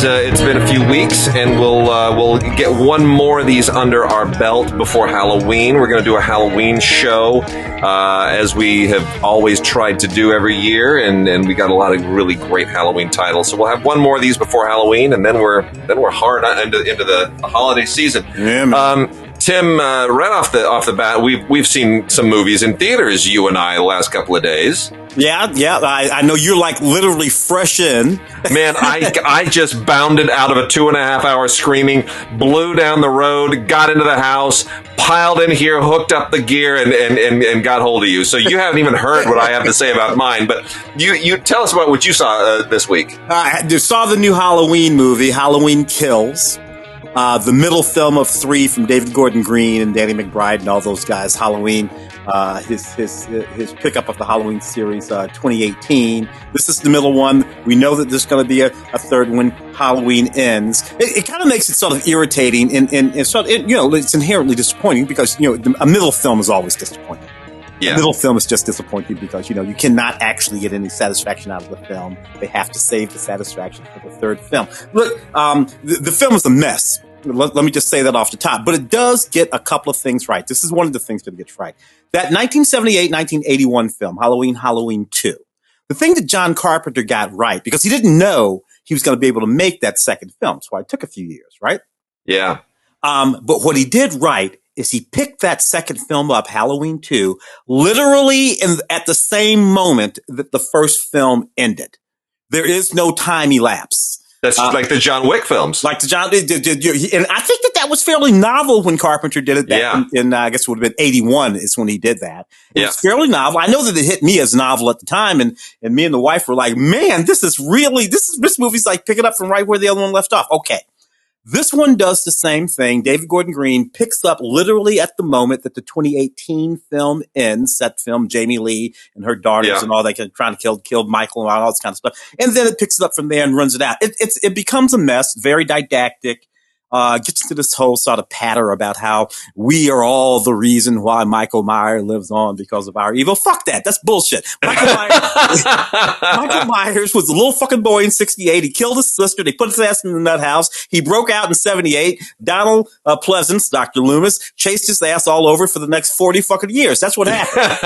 it's been a few weeks, and we'll get one more of these under our belt before Halloween. We're going to do a Halloween show, as we have always tried to do every year, and we got a lot of really great Halloween titles. So we'll have one more of these before Halloween, and then we're hard into the holiday season. Yeah, man. Tim, right off the bat, we've seen some movies in theaters, you and I, the last couple of days. Yeah. I know you're like literally fresh in. Man, I just bounded out of a 2.5 hour screening, blew down the road, got into the house, piled in here, hooked up the gear, and got hold of you. So you haven't even heard what I have to say about mine, but you tell us about what you saw this week. I saw the new Halloween movie, Halloween Kills. The middle film of 3 from David Gordon Green and Danny McBride and all those guys. Halloween, his pickup of the Halloween series, 2018. This is the middle one. We know that there's going to be a third one. Halloween Ends. It kind of makes it sort of irritating and it's inherently disappointing because a middle film is always disappointing. Yeah. The middle film is just disappointing because, you cannot actually get any satisfaction out of the film. They have to save the satisfaction for the third film. Look, the film is a mess. Let me just say that off the top. But it does get a couple of things right. This is one of the things that it gets right. That 1978-1981 film, Halloween 2, the thing that John Carpenter got right, because he didn't know he was going to be able to make that second film. That's why it took a few years, right? Yeah. But what he did right is he picked that second film up, Halloween 2, literally at the same moment that the first film ended. There is no time elapse. That's like the John Wick films. Like the John, and I think that was fairly novel when Carpenter did it. In I guess it would have been 81 is when he did that. It was fairly novel. I know that it hit me as novel at the time, and me and the wife were like, man, this movie's like picking up from right where the other one left off. Okay. This one does the same thing. David Gordon Green picks up literally at the moment that the 2018 film ends, that film, Jamie Lee and her daughters and all that, trying to kill Michael and all this kind of stuff. And then it picks it up from there and runs it out. It becomes a mess, very didactic. Gets into this whole sort of patter about how we are all the reason why Michael Myers lives on because of our evil. Fuck that. That's bullshit. Michael Myers was a little fucking boy in 68. He killed his sister. They put his ass in the nut house. He broke out in 78. Donald Pleasance, Dr. Loomis, chased his ass all over for the next 40 fucking years. That's what happened.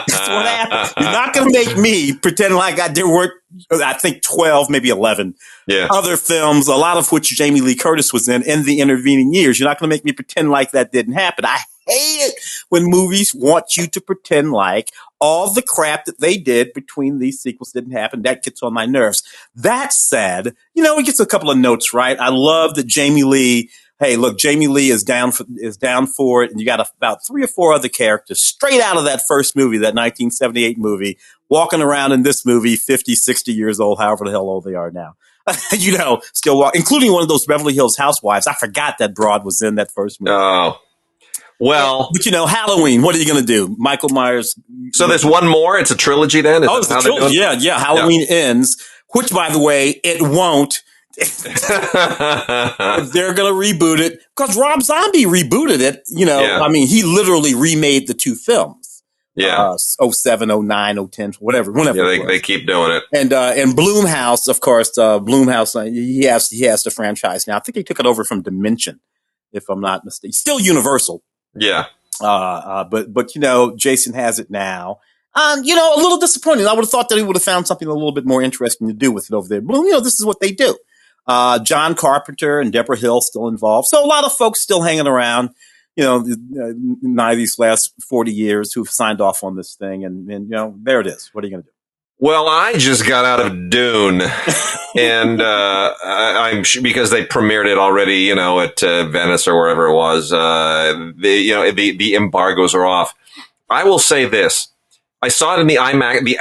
That's what happened. You're not going to make me pretend like there weren't, I think 12, maybe 11 other films, a lot of which Jamie Lee Curtis was in the intervening years. You're not going to make me pretend like that didn't happen. I hate it when movies want you to pretend like all the crap that they did between these sequels didn't happen. That gets on my nerves. That said, it gets a couple of notes right. I love that Jamie Lee. Hey, look, Jamie Lee is down for it, and you got about 3 or 4 other characters straight out of that first movie, that 1978 movie, walking around in this movie, 50, 60 years old, however the hell old they are now. Still walk, including one of those Beverly Hills housewives. I forgot that broad was in that first movie. Oh, well. But Halloween, what are you going to do? Michael Myers. So there's one more? It's a trilogy then? It's a trilogy. Yeah. Halloween Ends, which, by the way, it won't. They're going to reboot it because Rob Zombie rebooted it. I mean, he literally remade the 2 films. Yeah. 07, 09, 010, whatever. Yeah, they keep doing it. And Blumhouse, of course, he has the franchise now. I think he took it over from Dimension, if I'm not mistaken. Still Universal. Yeah. But Jason has it now. A little disappointing. I would have thought that he would have found something a little bit more interesting to do with it over there. Bloom, this is what they do. John Carpenter and Deborah Hill still involved. So a lot of folks still hanging around, these last 40 years who've signed off on this thing. And there it is. What are you going to do? Well, I just got out of Dune, and I'm because they premiered it already, at Venice or wherever it was. The embargoes are off. I will say this. I saw it in the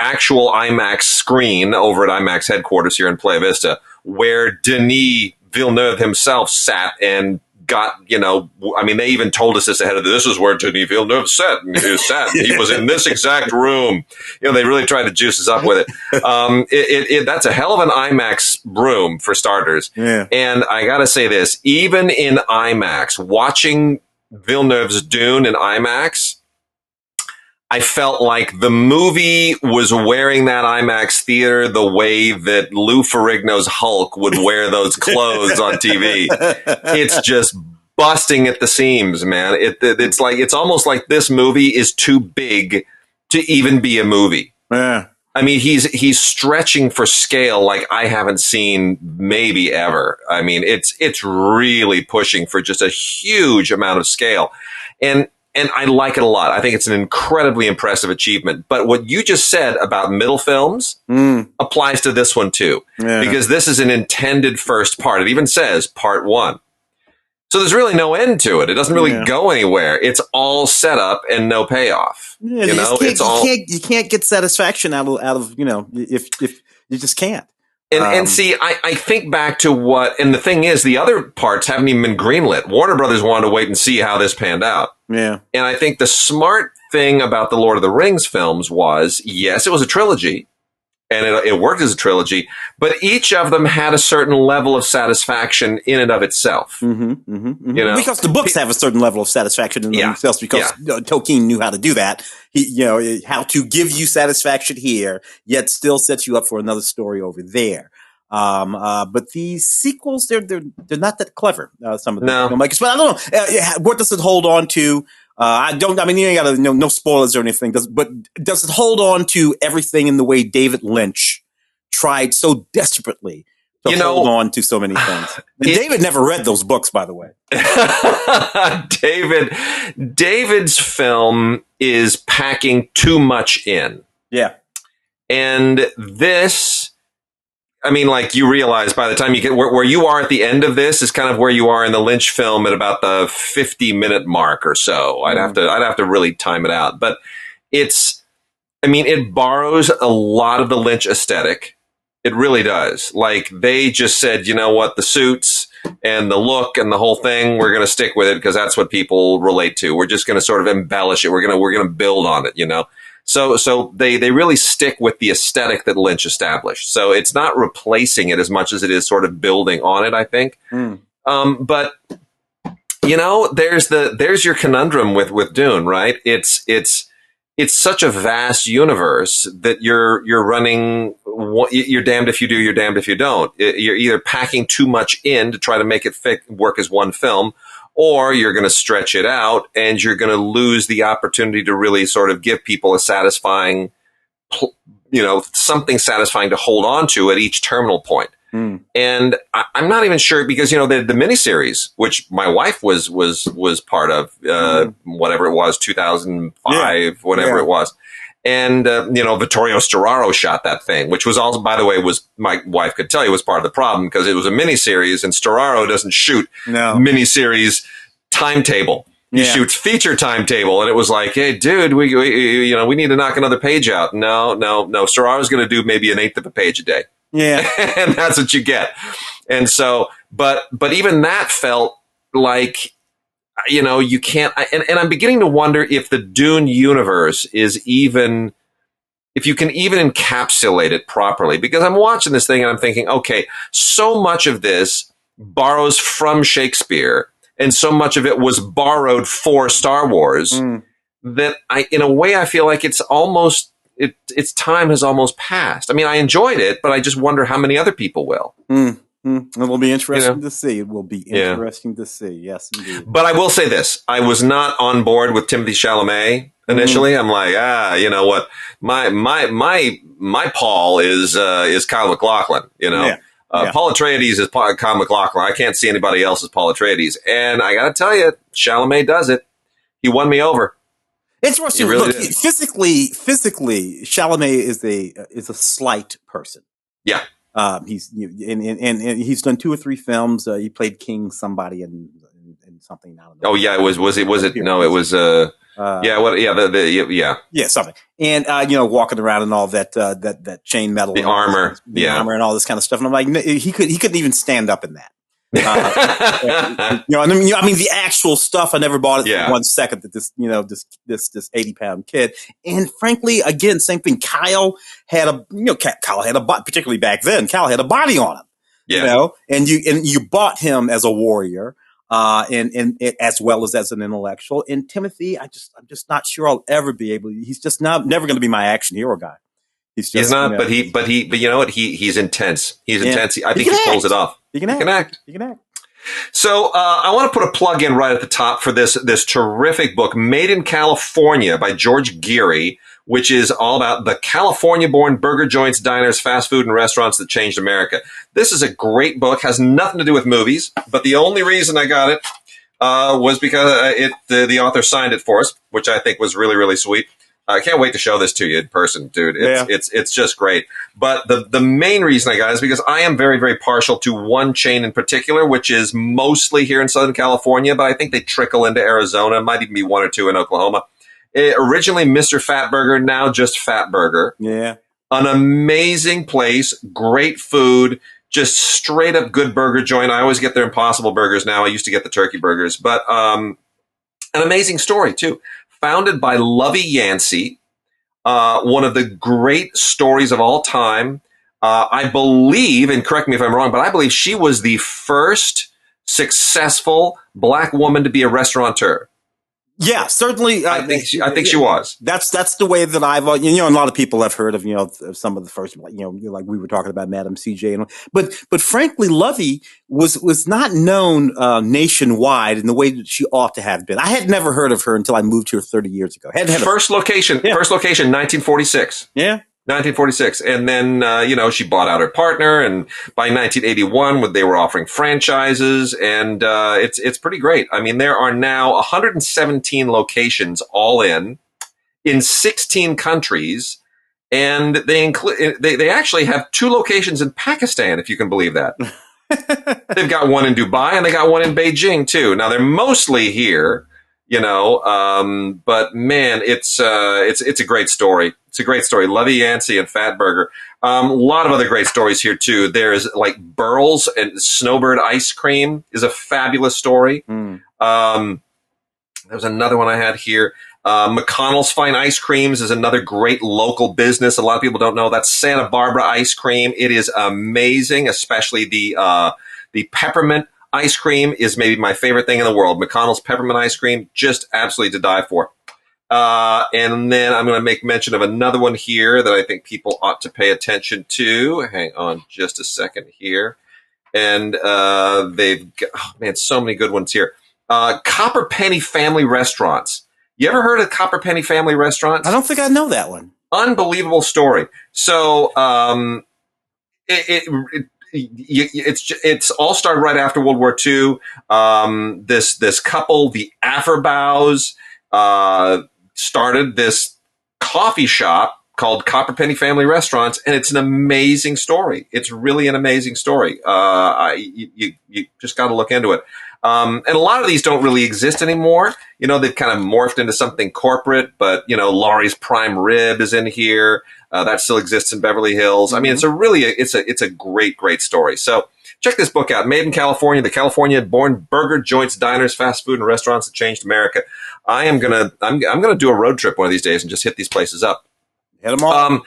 actual IMAX screen over at IMAX headquarters here in Playa Vista, where Denis Villeneuve himself sat and got, they even told us this ahead of this is where Denis Villeneuve sat. He was in this exact room. They really tried to juice us up with it. That's a hell of an IMAX room for starters. Yeah. And I got to say this, even in IMAX, watching Villeneuve's Dune in IMAX, I felt like the movie was wearing that IMAX theater the way that Lou Ferrigno's Hulk would wear those clothes on TV. It's just busting at the seams, man. It's almost like this movie is too big to even be a movie. Yeah. I mean, he's stretching for scale like I haven't seen maybe ever. I mean, it's really pushing for just a huge amount of scale. And I like it a lot. I think it's an incredibly impressive achievement. But what you just said about middle films applies to this one too. Yeah. Because this is an intended first part. It even says part 1. So there's really no end to it. It doesn't really go anywhere. It's all set up and no payoff. Yeah, you can't get satisfaction out of if you just can't. And see, I think back to and the thing is, the other parts haven't even been greenlit. Warner Brothers wanted to wait and see how this panned out. Yeah. And I think the smart thing about the Lord of the Rings films was, yes, it was a trilogy. And it worked as a trilogy, but each of them had a certain level of satisfaction in and of itself. Because the books have a certain level of satisfaction in themselves. Because Tolkien knew how to do that. How to give you satisfaction here, yet still set you up for another story over there. But these sequels, they're not that clever. Some of them filmmakers, but I don't know. What does it hold on to? You ain't got to no spoilers or anything. But does it hold on to everything in the way David Lynch tried so desperately to hold on to so many things? And David never read those books, by the way. David's film is packing too much in. Yeah. And this, I mean, like, you realize by the time you get where you are at the end of this is kind of where you are in the Lynch film at about the 50-minute mark or so. I'd have to really time it out, but it borrows a lot of the Lynch aesthetic. It really does. Like, they just said, you know what, the suits and the look and the whole thing, we're going to stick with it because that's what people relate to. We're just going to sort of embellish it. We're going to build on it, So they really stick with the aesthetic that Lynch established. So it's not replacing it as much as it is sort of building on it, I think. But there's your conundrum with Dune, right? It's such a vast universe that you're running. You're damned if you do, you're damned if you don't. You're either packing too much in to try to make it work as one film, or you're going to stretch it out and you're going to lose the opportunity to really sort of give people a satisfying, something satisfying to hold on to at each terminal point. And I'm not even sure because, the miniseries, which my wife was part of, whatever it was, 2005, whatever it was. And, Vittorio Storaro shot that thing, which was also, by the way, my wife could tell you was part of the problem because it was a miniseries and Storaro doesn't shoot miniseries timetable. He shoots feature timetable. And it was like, hey, dude, we need to knock another page out. No. Storaro's going to do maybe an eighth of a page a day. Yeah. And that's what you get. And so, but even that felt like, you can't, and I'm beginning to wonder if the Dune universe is if you can even encapsulate it properly, because I'm watching this thing and I'm thinking, okay, so much of this borrows from Shakespeare and so much of it was borrowed for Star Wars that in a way, I feel like it's almost, its time has almost passed. I mean, I enjoyed it, but I just wonder how many other people will. It will be interesting to see. It will be interesting to see. Yes, indeed. But I will say this. I was not on board with Timothée Chalamet initially. I'm like, you know what? My Paul is Kyle MacLachlan, Paul Atreides is Kyle MacLachlan. I can't see anybody else as Paul Atreides. And I got to tell you, Chalamet does it. He won me over. Interesting. Really Look, physically, Chalamet is a slight person. Yeah. He's he's done 2 or 3 films. He played King somebody in something. I don't know. Oh yeah, was it? No, it was. Something. And walking around and all that chain metal, the armor, armor, and all this kind of stuff. And I'm like, he couldn't even stand up in that. The actual stuff. I never bought it for 1 second. That this 80-pound kid, and frankly, again, same thing. Kyle had a body, particularly back then. Kyle had a body on him, and you bought him as a warrior. and as well as an intellectual. And Timothy, I'm just not sure I'll ever be able. He's just never going to be my action hero guy. He's not, but you know what? He's intense. He's intense. I think he pulls it off. He can act. He can act. So I want to put a plug in right at the top for this terrific book, Made in California by George Geary, which is all about the California-born burger joints, diners, fast food, and restaurants that changed America. This is a great book. Has nothing to do with movies, but the only reason I got it was because the author signed it for us, which I think was really, really sweet. I can't wait to show this to you in person, dude. It's just great. But the main reason I got it is because I am very, very partial to one chain in particular, which is mostly here in Southern California, but I think they trickle into Arizona. Might even be one or two in Oklahoma. Originally Mr. Fatburger, now just Fatburger. Yeah. An amazing place, great food, just straight up good burger joint. I always get their Impossible burgers now. I used to get the turkey burgers, but an amazing story too. Founded by Lovey Yancey, one of the great stories of all time. I believe, and correct me if I'm wrong, but I believe she was the first successful Black woman to be a restaurateur. Yeah, certainly. I think she was. That's the way that I've, and a lot of people have heard of, of some of the first, like we were talking about Madam CJ, but frankly, Lovey was not known nationwide in the way that she ought to have been. I had never heard of her until I moved here 30 years ago. First location, 1946. Yeah. 1946. And then, she bought out her partner. And by 1981, they were offering franchises. And it's pretty great. I mean, there are now 117 locations all in 16 countries. And they actually have 2 locations in Pakistan, if you can believe that. They've got one in Dubai and they got one in Beijing, too. Now, they're mostly here. But man, it's a great story. It's a great story. Lovey Yancey and Fatburger. A lot of other great stories here too. There's like Burl's and Snowbird ice cream is a fabulous story. There's another one I had here. McConnell's Fine Ice Creams is another great local business. A lot of people don't know that's Santa Barbara ice cream. It is amazing, especially the peppermint ice cream is maybe my favorite thing in the world. McConnell's peppermint ice cream, just absolutely to die for. And then I'm going to make mention of another one here that I think people ought to pay attention to. Hang on just a second here. And they've got, so many good ones here. Copper Penny Family Restaurants. You ever heard of Copper Penny Family Restaurants? I don't think I know that one. Unbelievable story. So it's all started right after World War II. This couple, the Afferbaus, started this coffee shop called Copper Penny Family Restaurants, and it's an amazing story. It's really an amazing story. You just got to look into it. And a lot of these don't really exist anymore. They've kind of morphed into something corporate, but, Laurie's Prime Rib is in here. That still exists in Beverly Hills. I mean, it's a great, great story. So check this book out. Made in California, the California-born burger joints, diners, fast food, and restaurants that changed America. I'm gonna do a road trip one of these days and just hit these places up. Hit them all.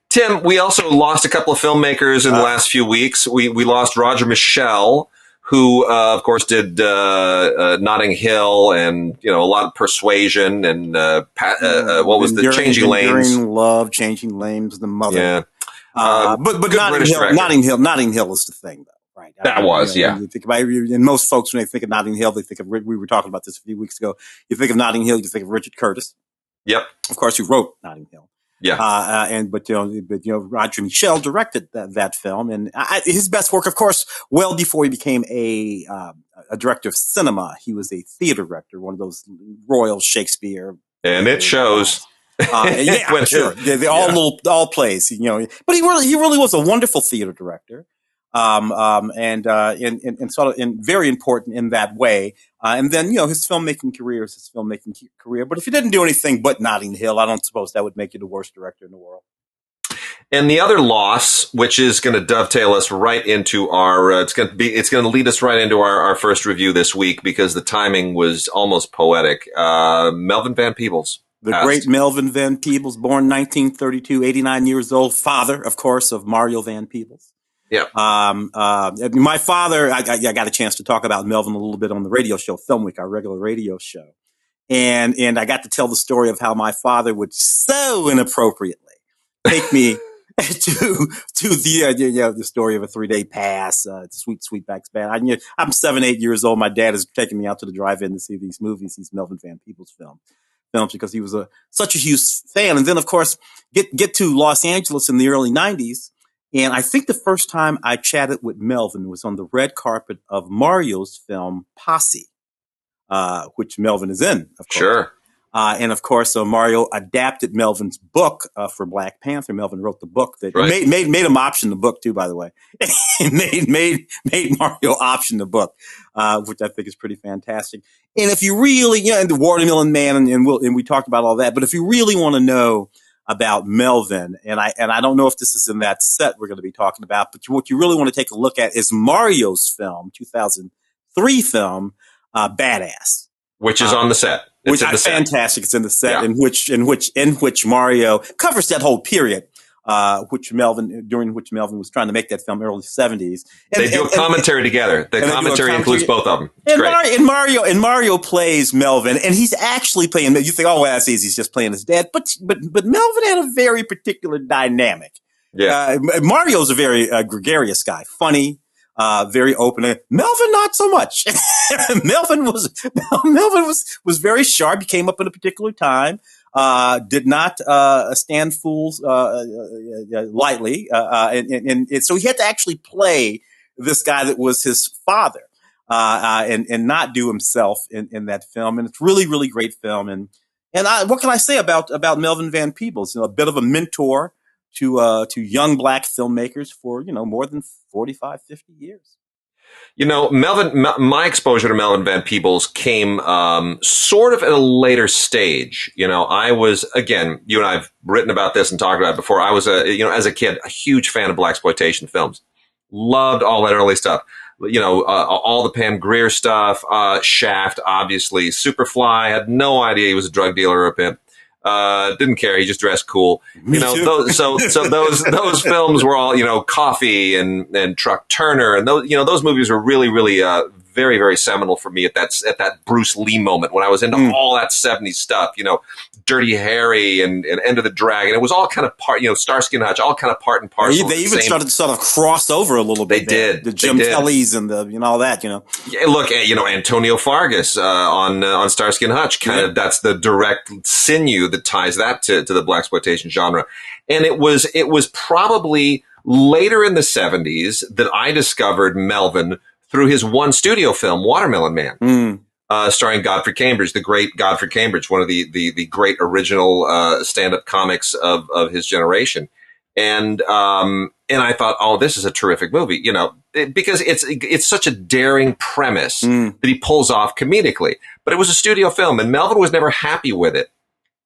Tim, we also lost a couple of filmmakers in the last few weeks. We lost Roger Michell, who, of course, did Notting Hill and a lot of Persuasion and what was the Changing Lanes? Enduring Love, Changing Lanes, The Mother. Yeah, but Notting Hill is the thing, though. Right. You think about, and most folks, when they think of Notting Hill, they think of, we were talking about this a few weeks ago. You think of Notting Hill, you think of Richard Curtis. Yep. Of course, who wrote Notting Hill. Yeah. But Roger Michell directed that film, and his best work, of course, well before he became a director of cinema, he was a theater director, one of those Royal Shakespeare. And it shows. Sure. They're all plays, but he really was a wonderful theater director. And sort of very important in that way. And then, his filmmaking career is his filmmaking career. But if you didn't do anything but Notting Hill, I don't suppose that would make you the worst director in the world. And the other loss, which is going to dovetail us right into our, it's going to lead us right into our first review this week because the timing was almost poetic. Melvin Van Peebles. The great Melvin Van Peebles, born 1932, 89 years old, father, of course, of Mario Van Peebles. Yeah. My father, I got a chance to talk about Melvin a little bit on the radio show, Film Week, our regular radio show. And I got to tell the story of how my father would so inappropriately take me to the story of a 3-day pass, Sweetback's Band. I'm 7-8 years old. My dad is taking me out to the drive-in to see these movies, these Melvin Van Peebles films, because he was such a huge fan. And then, of course, get to Los Angeles in the early 90s. And I think the first time I chatted with Melvin was on the red carpet of Mario's film Posse, which Melvin is in, of course. Sure. And of course, Mario adapted Melvin's book for Black Panther. Melvin wrote the book that made him option the book too, by the way. made Mario option the book, which I think is pretty fantastic. And if you really, and the Watermelon Man, and we talked about all that, but if you really want to know about Melvin, and I don't know if this is in that set we're going to be talking about, but what you really want to take a look at is Mario's film, 2003 film, Badass, which is on the set. Which is fantastic. It's in the set, in which Mario covers that whole period, during which Melvin was trying to make that film, early 70s. They do a commentary together. The commentary includes both of them. It's great. Mario plays Melvin, and he's actually playing. You think, oh, well, that's easy. He's just playing his dad, but Melvin had a very particular dynamic. Yeah, Mario's a very gregarious guy, funny. Very open. Melvin, not so much. Melvin was very sharp. He came up at a particular time. Did not stand fools lightly, and so he had to actually play this guy that was his father, and not do himself in that film. And it's really, really great film. And what can I say about Melvin Van Peebles? A bit of a mentor to young black filmmakers for, more than 45, 50 years. My exposure to Melvin Van Peebles came sort of at a later stage. I was, again, you and I have written about this and talked about it before. I was, as a kid, a huge fan of blaxploitation films. Loved all that early stuff. All the Pam Grier stuff, Shaft, obviously, Superfly. Had no idea he was a drug dealer or a pimp. Didn't care. He just dressed cool. Those films were all, Coffee and Truck Turner, and those movies were really, really, very, very seminal for me at that Bruce Lee moment when I was into all that 70s stuff, Dirty Harry and Enter the Dragon. It was all kind of part, Starsky and Hutch, all kind of part and parcel. They even started to sort of cross over a little bit. They did. The Jim Kellys and all that, Yeah, look, Antonio Fargas on Starsky and Hutch, that's the direct sinew that ties that to the blaxploitation genre. And it was probably later in the 70s that I discovered Melvin through his one studio film, Watermelon Man. Starring Godfrey Cambridge, the great Godfrey Cambridge, one of the great original stand-up comics of his generation. And I thought, oh, this is a terrific movie, because it's such a daring premise that he pulls off comedically. But it was a studio film, and Melvin was never happy with it.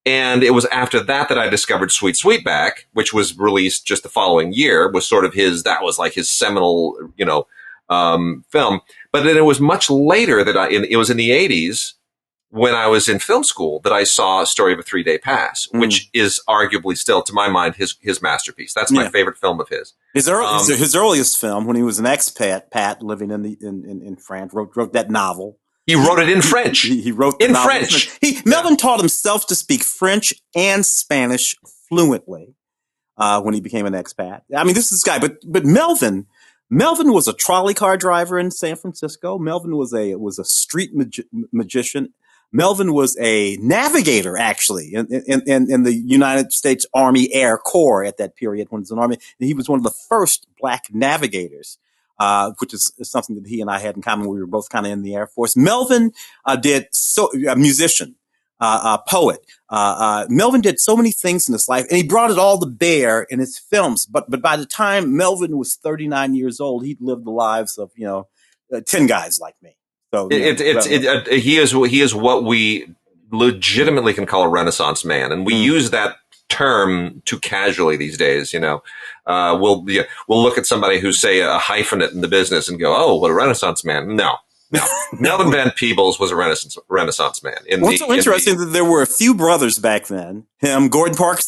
And it was after that I discovered Sweetback, which was released just the following year, was sort of his seminal, film. But then it was much later that it was in the 80s when I was in film school that I saw A Story of a 3-Day Pass, which is arguably still, to my mind, his masterpiece. That's my favorite film of his. His earliest film, when he was an expat living in France, wrote that novel. He wrote it in French. He wrote the novel French. Melvin taught himself to speak French and Spanish fluently when he became an expat. I mean, this is this guy, but Melvin was a trolley car driver in San Francisco. Melvin was a street magician. Melvin was a navigator, actually, in the United States Army Air Corps at that period when it was an army. And he was one of the first black navigators, which is something that he and I had in common. We were both kind of in the Air Force. Melvin a musician, poet. Melvin did so many things in his life, and he brought it all to bear in his films. But by the time Melvin was 39 years old, he'd lived the lives of 10 guys like me. So he is what we legitimately can call a Renaissance man, and we use that term too casually these days. We'll look at somebody who's, say, a hyphenate in the business and go, "Oh, what a Renaissance man!" No. Melvin Van Peebles was a Renaissance man. What's so interesting that there were a few brothers back then. Him, Gordon Parks,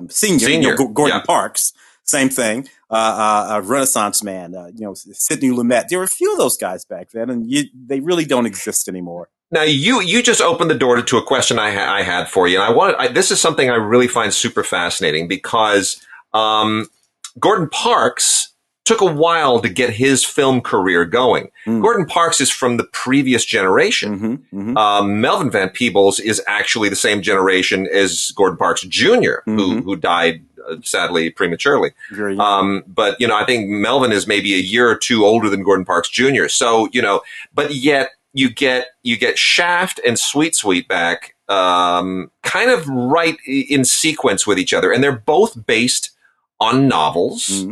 Senior. Gordon Parks, Same thing. Renaissance Man, Sidney Lumet. There were a few of those guys back then, and they really don't exist anymore. Now, you just opened the door to a question I had for you, and this is something I really find super fascinating because Gordon Parks took a while to get his film career going. Gordon Parks is from the previous generation. Melvin Van Peebles is actually the same generation as Gordon Parks Jr., who died sadly prematurely. But I think Melvin is maybe a year or two older than Gordon Parks Jr. So but yet you get Shaft and Sweet Sweetback kind of right in sequence with each other, and they're both based on novels.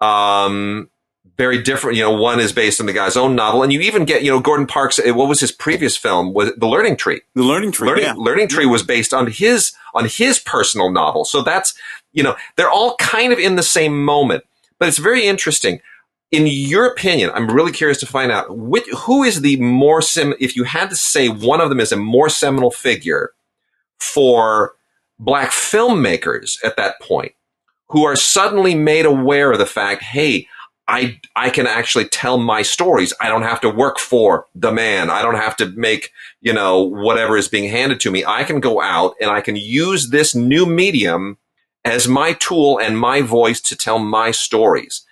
Very different. One is based on the guy's own novel, and you even get Gordon Parks. What was his previous film? Was The Learning Tree? The Learning Tree. Learning Tree was based on his personal novel. So that's they're all kind of in the same moment, but it's very interesting. In your opinion, I'm really curious to find out who is the more if you had to say one of them is a more seminal figure for black filmmakers at that point, who are suddenly made aware of the fact, hey, I can actually tell my stories. I don't have to work for the man. I don't have to make, whatever is being handed to me. I can go out and I can use this new medium as my tool and my voice to tell my stories.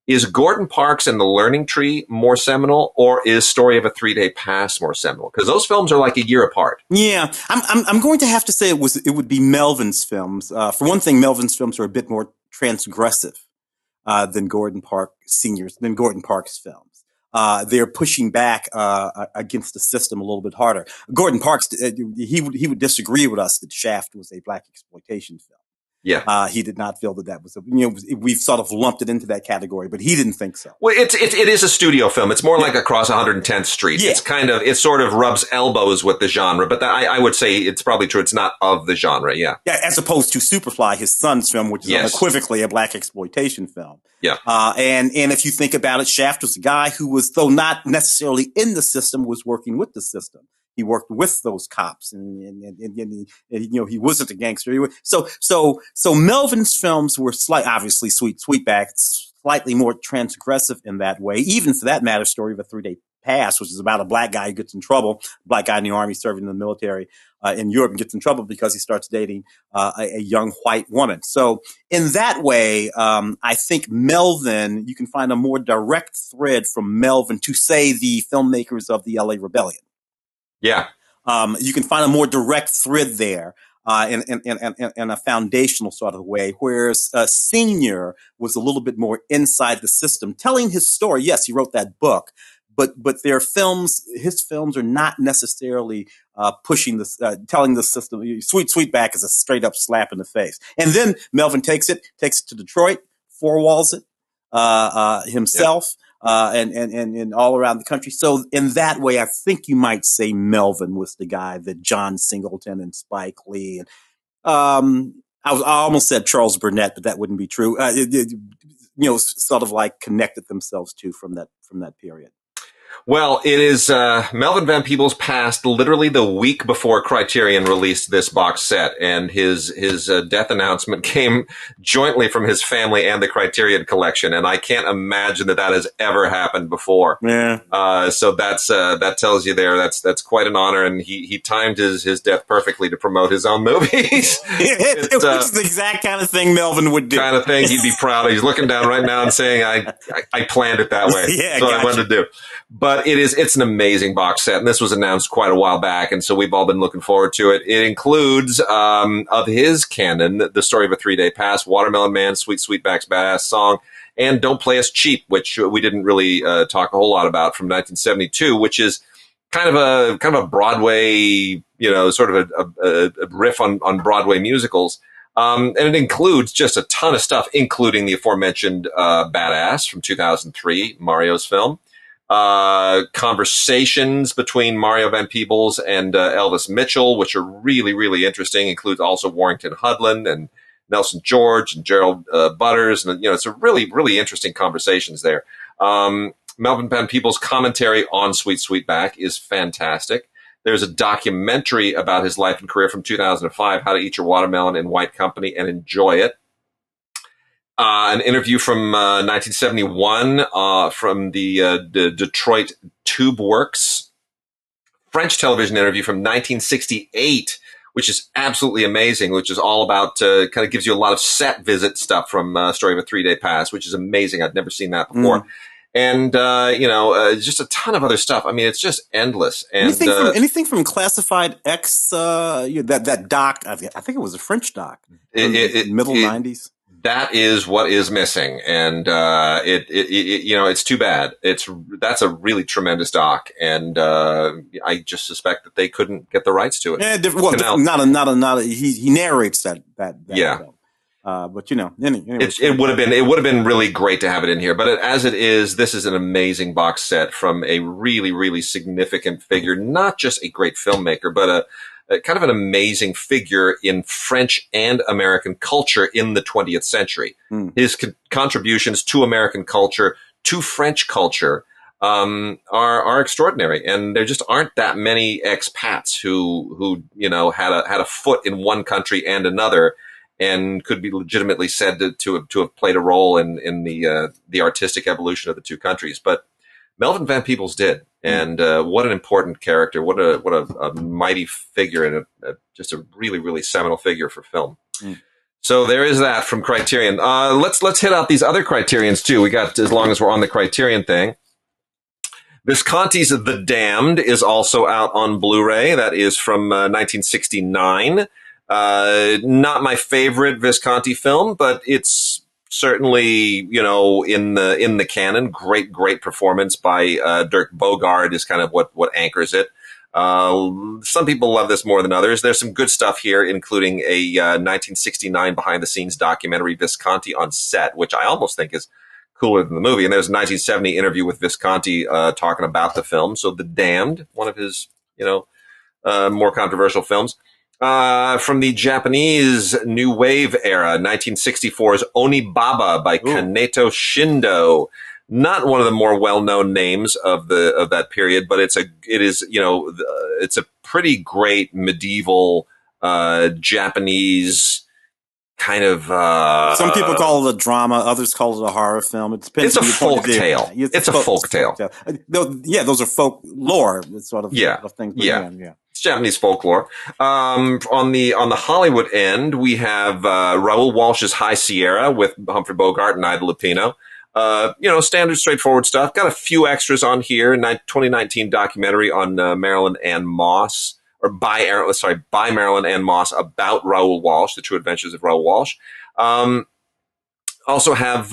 Is Gordon Parks and The Learning Tree more seminal, or is Story of a 3-Day Pass more seminal? Because those films are like a year apart. Yeah, I'm going to have to say it would be Melvin's films. For one thing, Melvin's films are a bit more transgressive than Gordon Parks films. They're pushing back against the system a little bit harder. Gordon Parks, he would disagree with us that Shaft was a black exploitation film. Yeah. He did not feel that was, we've sort of lumped it into that category, but he didn't think so. Well, it is a studio film. It's more like Across 110th Street. Yeah. It sort of rubs elbows with the genre, but I would say it's probably true. It's not of the genre. Yeah. Yeah. As opposed to Superfly, his son's film, which is unequivocally a black exploitation film. Yeah. And if you think about it, Shaft was a guy who was, though not necessarily in the system, was working with the system. He worked with those cops, and he wasn't a gangster. So Melvin's films were obviously Sweetback, slightly more transgressive in that way. Even for that matter, Story of a 3-Day Pass, which is about a black guy who gets in trouble, black guy in the army serving in the military in Europe, and gets in trouble because he starts dating a young white woman. So in that way, I think Melvin, you can find a more direct thread from Melvin to, say, the filmmakers of the LA Rebellion. Yeah. You can find a more direct thread there, in a foundational sort of way, whereas Senior was a little bit more inside the system, telling his story. Yes, he wrote that book, but their films, his films are not necessarily pushing telling the system. Sweetback is a straight up slap in the face. And then Melvin takes it to Detroit, four walls it himself. Yep. And all around the country. So in that way, I think you might say Melvin was the guy that John Singleton and Spike Lee and I almost said Charles Burnett, but that wouldn't be true. Sort of like connected themselves to from that period. Well, it is Melvin Van Peebles passed literally the week before Criterion released this box set, and his death announcement came jointly from his family and the Criterion collection, and I can't imagine that has ever happened before. Yeah. So that tells you there that's quite an honor, and he timed his death perfectly to promote his own movies. It was the exact kind of thing Melvin would do. Kind of thing he'd be proud of. He's looking down right now and saying, I planned it that way. Yeah, that's what I wanted to do. But it's an amazing box set, and this was announced quite a while back, and so we've all been looking forward to it. It includes, of his canon, The Story of a 3-Day Pass, Watermelon Man, Sweetback's Badass Song, and Don't Play Us Cheap, which we didn't really talk a whole lot about, from 1972, which is kind of a Broadway, sort of a riff on Broadway musicals. And it includes just a ton of stuff, including the aforementioned Badass from 2003, Mario's film. Conversations between Mario Van Peebles and Elvis Mitchell, which are really, really interesting. Includes also Warrington Hudlin and Nelson George and Gerald Butters. And, it's a really, really interesting conversations there. Melvin Van Peebles' commentary on Sweetback is fantastic. There's a documentary about his life and career from 2005, How to Eat Your Watermelon in White Company and Enjoy It. An interview from 1971 from the Detroit Tube Works. French television interview from 1968, which is absolutely amazing, which is all about, kind of gives you a lot of set visit stuff from Story of a 3-Day Pass, which is amazing. I'd never seen that before. And, just a ton of other stuff. I mean, it's just endless. And anything from Classified X, that doc, I think it was a French doc, middle 90s. That is what is missing. And, it's too bad. That's a really tremendous doc. And, I just suspect that they couldn't get the rights to it. Yeah, he narrates that. Yeah. Film. But anyway, it would have been really great to have it in here. But as it is, this is an amazing box set from a really, really significant figure, not just a great filmmaker, but a kind of an amazing figure in French and American culture in the 20th century. His contributions to American culture, to French culture, are extraordinary. And there just aren't that many expats who had a foot in one country and another, and could be legitimately said to have played a role in the artistic evolution of the two countries. But Melvin Van Peebles did. And what an important character! What a mighty figure, and just a really, really seminal figure for film. So there is that from Criterion. Let's hit out these other Criterions too. We got, as long as we're on the Criterion thing, Visconti's The Damned is also out on Blu-ray. That is from 1969. Not my favorite Visconti film, but it's certainly, in the canon. Great performance by Dirk Bogarde is kind of what anchors it. Some people love this more than others. There's some good stuff here, including a 1969 behind-the-scenes documentary, Visconti on Set, which I almost think is cooler than the movie. And there's a 1970 interview with Visconti talking about the film. So The Damned, one of his, more controversial films. From the Japanese New Wave era, 1964's Onibaba by Kaneto Shindo. Not one of the more well-known names of that period, but it's a pretty great medieval Japanese kind of. Some people call it a drama, others call it a horror film. It depends. It's a folk tale. It's a folk tale. Yeah, those are folk lore. Sort of thing. Yeah. It's Japanese folklore. On the Hollywood end, we have Raoul Walsh's High Sierra with Humphrey Bogart and Ida Lupino. Standard, straightforward stuff. Got a few extras on here. 2019 documentary on Marilyn Ann Moss, or by Marilyn Ann Moss, about Raoul Walsh, the true adventures of Raoul Walsh. Also have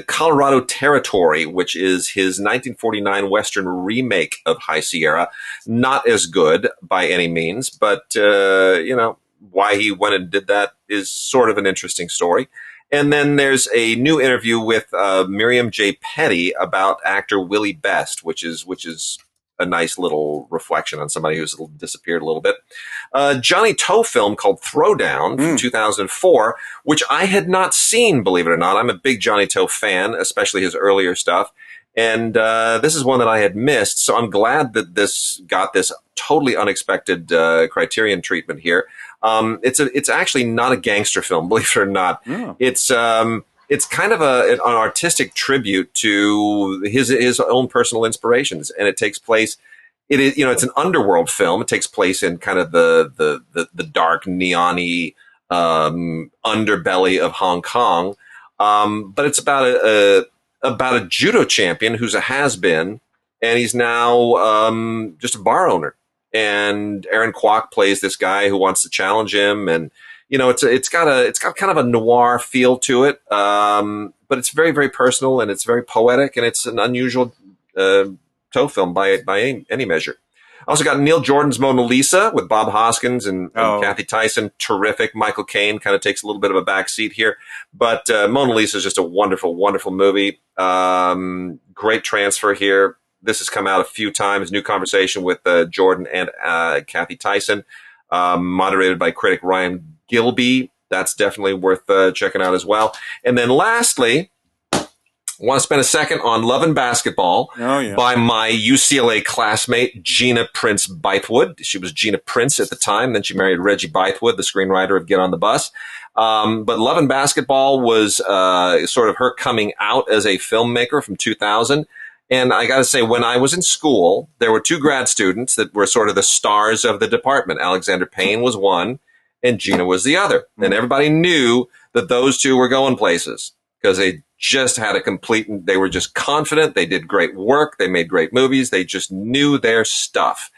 Colorado Territory, which is his 1949 Western remake of High Sierra. Not as good by any means, but, why he went and did that is sort of an interesting story. And then there's a new interview with Miriam J. Petty about actor Willie Best, which is a nice little reflection on somebody who's disappeared a little bit. Johnny Toe film called Throwdown from 2004, which I had not seen, believe it or not. I'm a big Johnny Toe fan, especially his earlier stuff. And this is one that I had missed, so I'm glad that this got this totally unexpected Criterion treatment here. It's actually not a gangster film, believe it or not. Yeah. It's kind of an artistic tribute to his own personal inspirations, and it takes place. It's an underworld film. It takes place in kind of the dark neon-y underbelly of Hong Kong, but it's about a judo champion who's a has-been, and he's now just a bar owner. And Aaron Kwok plays this guy who wants to challenge him, and it's got kind of a noir feel to it, but it's very, very personal, and it's very poetic, and it's an unusual Toe film by any measure. Also got Neil Jordan's Mona Lisa with Bob Hoskins and Kathy Tyson. Terrific. Michael Caine kind of takes a little bit of a back seat here, but Mona Lisa is just a wonderful, wonderful movie. Great transfer here. This has come out a few times. New conversation with Jordan and Kathy Tyson, moderated by critic Ryan Gilby. That's definitely worth checking out as well. And then lastly, Want to spend a second on Love and Basketball by my UCLA classmate, Gina Prince Bythewood. She was Gina Prince at the time. Then she married Reggie Bythewood, the screenwriter of Get on the Bus. But Love and Basketball was sort of her coming out as a filmmaker from 2000. And I got to say, when I was in school, there were 2 grad students that were sort of the stars of the department. Alexander Payne was one, and Gina was the other. And everybody knew that those 2 were going places because they just had they were just confident. They did great work. They made great movies. They just knew their stuff.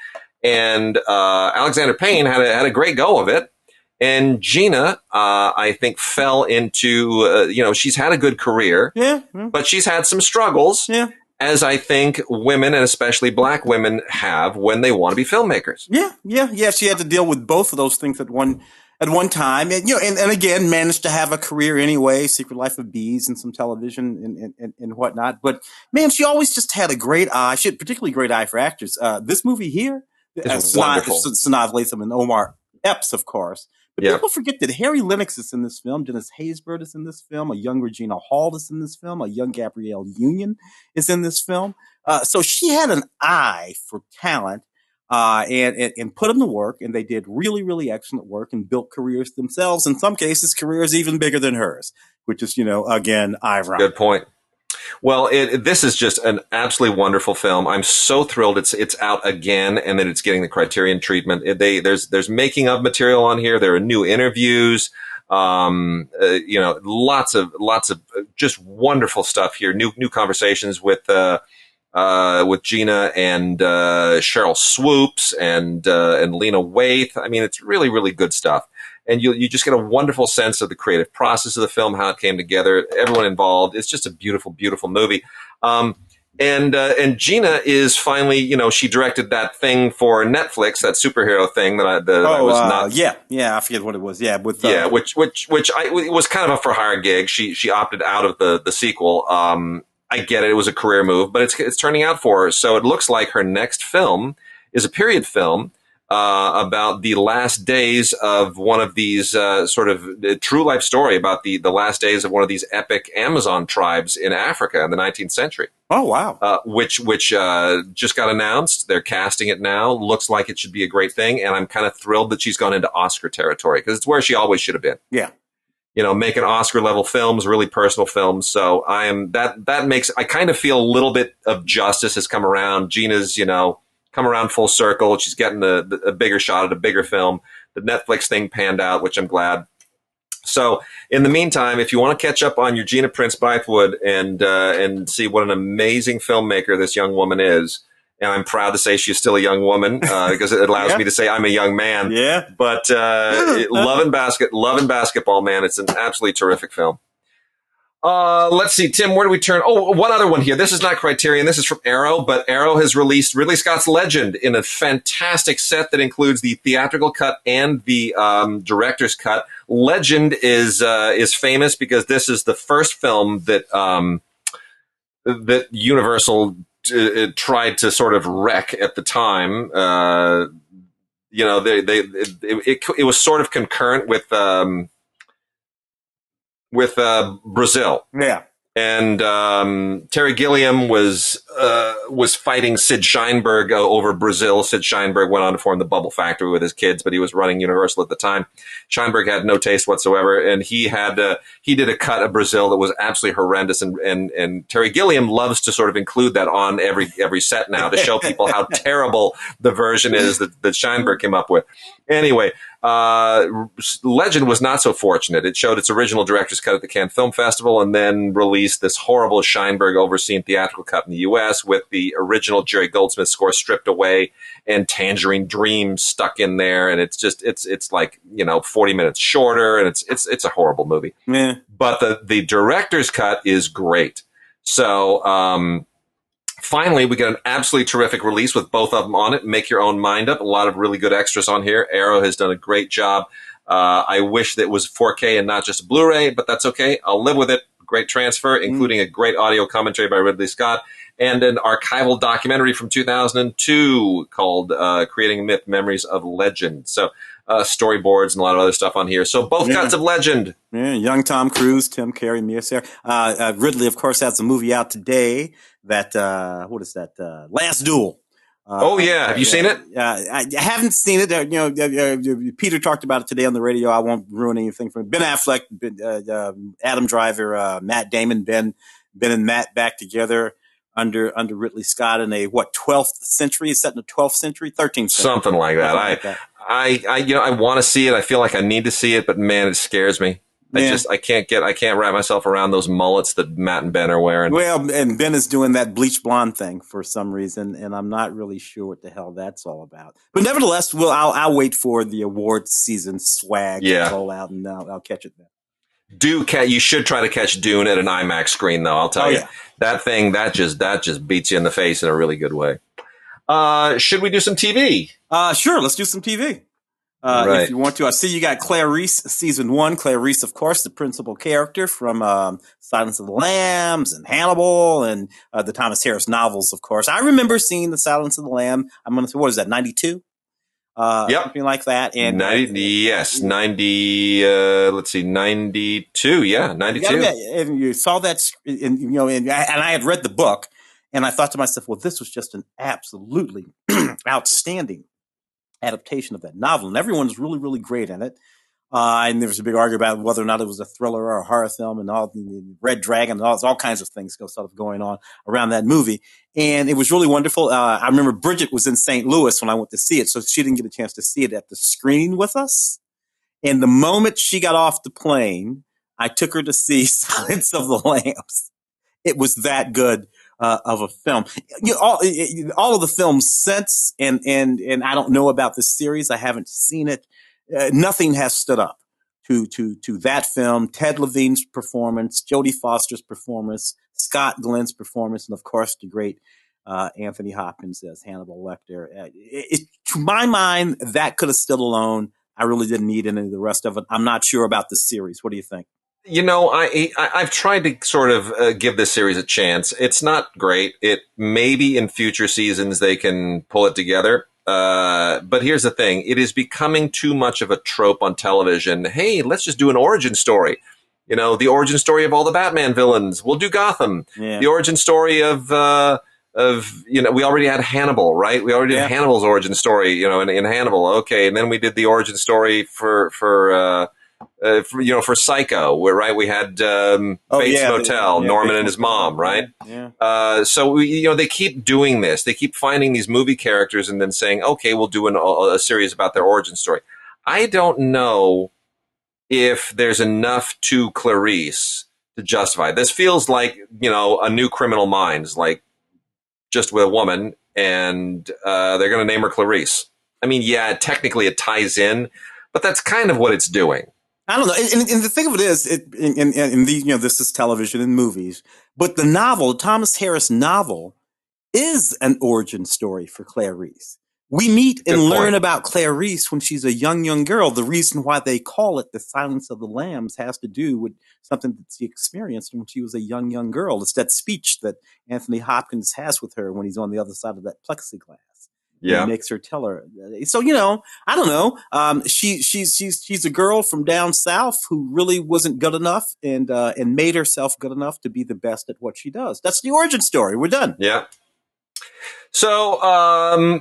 And Alexander Payne had a great go of it. And Gina, I think, fell into, she's had a good career, but she's had some struggles, as I think women, and especially black women, have when they want to be filmmakers. Yeah. She had to deal with both of those things at one time, and and again managed to have a career anyway. Secret Life of Bees and some television and whatnot. But man, she always just had a great eye. She had a particularly great eye for actors. This movie here, Sanaa Lathan and Omar Epps, of course. But people forget that Harry Lennox is in this film. Dennis Haysbert is in this film. A young Regina Hall is in this film. A young Gabrielle Union is in this film. So she had an eye for talent. And put them to work, and they did really, really excellent work and built careers themselves. In some cases, careers even bigger than hers, which is, again, ironic. Good point. Well, this is just an absolutely wonderful film. I'm so thrilled it's out again, and that it's getting the Criterion treatment. There's making of material on here. There are new interviews. Lots of just wonderful stuff here. New conversations with Gina and Cheryl Swoops and Lena Waithe. I mean, it's really, really good stuff. And you just get a wonderful sense of the creative process of the film, how it came together, everyone involved. It's just a beautiful, beautiful movie. And Gina is finally, she directed that thing for Netflix, that superhero thing that I was not. I forget what it was. Which it was kind of a for hire gig. She opted out of the sequel. I get it. It was a career move, but it's turning out for her. So it looks like her next film is a period film about the last days of one of these sort of true life story about the last days of one of these epic Amazon tribes in Africa in the 19th century. Oh, wow. Which just got announced. They're casting it now. Looks like it should be a great thing. And I'm kind of thrilled that she's gone into Oscar territory because it's where she always should have been. Yeah. Making Oscar level films, really personal films. So that makes, I kind of feel a little bit of justice has come around. Gina's, come around full circle. She's getting a bigger shot at a bigger film. The Netflix thing panned out, which I'm glad. So in the meantime, if you want to catch up on your Gina Prince Bythewood and see what an amazing filmmaker this young woman is, and I'm proud to say she's still a young woman because it allows me to say I'm a young man. Yeah. But Love and Basketball, man, it's an absolutely terrific film. Let's see, Tim, where do we turn? Oh, one other one here. This is not Criterion. This is from Arrow, but Arrow has released Ridley Scott's Legend in a fantastic set that includes the theatrical cut and the director's cut. Legend is famous because this is the first film that that Universal tried to sort of wreck at the time. It was sort of concurrent with Brazil. Yeah. And Terry Gilliam was fighting Sid Sheinberg over Brazil. Sid Sheinberg went on to form the Bubble Factory with his kids, but he was running Universal at the time. Sheinberg had no taste whatsoever, and he did a cut of Brazil that was absolutely horrendous. And Terry Gilliam loves to sort of include that on every set now to show people how terrible the version is that Sheinberg came up with. Anyway, Legend was not so fortunate. It showed its original director's cut at the Cannes Film Festival and then released this horrible Sheinberg overseen theatrical cut in the U.S. with the original Jerry Goldsmith score stripped away and Tangerine Dream stuck in there. And it's just, it's like, 40 minutes shorter, and it's a horrible movie. Yeah. But the director's cut is great. So, finally, we get an absolutely terrific release with both of them on it. Make your own mind up. A lot of really good extras on here. Arrow has done a great job. I wish that it was 4K and not just a Blu-ray, but that's okay. I'll live with it. great transfer, including a great audio commentary by Ridley Scott and an archival documentary from 2002 called Creating Myth, Memories of Legend. So storyboards and a lot of other stuff on here. So both cuts of legend. Yeah, young Tom Cruise, Tim Curry, Mia Sarah. Ridley, of course, has a movie out today that, what is that? Last Duel. Have you seen it? I haven't seen it. Peter talked about it today on the radio. I won't ruin anything for Ben Affleck, Adam Driver, Matt Damon, Ben and Matt back together under Ridley Scott in a 12th century? It's set in the 12th century, 13th century, something like that. I want to see it. I feel like I need to see it, but man, it scares me. I can't wrap myself around those mullets that Matt and Ben are wearing. Well, and Ben is doing that bleach blonde thing for some reason, and I'm not really sure what the hell that's all about. But nevertheless, I'll wait for the awards season swag to roll out, and I'll catch it then. You should try to catch Dune at an IMAX screen, though. I'll tell you, that thing that just beats you in the face in a really good way. Should we do some TV? Sure, let's do some TV. Right. If you want to. I see you got Clarice, season 1. Clarice, of course, the principal character from Silence of the Lambs and Hannibal and the Thomas Harris novels, of course. I remember seeing the Silence of the Lamb. I'm going to say, what is that, 92? Something like that. And 90, 90, let's see, 92. Yeah, 92. And you saw that, and I had read the book, and I thought to myself, well, this was just an absolutely outstanding adaptation of that novel, and everyone's really, really great in it. And there was a big argument about whether or not it was a thriller or a horror film, and all the Red Dragon and all kinds of things sort of going on around that movie. And it was really wonderful. I remember Bridget was in St. Louis when I went to see it, so she didn't get a chance to see it at the screening with us. And the moment she got off the plane, I took her to see Silence of the Lambs. It was that good. Of a film, all of the films since, and I don't know about this series. I haven't seen it. Nothing has stood up to that film. Ted Levine's performance, Jodie Foster's performance, Scott Glenn's performance, and of course the great Anthony Hopkins as Hannibal Lecter. To my mind, that could have stood alone. I really didn't need any of the rest of it. I'm not sure about this series. What do you think? I've tried to sort of give this series a chance. It's not great. It maybe in future seasons they can pull it together. But here's the thing. It is becoming too much of a trope on television. Hey, let's just do an origin story. The origin story of all the Batman villains. We'll do Gotham. Yeah. The origin story of we already had Hannibal, right? We already did Hannibal's origin story, in Hannibal. Okay. And then we did the origin story for Psycho, where we had Bates Motel, Norman and his mom, right? Yeah. So they keep doing this. They keep finding these movie characters and then saying, "Okay, we'll do a series about their origin story." I don't know if there's enough to Clarice to justify. This feels like a new Criminal Minds, like just with a woman, and they're going to name her Clarice. I mean, technically it ties in, but that's kind of what it's doing. I don't know. And the thing of it is, this is television and movies, but the novel, Thomas Harris novel, is an origin story for Clarice. We meet and learn about Clarice when she's a young girl. The reason why they call it The Silence of the Lambs has to do with something that she experienced when she was a young girl. It's that speech that Anthony Hopkins has with her when he's on the other side of that plexiglass. Yeah, makes her tell her. So I don't know. She's a girl from down south who really wasn't good enough and made herself good enough to be the best at what she does. That's the origin story. We're done. Yeah. So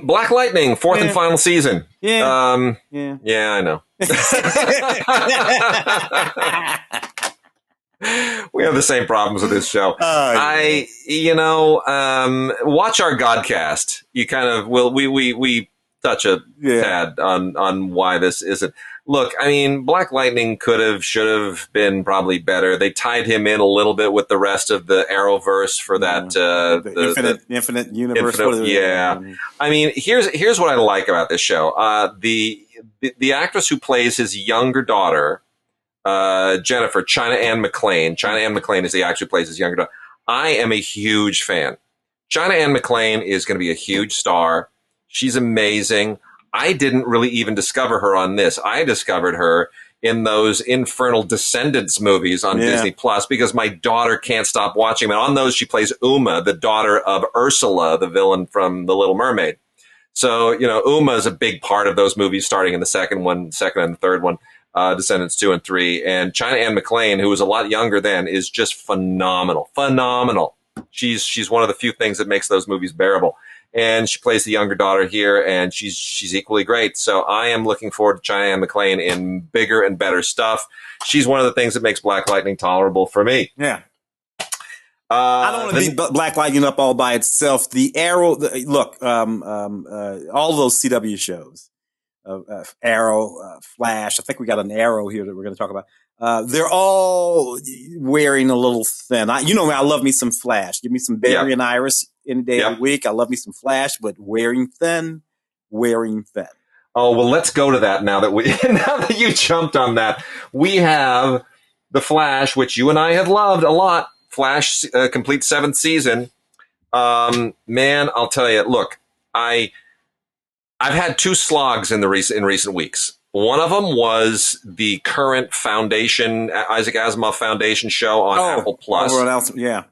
Black Lightning, fourth and final season. Yeah. Yeah, I know. We have the same problems with this show. Watch our Godcast. You kind of we touch a tad on why this isn't. Look, I mean, Black Lightning should have been probably better. They tied him in a little bit with the rest of the Arrowverse for that the infinite universe. I mean, here's what I like about this show. The actress who plays his younger daughter, Jennifer, China Ann McClain. China Ann McClain is the actress who plays his younger daughter. I am a huge fan. China Ann McClain is going to be a huge star. She's amazing. I didn't really even discover her on this. I discovered her in those Infernal Descendants movies on Disney Plus because my daughter can't stop watching them. And on those, she plays Uma, the daughter of Ursula, the villain from The Little Mermaid. So, Uma is a big part of those movies, starting in the second and the third one, Descendants 2 and 3. And China Anne McClain, who was a lot younger then, is just phenomenal. Phenomenal. She's one of the few things that makes those movies bearable. And she plays the younger daughter here, and she's equally great. So I am looking forward to China Anne McClain in bigger and better stuff. She's one of the things that makes Black Lightning tolerable for me. Yeah. I don't want to beat Black Lightning up all by itself. The Arrow, all those CW shows, Arrow, Flash. I think we got an Arrow here that we're going to talk about. They're all wearing a little thin. I love me some Flash. Give me some Barry and Iris any day of the week. I love me some Flash, but wearing thin. Oh, well, let's go to that now that you jumped on that. We have The Flash, which you and I have loved a lot. Flash, complete 7th season. Man, I'll tell you, look, I've had 2 slogs in recent weeks. One of them was the current Foundation, Isaac Asimov Foundation show on Apple Plus,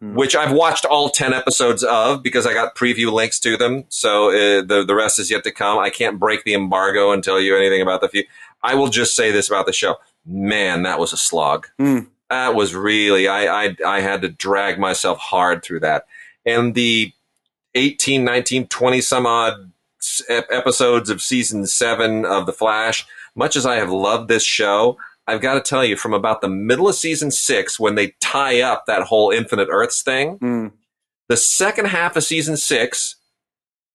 which I've watched all 10 episodes of because I got preview links to them. So the rest is yet to come. I can't break the embargo and tell you anything about the few. I will just say this about the show. Man, that was a slog. That was really, I had to drag myself hard through that. And the 18, 19, 20 some odd episodes of season 7 of The Flash, much as I have loved this show, I've got to tell you, from about the middle of season 6, when they tie up that whole Infinite Earths thing, the second half of season 6,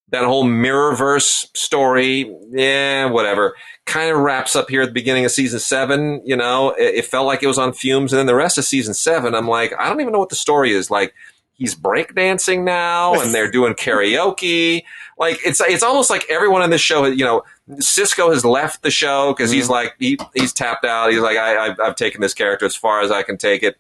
that whole Mirrorverse story, whatever, kind of wraps up here at the beginning of season 7. It felt like it was on fumes. And then the rest of season 7, I'm like, I don't even know what the story is. Like, he's breakdancing now and they're doing karaoke. Like, it's almost like everyone in this show, Cisco has left the show because he's like, he's tapped out. He's like, I've taken this character as far as I can take it.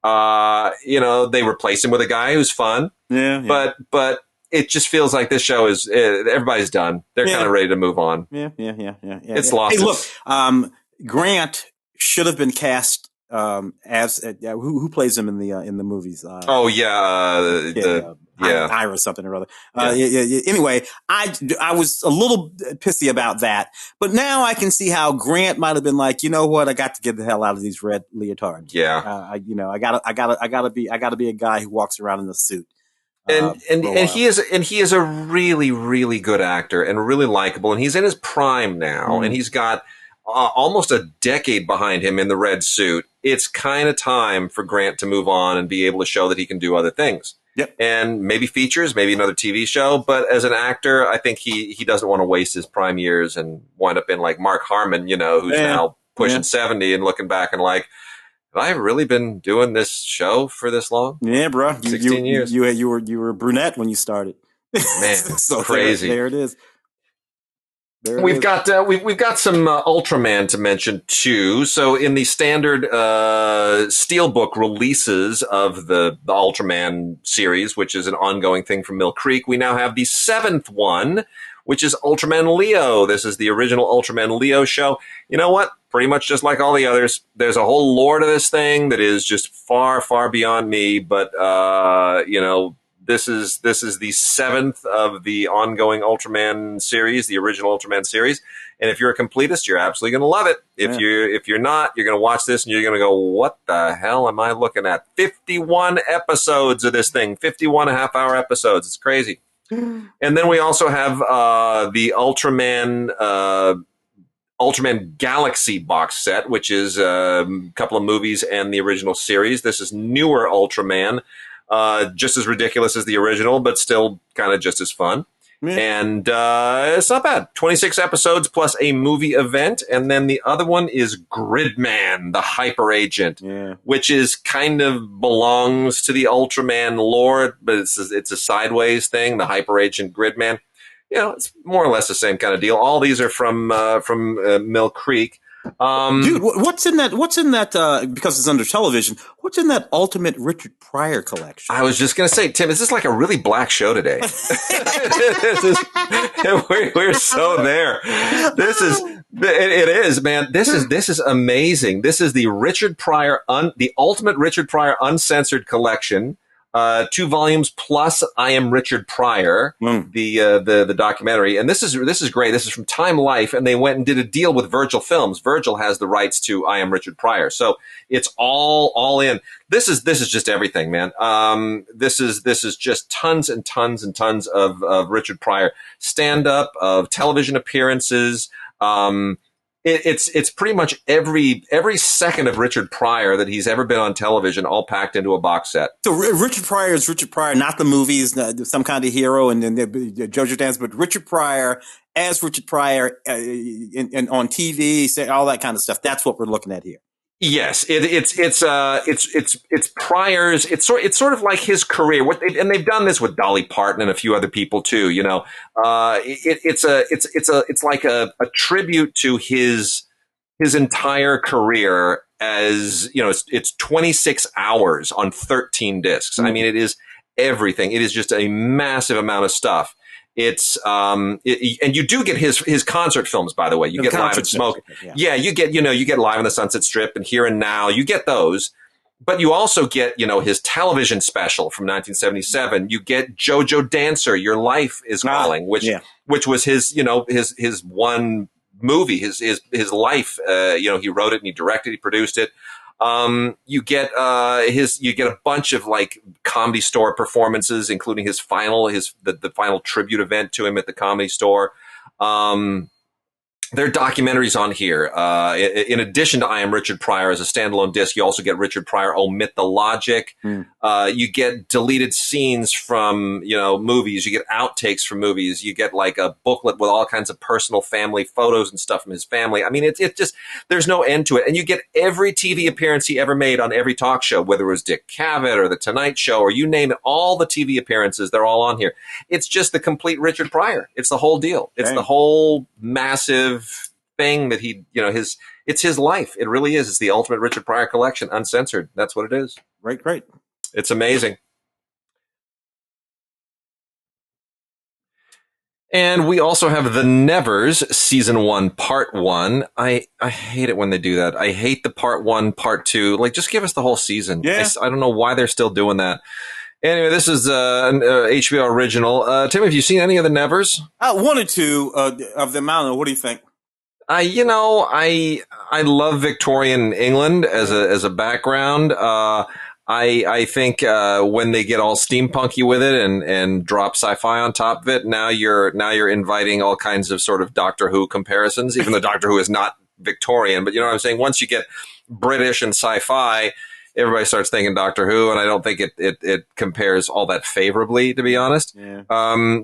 They replace him with a guy who's fun. But it just feels like this show is, everybody's done. They're kind of ready to move on. It's lost. Hey, look, Grant should have been cast as who plays him in the movies? Ira something or other. Anyway, I was a little pissy about that, but now I can see how Grant might have been like, you know what, I got to get the hell out of these red leotards. I gotta be a guy who walks around in a suit. And he is a really, really good actor and really likable, and he's in his prime now, and he's got almost a decade behind him in the red suit. It's kind of time for Grant to move on and be able to show that he can do other things. And maybe features, maybe another TV show. But as an actor, I think he doesn't want to waste his prime years and wind up in like Mark Harmon, who's now pushing 70 and looking back and like, have I really been doing this show for this long? Yeah, bro. 16 years. You were a brunette when you started. Man, so crazy. There it is. We've got some Ultraman to mention too. So in the standard Steelbook releases of the Ultraman series, which is an ongoing thing from Mill Creek, we now have the 7th one, which is Ultraman Leo. This is the original Ultraman Leo show. You know what? Pretty much just like all the others, there's a whole lore to this thing that is just far, far beyond me. But this is the 7th of the ongoing Ultraman series, the original Ultraman series. And if you're a completist, you're absolutely going to love it. If you're not, you're going to watch this and you're going to go, what the hell am I looking at? 51 episodes of this thing, 51 half-hour episodes. It's crazy. And then we also have the Ultraman Galaxy Box Set, which is a couple of movies and the original series. This is newer Ultraman. Just as ridiculous as the original, but still kind of just as fun. And it's not bad. 26 episodes plus a movie event. And then the other one is Gridman, the hyper agent, which is kind of belongs to the Ultraman lore, but it's a sideways thing, the hyper agent Gridman. It's more or less the same kind of deal. All these are from Mill Creek. Dude, what's in that? Because it's under television. What's in that Ultimate Richard Pryor collection? I was just going to say, Tim, is this like a really black show today? We're so there. It is, man. This is amazing. This is the Richard Pryor, the ultimate Richard Pryor uncensored collection. 2 volumes plus I Am Richard Pryor, the documentary. And this is great. This is from Time Life, and they went and did a deal with Virgil Films. Virgil has the rights to I Am Richard Pryor. So it's all in. This is just everything, man. This is just tons and tons and tons of Richard Pryor stand-up, of television appearances. It's pretty much every second of Richard Pryor that he's ever been on television, all packed into a box set. So Richard Pryor is Richard Pryor, not the movies, some kind of hero, and then JoJo Dance, but Richard Pryor as Richard Pryor and on TV, all that kind of stuff. That's what we're looking at here. Yes, it's Pryor's. It's sort of like his career. And they've done this with Dolly Parton and a few other people too. You know, it's like a tribute to his entire career. As you know, it's 26 hours on 13 discs. I mean, it is everything. It is just a massive amount of stuff. It's and you do get his concert films, by the way. You get Live and Smoke. Yeah, you get Live on the Sunset Strip and Here and Now. You get those, but you also get his television special from 1977. You get JoJo Dancer, Your Life is Calling, which was his one movie, his life. He wrote it and he directed, he produced it. You get a bunch of like Comedy Store performances, including the final tribute event to him at the Comedy Store. There are documentaries on here. In addition to I Am Richard Pryor as a standalone disc, you also get Richard Pryor Omit the Logic. You get deleted scenes from, movies. You get outtakes from movies. You get like a booklet with all kinds of personal family photos and stuff from his family. I mean, it's just, there's no end to it. And you get every TV appearance he ever made on every talk show, whether it was Dick Cavett or The Tonight Show, or you name it, all the TV appearances, they're all on here. It's just the complete Richard Pryor. It's the whole deal. It's the whole massive thing that it's his life. It really is. It's the ultimate Richard Pryor collection, uncensored. That's what it is. Great. It's amazing. And we also have The Nevers, Season 1, Part 1. I hate it when they do that. I hate the Part 1, Part 2. Like, just give us the whole season. Yeah. I don't know why they're still doing that. Anyway, this is an HBO original. Tim, have you seen any of The Nevers? One or two of them. I don't know. What do you think? I love Victorian England as a background. I think when they get all steampunky with it and drop sci-fi on top of it, now you're inviting all kinds of sort of Doctor Who comparisons, even though Doctor Who is not Victorian. But you know what I'm saying? Once you get British and sci-fi, everybody starts thinking Doctor Who, and I don't think it compares all that favorably, to be honest. Yeah.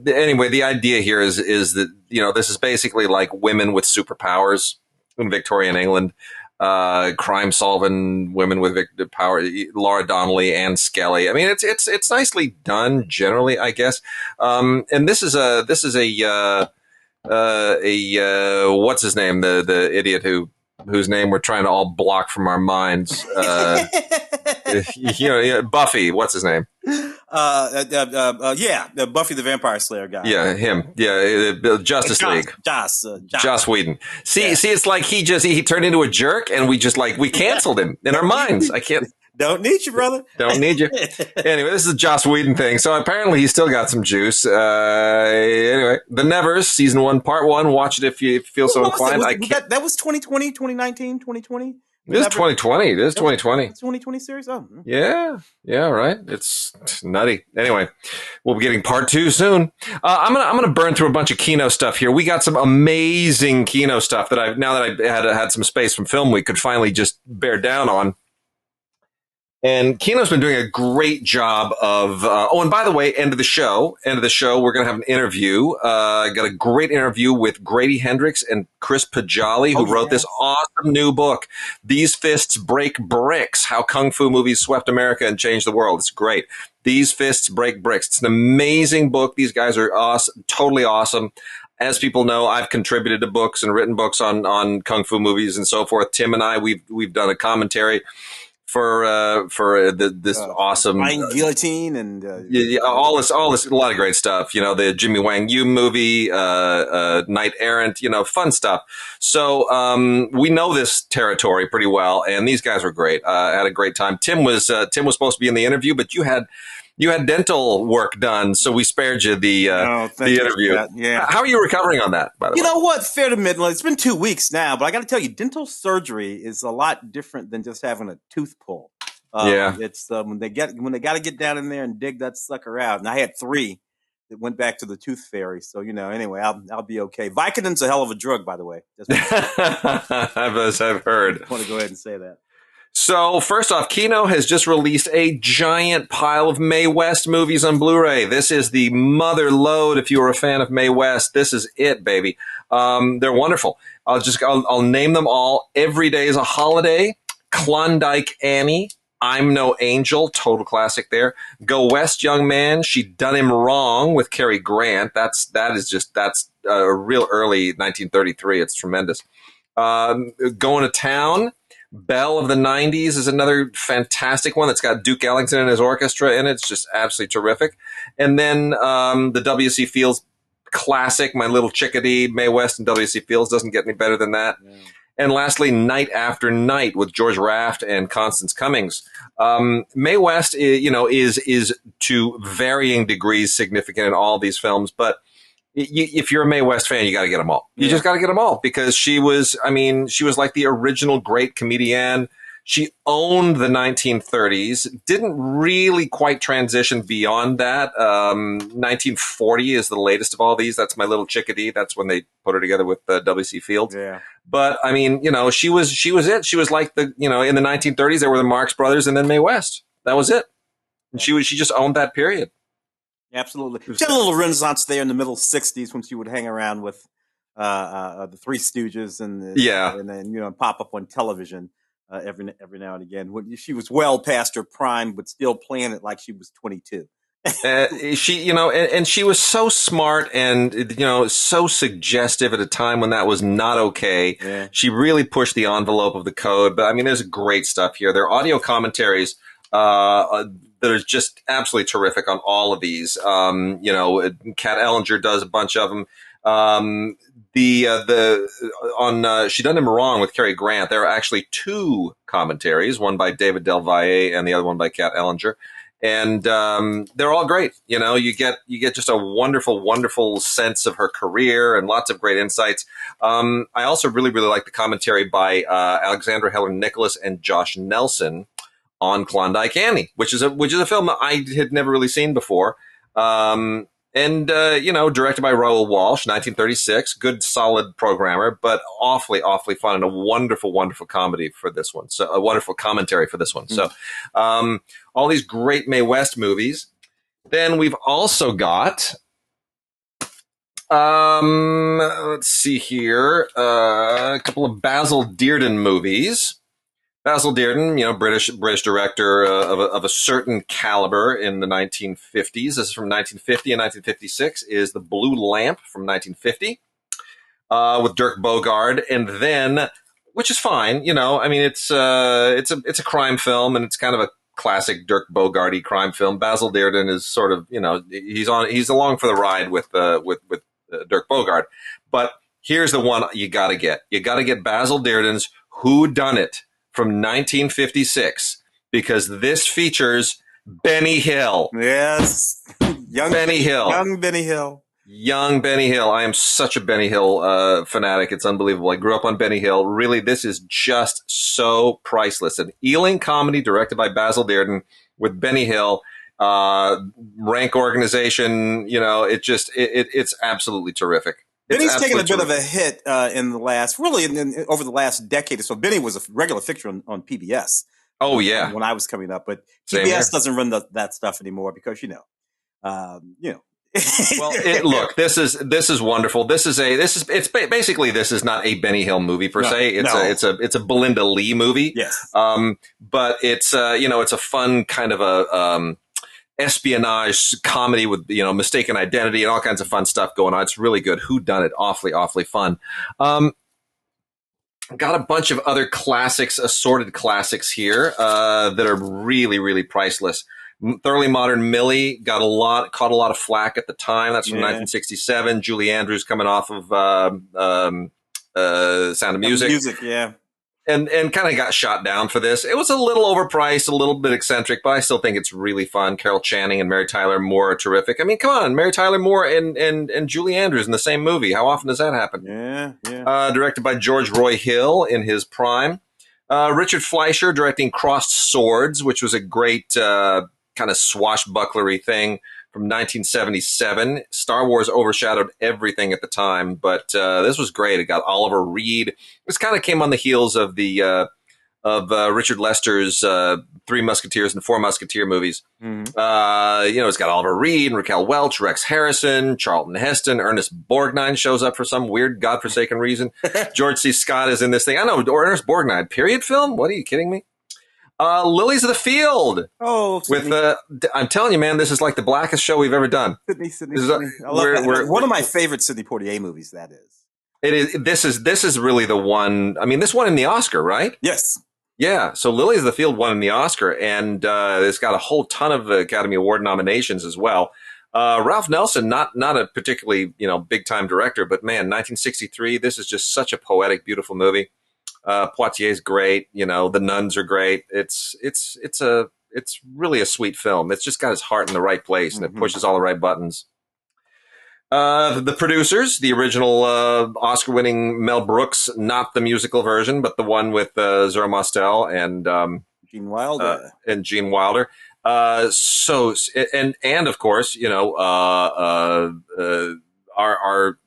Anyway, the idea here is that this is basically like women with superpowers in Victorian England. Crime solving women with power, Laura Donnelly, Anne Skelly. I mean, it's nicely done generally, I guess. And this is a what's his name? The idiot whose name we're trying to all block from our minds. Buffy. What's his name? Buffy the Vampire Slayer guy. Yeah, him. Yeah, Justice League. Joss Whedon. See, it's like he turned into a jerk, and we canceled him in our minds. I can't. Don't need you, brother. Don't need you. Anyway, this is a Joss Whedon thing. So apparently he's still got some juice. Anyway, The Nevers, Season 1, Part 1. Watch it if you feel so inclined. That was 2020, 2019, 2020? This is 2020. This is 2020. It's 2020 series? Oh. Yeah, right. It's nutty. Anyway, we'll be getting Part 2 soon. I'm gonna burn through a bunch of Kino stuff here. We got some amazing Kino stuff that now that I had some space from Film Week, could finally just bear down on. And Kino's been doing a great job of, and by the way, end of the show, we're going to have an interview. Got a great interview with Grady Hendrix and Chris Poggiali, who wrote this awesome new book, These Fists Break Bricks, How Kung Fu Movies Swept America and Changed the World. It's great. These Fists Break Bricks. It's an amazing book. These guys are awesome, totally awesome. As people know, I've contributed to books and written books on Kung Fu movies and so forth. Tim and I, we've done a commentary this awesome Flying Guillotine and all this, a lot of great stuff. The Jimmy Wang Yu movie, Knight Errant, fun stuff. So we know this territory pretty well, and these guys were great. I had a great time. Tim was supposed to be in the interview, but you had dental work done, so we spared you the interview. Yeah. How are you recovering on that, by the way? You know what? Fair to admit, it's been 2 weeks now, but I got to tell you, dental surgery is a lot different than just having a tooth pulled. It's when they got to get down in there and dig that sucker out. And I had 3 that went back to the tooth fairy. So anyway, I'll be okay. Vicodin's a hell of a drug, by the way. I've heard. I want to go ahead and say that. So, first off, Kino has just released a giant pile of Mae West movies on Blu-ray. This is the mother load. If you were a fan of Mae West, this is it, baby. They're wonderful. I'll name them all. Every Day is a Holiday, Klondike Annie, I'm No Angel, total classic there. Go West, Young Man, She Done Him Wrong with Cary Grant. That's a real early 1933. It's tremendous. Going to Town. Belle of the 90s is another fantastic one that's got Duke Ellington and his orchestra in it. It's just absolutely terrific. And then the W.C. Fields classic, My Little Chickadee, Mae West and W.C. Fields, doesn't get any better than that. Yeah. And lastly, Night After Night with George Raft and Constance Cummings. Mae West, is to varying degrees significant in all these films, but if you're a Mae West fan, you got to get them all. You just got to get them all because she was like the original great comedienne. She owned the 1930s, didn't really quite transition beyond that. 1940 is the latest of all these. That's My Little Chickadee. That's when they put her together with W.C. Fields. Yeah. But she was it. She was like in the 1930s, there were the Marx Brothers and then Mae West. That was it. And she just owned that period. Absolutely. She had a little renaissance there in the middle 60s when she would hang around with the Three Stooges and then pop up on television every now and again. She was well past her prime, but still playing it like she was 22. And she was so smart and so suggestive at a time when that was not okay. Yeah. She really pushed the envelope of the code. But there's great stuff here. There are audio commentaries that are just absolutely terrific on all of these. Kat Ellinger does a bunch of them. She Done Him Wrong with Cary Grant. There are actually 2 commentaries, one by David Del Valle and the other one by Kat Ellinger. And they're all great. You get just a wonderful, wonderful sense of her career and lots of great insights. I also really, really like the commentary by Alexandra Helen Nicholas and Josh Nelson on Klondike Annie, which is a film that I had never really seen before. Directed by Raoul Walsh, 1936, good, solid programmer, but awfully, awfully fun and a wonderful, wonderful comedy for this one. So a wonderful commentary for this one. So, all these great Mae West movies. Then we've also got, let's see here, a couple of Basil Dearden movies. Basil Dearden, British director of a certain caliber in the 1950s. This is from 1950 and 1956. Is The Blue Lamp from 1950 with Dirk Bogarde, and then, which is fine, it's a crime film and it's kind of a classic Dirk Bogarde crime film. Basil Dearden is sort of he's along for the ride with Dirk Bogarde, but here's the one you got to get. You got to get Basil Dearden's Who Done It from 1956, because this features Benny Hill. Yes. Young Benny Hill. Young Benny Hill. Young Benny Hill. I am such a Benny Hill fanatic. It's unbelievable. I grew up on Benny Hill. Really, this is just so priceless. An Ealing comedy directed by Basil Dearden with Benny Hill. Rank organization, it's absolutely terrific. Benny's taken a bit of a hit in the last, over the last decade or so. Benny was a regular fixture on PBS. Oh yeah, when I was coming up, but PBS doesn't run that stuff anymore because Well, look, this is wonderful. This is not a Benny Hill movie per se. It's a Belinda Lee movie. Yes. But it's it's a fun kind of a espionage comedy with mistaken identity and all kinds of fun stuff going on. It's really good. Who Done It? Awfully, awfully fun. Got a bunch of other classics, assorted classics here that are really, really priceless. Thoroughly Modern Millie caught a lot of flack at the time. That's from 1967. Julie Andrews coming off of Sound of Music. Yeah. And kind of got shot down for this. It was a little overpriced, a little bit eccentric, but I still think it's really fun. Carol Channing and Mary Tyler Moore are terrific. I mean, come on, Mary Tyler Moore and Julie Andrews in the same movie. How often does that happen? Yeah. Directed by George Roy Hill in his prime. Richard Fleischer directing Crossed Swords, which was a great kind of swashbucklery thing from 1977. Star Wars overshadowed everything at the time, but this was great. It got Oliver Reed. This kind of came on the heels of the Richard Lester's Three Musketeers and Four Musketeer movies. Mm-hmm. It's got Oliver Reed and Raquel Welch, Rex Harrison, Charlton Heston, Ernest Borgnine shows up for some weird godforsaken reason. George C. Scott is in this thing. I know, Ernest Borgnine, period film? What, are you kidding me? Lilies of the Field. Oh, with I'm telling you, man, this is like the blackest show we've ever done. Sidney. I love that. One of my favorite Sidney Poitier movies. That is. It is. This is really the one. I mean, this won in the Oscar, right? Yes. Yeah. So Lilies of the Field won in the Oscar, and it's got a whole ton of Academy Award nominations as well. Ralph Nelson, not a particularly big time director, but man, 1963. This is just such a poetic, beautiful movie. Poitier's great. The nuns are great. It's really a sweet film. It's just got his heart in the right place, and it pushes all the right buttons. The producers, the original Oscar-winning Mel Brooks, not the musical version, but the one with Zora Mostel and Gene Wilder. And of course, our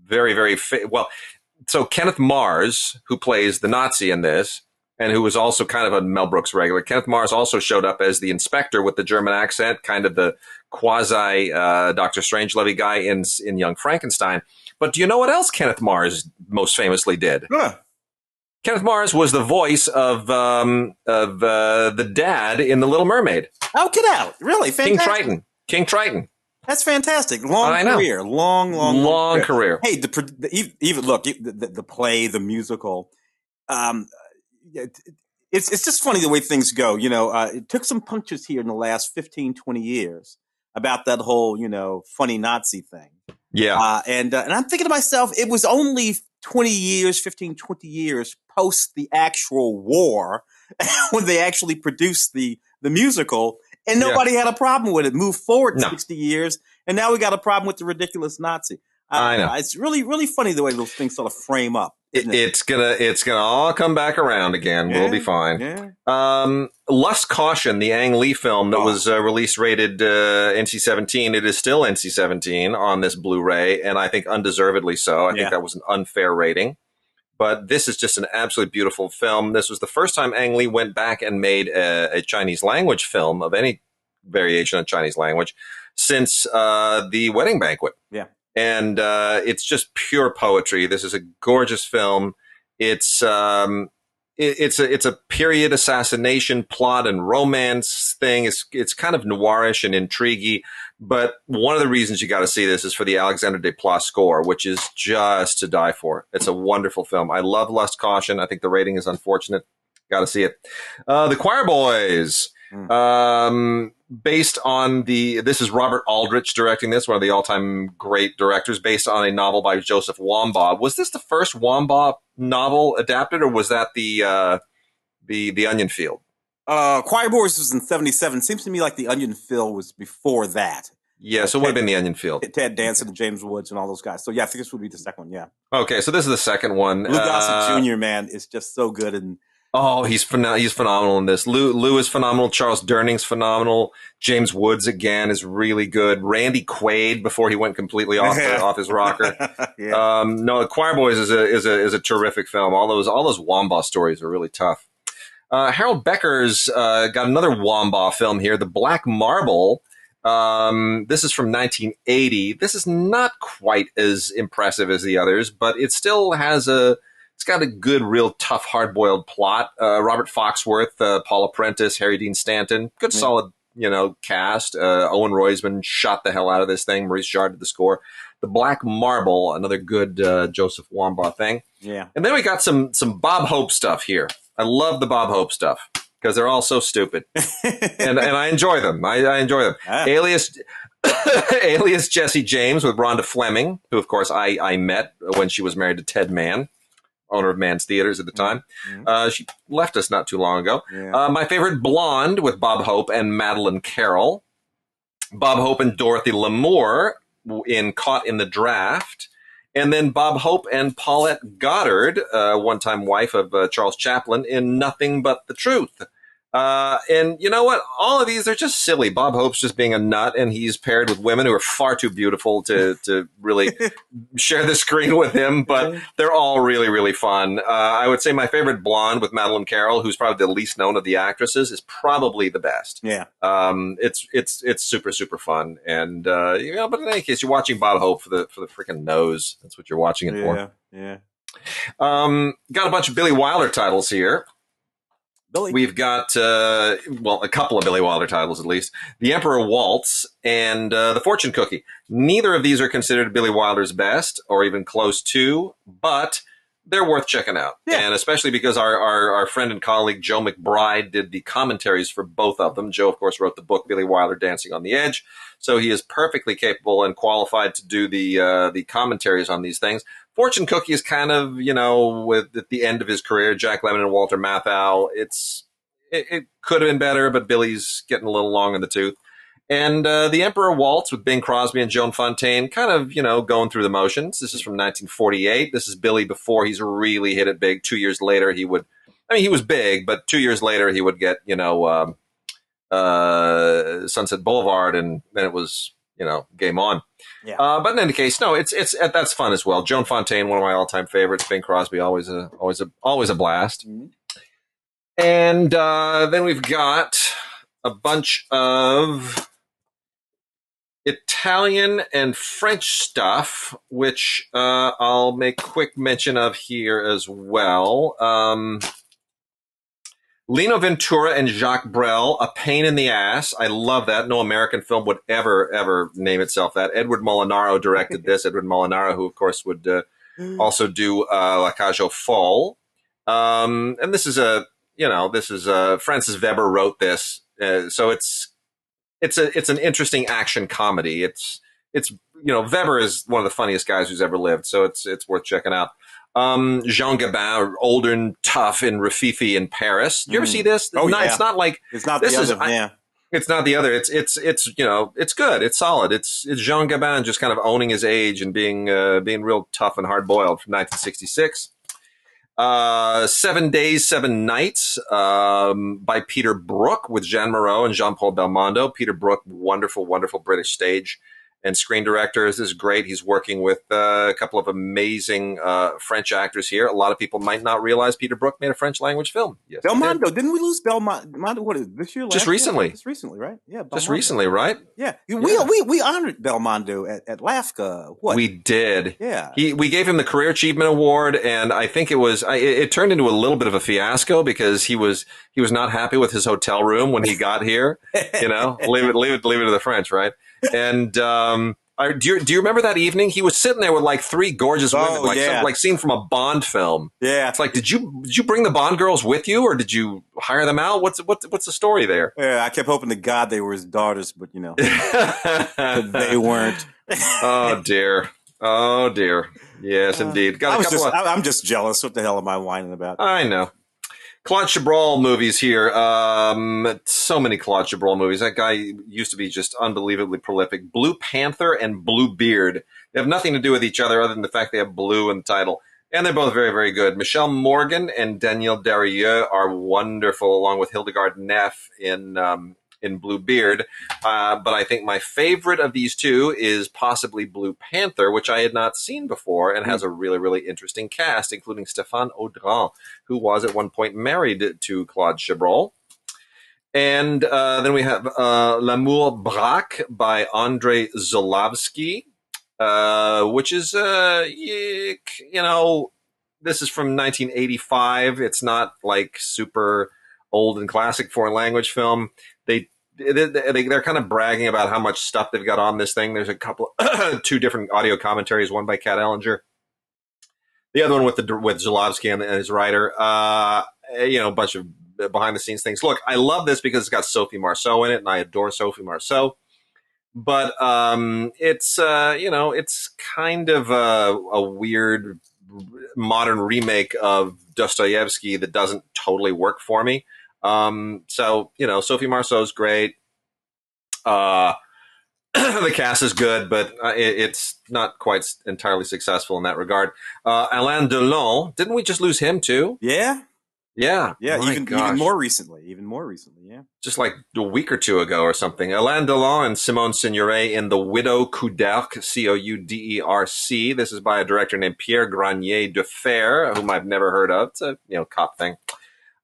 very, very well. So Kenneth Mars, who plays the Nazi in this, and who was also kind of a Mel Brooks regular, Kenneth Mars also showed up as the inspector with the German accent, kind of the quasi Dr. Strangelove guy in Young Frankenstein. But do you know what else Kenneth Mars most famously did? Huh. Kenneth Mars was the voice of the dad in The Little Mermaid. Oh, get out! Really, fantastic. King Triton. That's fantastic. Long career. Long career. Hey, even look, the play, the musical. It's just funny the way things go. It took some punctures here in the last 15, 20 years about that whole, funny Nazi thing. Yeah. And I'm thinking to myself, it was only 20 years post the actual war when they actually produced the musical. And nobody had a problem with it. Moved forward 60 years, and now we got a problem with the ridiculous Nazi. I know. It's really, really funny the way those things sort of frame up. It's gonna all come back around again. We'll be fine. Yeah. Lust Caution, the Ang Lee film that was release rated NC-17. It is still NC-17 on this Blu-ray, and I think undeservedly so. I think that was an unfair rating. But this is just an absolutely beautiful film. This was the first time Ang Lee went back and made a Chinese language film of any variation of Chinese language since The Wedding Banquet. Yeah. And it's just pure poetry. This is a gorgeous film. It's a period assassination plot and romance thing. It's kind of noirish and intriguey. But one of the reasons you got to see this is for the Alexandre Desplat score, which is just to die for. It's a wonderful film. I love Lust Caution. I think the rating is unfortunate. Got to see it. The Choirboys. Based on this is Robert Aldrich directing this, one of the all-time great directors, based on a novel by Joseph Wambaugh. Was this the first Wambaugh novel adapted, or was that the Onion Field? Choirboys was in 1977. Seems to me like the Onion Field was before that. Yeah, so it would have been the Onion Field. Ted Danson and James Woods and all those guys. So yeah, I think this would be the second one. Yeah. Okay, so this is the second one. Lou Gossett Jr. Man is just so good and. Oh, he's phenomenal in this. Lou is phenomenal. Charles Durning's phenomenal. James Woods again is really good. Randy Quaid before he went completely off his rocker. Yeah. No, Choirboys is a terrific film. All those Wambaugh stories are really tough. Harold Becker's got another Wambaugh film here, The Black Marble. This is from 1980. This is not quite as impressive as the others, but it still has it's got a good, real tough, hard-boiled plot. Robert Foxworth, Paula Prentice, Harry Dean Stanton, good solid, cast. Owen Roisman shot the hell out of this thing. Maurice Jarre did the score. The Black Marble, another good Joseph Wambaugh thing. Yeah. And then we got some Bob Hope stuff here. I love the Bob Hope stuff because they're all so stupid. and I enjoy them. I enjoy them. Ah. Alias Jesse James with Rhonda Fleming, who, of course, I met when she was married to Ted Mann, owner of Mann's Theaters at the time. Mm-hmm. She left us not too long ago. Yeah. My Favorite Blonde with Bob Hope and Madeleine Carroll. Bob Hope and Dorothy Lamour in Caught in the Draft. And then Bob Hope and Paulette Goddard, one-time wife of Charles Chaplin, in Nothing But the Truth. And you know what? All of these are just silly. Bob Hope's just being a nut, and he's paired with women who are far too beautiful to really share the screen with him, but they're all really, really fun. I would say My Favorite Blonde with Madeleine Carroll, who's probably the least known of the actresses, is probably the best. Yeah. It's super, super fun. And, but in any case, you're watching Bob Hope for the freaking nose. That's what you're watching it for. Yeah. Got a bunch of Billy Wilder titles here. We've got, a couple of Billy Wilder titles at least. The Emperor Waltz and The Fortune Cookie. Neither of these are considered Billy Wilder's best or even close to, but they're worth checking out. Yeah. And especially because our friend and colleague Joe McBride did the commentaries for both of them. Joe, of course, wrote the book Billy Wilder Dancing on the Edge. So he is perfectly capable and qualified to do the commentaries on these things. Fortune Cookie is kind of, at the end of his career, Jack Lemmon and Walter Matthau. It could have been better, but Billy's getting a little long in the tooth. And The Emperor Waltz with Bing Crosby and Joan Fontaine, kind of, going through the motions. This is from 1948. This is Billy before he's really hit it big. 2 years later, he was big, but 2 years later he would get, Sunset Boulevard, and then it was, game on. Yeah. But in any case, no, it's that's fun as well. Joan Fontaine, one of my all-time favorites. Bing Crosby, always a blast. Mm-hmm. And then we've got a bunch of Italian and French stuff, which I'll make quick mention of here as well. Lino Ventura and Jacques Brel, A Pain in the Ass. I love that. No American film would ever name itself that. Edward Molinaro directed this. Edward Molinaro, who, of course, would also do La Cage aux Folles. And this is Francis Weber wrote this. So it's an interesting action comedy. It's Weber is one of the funniest guys who's ever lived. So it's worth checking out. Jean Gabin, older and tough in Rififi in Paris. Did you ever see this? Oh, yeah. It's not like it's not the other. Yeah. It's not the other. It's it's good. It's solid. It's Jean Gabin just kind of owning his age and being real tough and hard boiled from 1966. 7 Days, 7 Nights by Peter Brook with Jean Moreau and Jean-Paul Belmondo. Peter Brook, wonderful British stage and screen director. This is great. He's working with a couple of amazing French actors here. A lot of people might not realize Peter Brook made a French language film. Yes, Belmondo. Didn't we lose Belmondo? What is this year? Just recently. Just recently, right? Yeah. Belmondo. Just recently, right? Yeah. We honored Belmondo at LAFCA. What? We did. Yeah. We gave him the Career Achievement Award, and I think it turned into a little bit of a fiasco because he was not happy with his hotel room when he got here. Leave it to the French, right? And do you remember that evening? He was sitting there with like three gorgeous women, like scene from a Bond film. Yeah, it's like, did you bring the Bond girls with you, or did you hire them out? What's the story there? Yeah, I kept hoping to God they were his daughters, but they weren't. Oh dear. Yes, indeed. I'm just jealous. What the hell am I whining about? I know. Claude Chabrol movies here. So many Claude Chabrol movies. That guy used to be just unbelievably prolific. Blue Panther and Bluebeard. They have nothing to do with each other other than the fact they have blue in the title. And they're both very, very good. Michelle Morgan and Danielle Darrieux are wonderful, along with Hildegard Neff in Bluebeard. But I think my favorite of these two is possibly Blue Panther, which I had not seen before and has a really, really interesting cast, including Stéphane Audran, who was at one point married to Claude Chabrol. And then we have L'amour braque by Andrei Zolavsky, which is, this is from 1985. It's not like super old and classic foreign language film. they're kind of bragging about how much stuff they've got on this thing. There's a couple, two different audio commentaries, one by Kat Ellinger, the other one with Zalowski and his writer. A bunch of behind the scenes things. Look, I love this because it's got Sophie Marceau in it, and I adore Sophie Marceau. But it's it's kind of a weird modern remake of Dostoevsky that doesn't totally work for me. Sophie Marceau's great. The cast is good, but it's not quite entirely successful in that regard. Alain Delon, didn't we just lose him too? Yeah. Even more recently. Yeah, just like a week or two ago or something. Alain Delon and Simone Signoret in The Widow Couderc, Couderc. This is by a director named Pierre Granier de Fer, whom I've never heard of. It's a cop thing.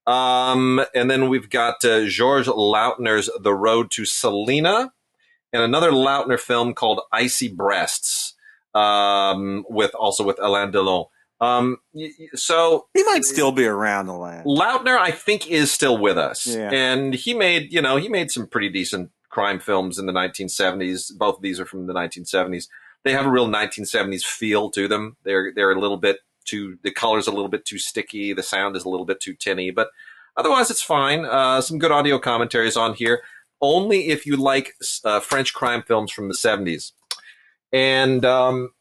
And then we've got Georges Lautner's The Road to Selena, and another Lautner film called Icy Breasts, with Alain Delon. So he might still be around, Alain. Lautner, I think, is still with us. Yeah. And he made some pretty decent crime films in the 1970s. Both of these are from the 1970s. They have a real 1970s feel to them. They're a little bit the color's a little bit too sticky. The sound is a little bit too tinny, but otherwise it's fine. Some good audio commentaries on here. Only if you like French crime films from the 70s. And Alain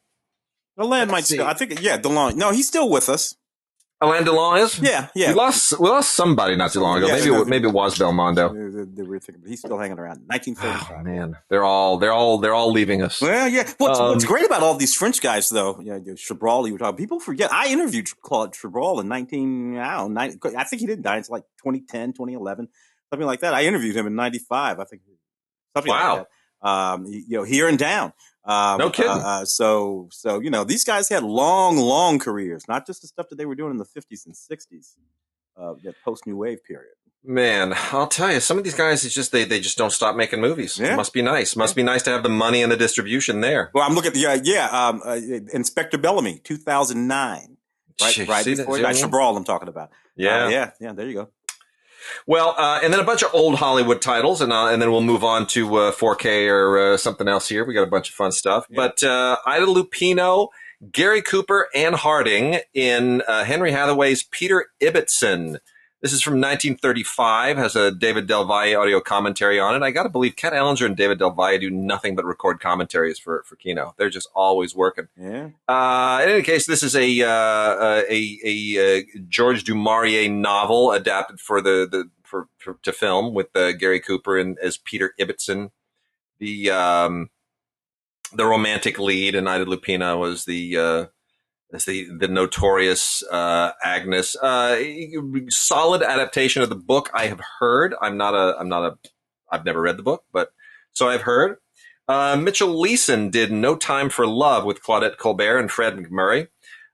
might still. I think, Delon. No, he's still with us. Alain Delon is? Yeah. We lost somebody not too long ago. Maybe it was Belmondo. They were thinking, but he's still hanging around. 1935. Oh, man, they're all leaving us. Well, yeah. What's great about all these French guys, though? Chabrol. You were talking. People forget. I interviewed Claude Chabrol in I think he didn't die until like 2010, 2011, something like that. I interviewed him in 95. I think something like that. Here and down. No kidding. So these guys had long careers, not just the stuff that they were doing in the 50s and 60s, that post-New Wave period. Man, I'll tell you, some of these guys, it's just they just don't stop making movies. Yeah. It must be nice. Must be nice to have the money and the distribution there. Well, I'm looking at Inspector Bellamy, 2009. Right before Chabrol, I'm talking about. Yeah. There you go. Well, and then a bunch of old Hollywood titles, and then we'll move on to 4K or something else here. We got a bunch of fun stuff. Yeah. But Ida Lupino, Gary Cooper, Anne Harding in Henry Hathaway's Peter Ibbotson. This is from 1935, has a David Del Valle audio commentary on it. I got to believe Kat Ellinger and David Del Valle do nothing but record commentaries for Kino. They're just always working. Yeah. In any case, this is a Georges du Maurier novel adapted to film with Gary Cooper as Peter Ibbotson, the romantic lead, and Ida Lupino was the notorious Agnes. Solid adaptation of the book, I have heard. I've never read the book, but so I've heard. Mitchell Leeson did No Time for Love with Claudette Colbert and Fred MacMurray.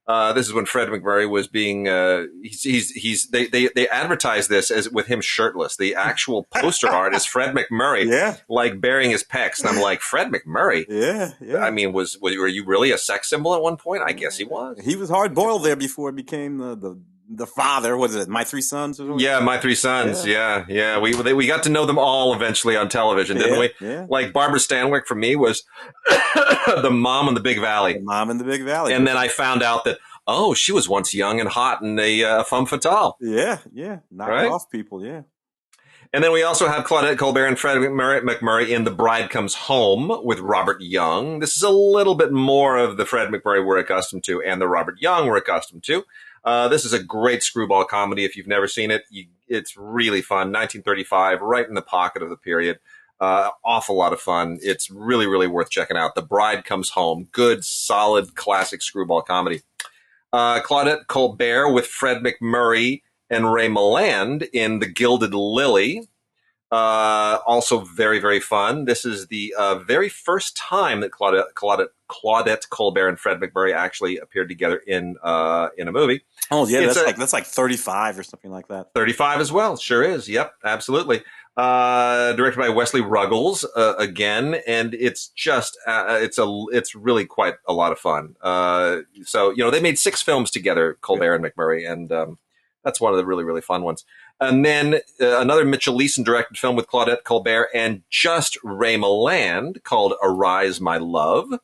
This is when Fred MacMurray was being, they advertised this as with him shirtless. The actual poster art is Fred MacMurray, like bearing his pecs. And I'm like, Fred MacMurray? Yeah. I mean, were you really a sex symbol at one point? I guess he was. He was hard boiled there before it became the father. What is it? My Three Sons? Or yeah, My Three Sons. Yeah. We got to know them all eventually on television, didn't we? Yeah. Like Barbara Stanwyck for me was the mom in the Big Valley. And then I found out that, she was once young and hot and a femme fatale. Yeah. Knock off people, yeah. And then we also have Claudette Colbert and Fred MacMurray in The Bride Comes Home with Robert Young. This is a little bit more of the Fred MacMurray we're accustomed to and the Robert Young we're accustomed to. This is a great screwball comedy. If you've never seen it, it's really fun. 1935, right in the pocket of the period. Awful lot of fun. It's really, really worth checking out. The Bride Comes Home. Good, solid, classic screwball comedy. Claudette Colbert with Fred MacMurray and Ray Milland in The Gilded Lily. Also very, very fun. This is the very first time that Claudette Colbert and Fred MacMurray actually appeared together in a movie. Oh yeah, that's like 35 or something like that. 35 as well, sure is. Yep, absolutely. Directed by Wesley Ruggles again, and it's just it's really quite a lot of fun. So they made 6 films together, Colbert and MacMurray, and That's one of the really, really fun ones. And then another Mitchell Leeson directed film with Claudette, Colbert, and just Ray Milland called Arise, My Love,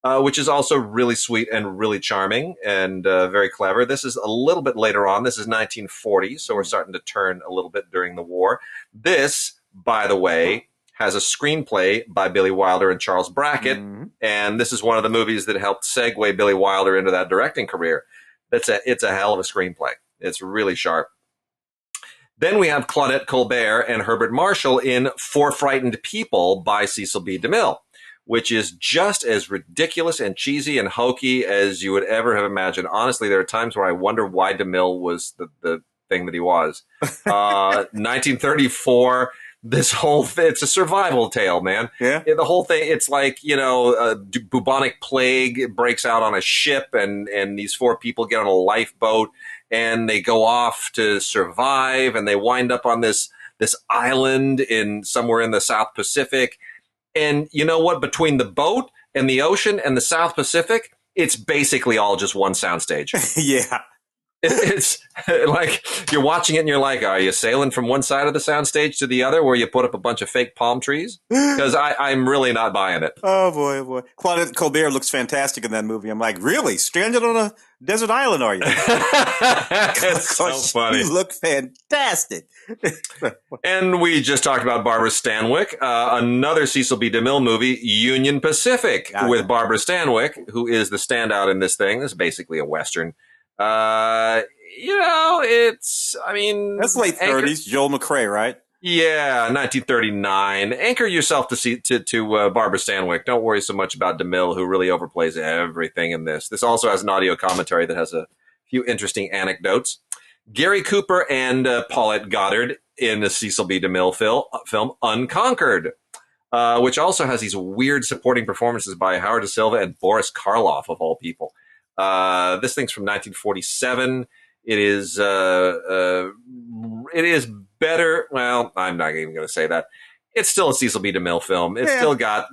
which is also really sweet and really charming and very clever. This is a little bit later on. This is 1940, so we're starting to turn a little bit during the war. This, by the way, has a screenplay by Billy Wilder and Charles Brackett, and this is one of the movies that helped segue Billy Wilder into that directing career. It's a hell of a screenplay. It's really sharp. Then we have Claudette Colbert and Herbert Marshall in For Frightened People by Cecil B. DeMille, which is just as ridiculous and cheesy and hokey as you would ever have imagined. Honestly, there are times where I wonder why DeMille was the thing that he was. 1934, this whole thing, it's a survival tale, man. Yeah. The whole thing, it's like, bubonic plague breaks out on a ship, and these four people get on a lifeboat, and they go off to survive, and they wind up on this island somewhere in the South Pacific. And you know what? Between the boat and the ocean and the South Pacific, it's basically all just one soundstage. Yeah. It's like you're watching it and you're like, are you sailing from one side of the soundstage to the other where you put up a bunch of fake palm trees? Because I'm really not buying it. Oh, boy. Claudette Colbert looks fantastic in that movie. I'm like, really? Stranded on a desert island, are you? It's so funny. You look fantastic. And we just talked about Barbara Stanwyck, another Cecil B. DeMille movie, Union Pacific, with Barbara Stanwyck, who is the standout in this thing. This is basically a Western. That's late 30s, Joel McCrea, right? Yeah, 1939. Anchor yourself to Barbara Stanwyck. Don't worry so much about DeMille, who really overplays everything in this. This also has an audio commentary that has a few interesting anecdotes. Gary Cooper and Paulette Goddard in the Cecil B. DeMille film Unconquered, which also has these weird supporting performances by Howard Da Silva and Boris Karloff, of all people. This thing's from 1947. It is better. Well, I'm not even going to say that. It's still a Cecil B. DeMille film. It's still got,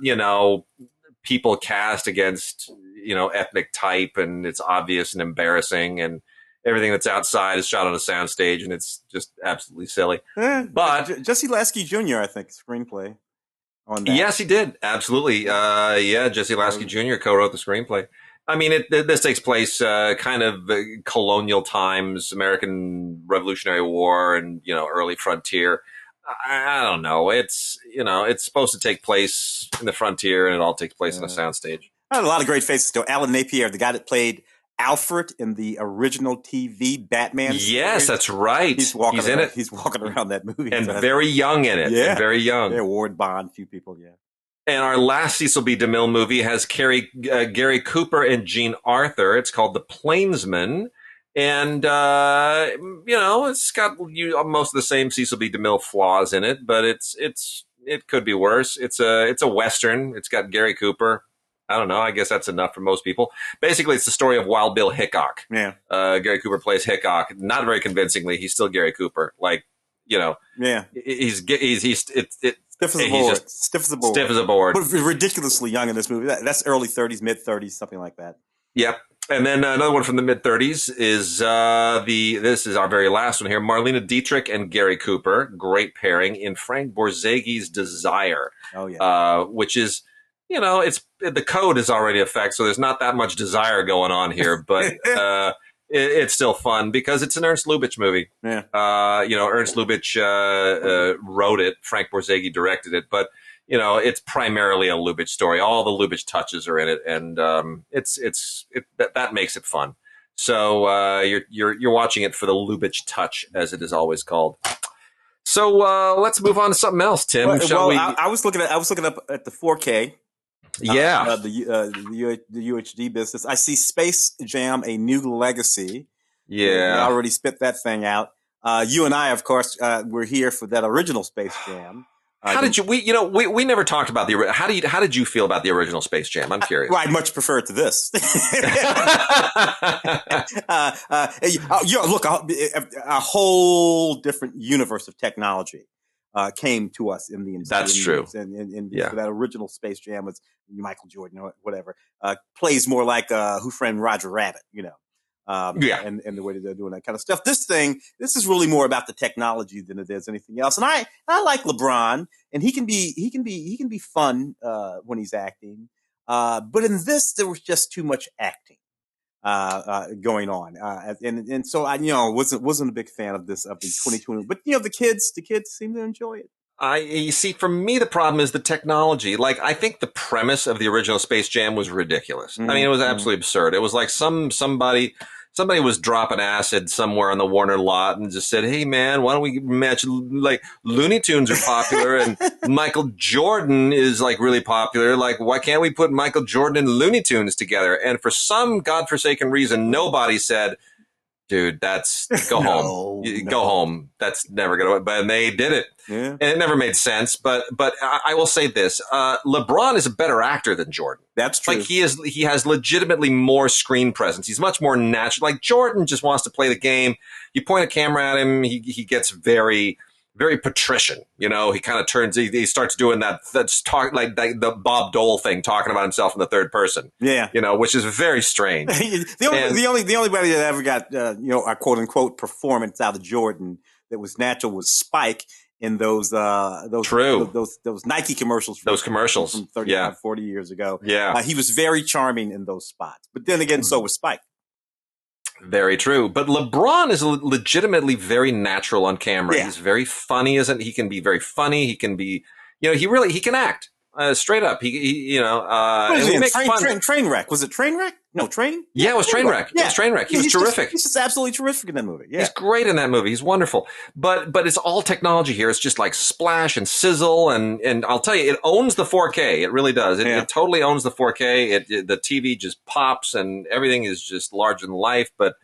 people cast against, ethnic type, and it's obvious and embarrassing, and everything that's outside is shot on a soundstage, and it's just absolutely silly. But Jesse Lasky Jr., I think, screenplay on that. Yes, he did. Absolutely. Jesse Lasky Jr. co-wrote the screenplay. I mean, this takes place kind of colonial times, American Revolutionary War, and early frontier. I don't know. It's supposed to take place in the frontier, and it all takes place on a soundstage. A lot of great faces still. Alan Napier, the guy that played Alfred in the original TV Batman series. Yes, that's right. He's in it. He's walking around that movie, and very young in it. Yeah, and very young. Yeah, Ward Bond, a few people. Yeah. And our last Cecil B. DeMille movie has Gary Cooper and Jean Arthur. It's called The Plainsman. And, it's got most of the same Cecil B. DeMille flaws in it, but it could be worse. It's a Western. It's got Gary Cooper. I don't know. I guess that's enough for most people. Basically, it's the story of Wild Bill Hickok. Yeah. Gary Cooper plays Hickok. Not very convincingly. He's still Gary Cooper. Like, Yeah. He's stiff as a board. Stiff as a board. But ridiculously young in this movie. That's early 30s, mid 30s, something like that. Yep. And then another one from the mid 30s is this is our very last one here. Marlena Dietrich and Gary Cooper, great pairing in Frank Borzegi's Desire. Oh yeah. Which is, it's the code is already effect, so there's not that much desire going on here, but it's still fun because it's an Ernst Lubitsch movie. Yeah. Ernst Lubitsch wrote it. Frank Borzage directed it, but it's primarily a Lubitsch story. All the Lubitsch touches are in it, and that makes it fun. So you're watching it for the Lubitsch touch, as it is always called. So let's move on to something else, Tim. I was looking up at the 4K. Yeah, the UHD business. I see Space Jam: A New Legacy. Yeah, I already spit that thing out. You and I, of course, were here for that original Space Jam. How did you? We never talked about the. How did you feel about the original Space Jam? I'm curious. I much prefer it to this. Look, a whole different universe of technology came to us in the. That's true. And that original Space Jam was Michael Jordan or whatever. Plays more like Who Framed Roger Rabbit, And the way that they're doing that kind of stuff. This is really more about the technology than it is anything else. And I like LeBron, and he can be fun when he's acting. But in this, there was just too much acting going on, and so I wasn't a big fan of the 2020. But the kids seem to enjoy it. You see, for me, the problem is the technology. Like, I think the premise of the original Space Jam was ridiculous. Mm-hmm. I mean, it was absolutely absurd. It was like somebody was dropping acid somewhere on the Warner lot and just said, "Hey, man, why don't we match, like, Looney Tunes are popular and Michael Jordan is, like, really popular. Like, why can't we put Michael Jordan and Looney Tunes together?" And for some godforsaken reason, nobody said, "Dude, go home. Go home. That's never going to," but they did it. Yeah. And it never made sense. But I will say this, LeBron is a better actor than Jordan. That's true. Like, he has legitimately more screen presence. He's much more natural. Like, Jordan just wants to play the game. You point a camera at him, he gets very, very patrician. He kind of turns, he starts doing that's talk like the Bob Dole thing, talking about himself in the third person. Yeah. Which is very strange. the only body that ever got, a quote unquote performance out of Jordan that was natural was Spike in those Nike commercials. Those commercials from 35, 40 years ago. Yeah. He was very charming in those spots, but then again, so was Spike. Very true. But LeBron is legitimately very natural on camera. Yeah. He's very funny, isn't he? He can be very funny. He can be, he can act. Straight up, what is it? Trainwreck? Was it Trainwreck? No, Train? Yeah, it was Trainwreck. Yeah. It was Trainwreck. He was terrific. He's just absolutely terrific in that movie. Yeah. He's great in that movie. He's wonderful. But it's all technology here. It's just like splash and sizzle, and I'll tell you, it owns the 4K. It really does. It totally owns the 4K. The TV just pops, and everything is just larger than life. But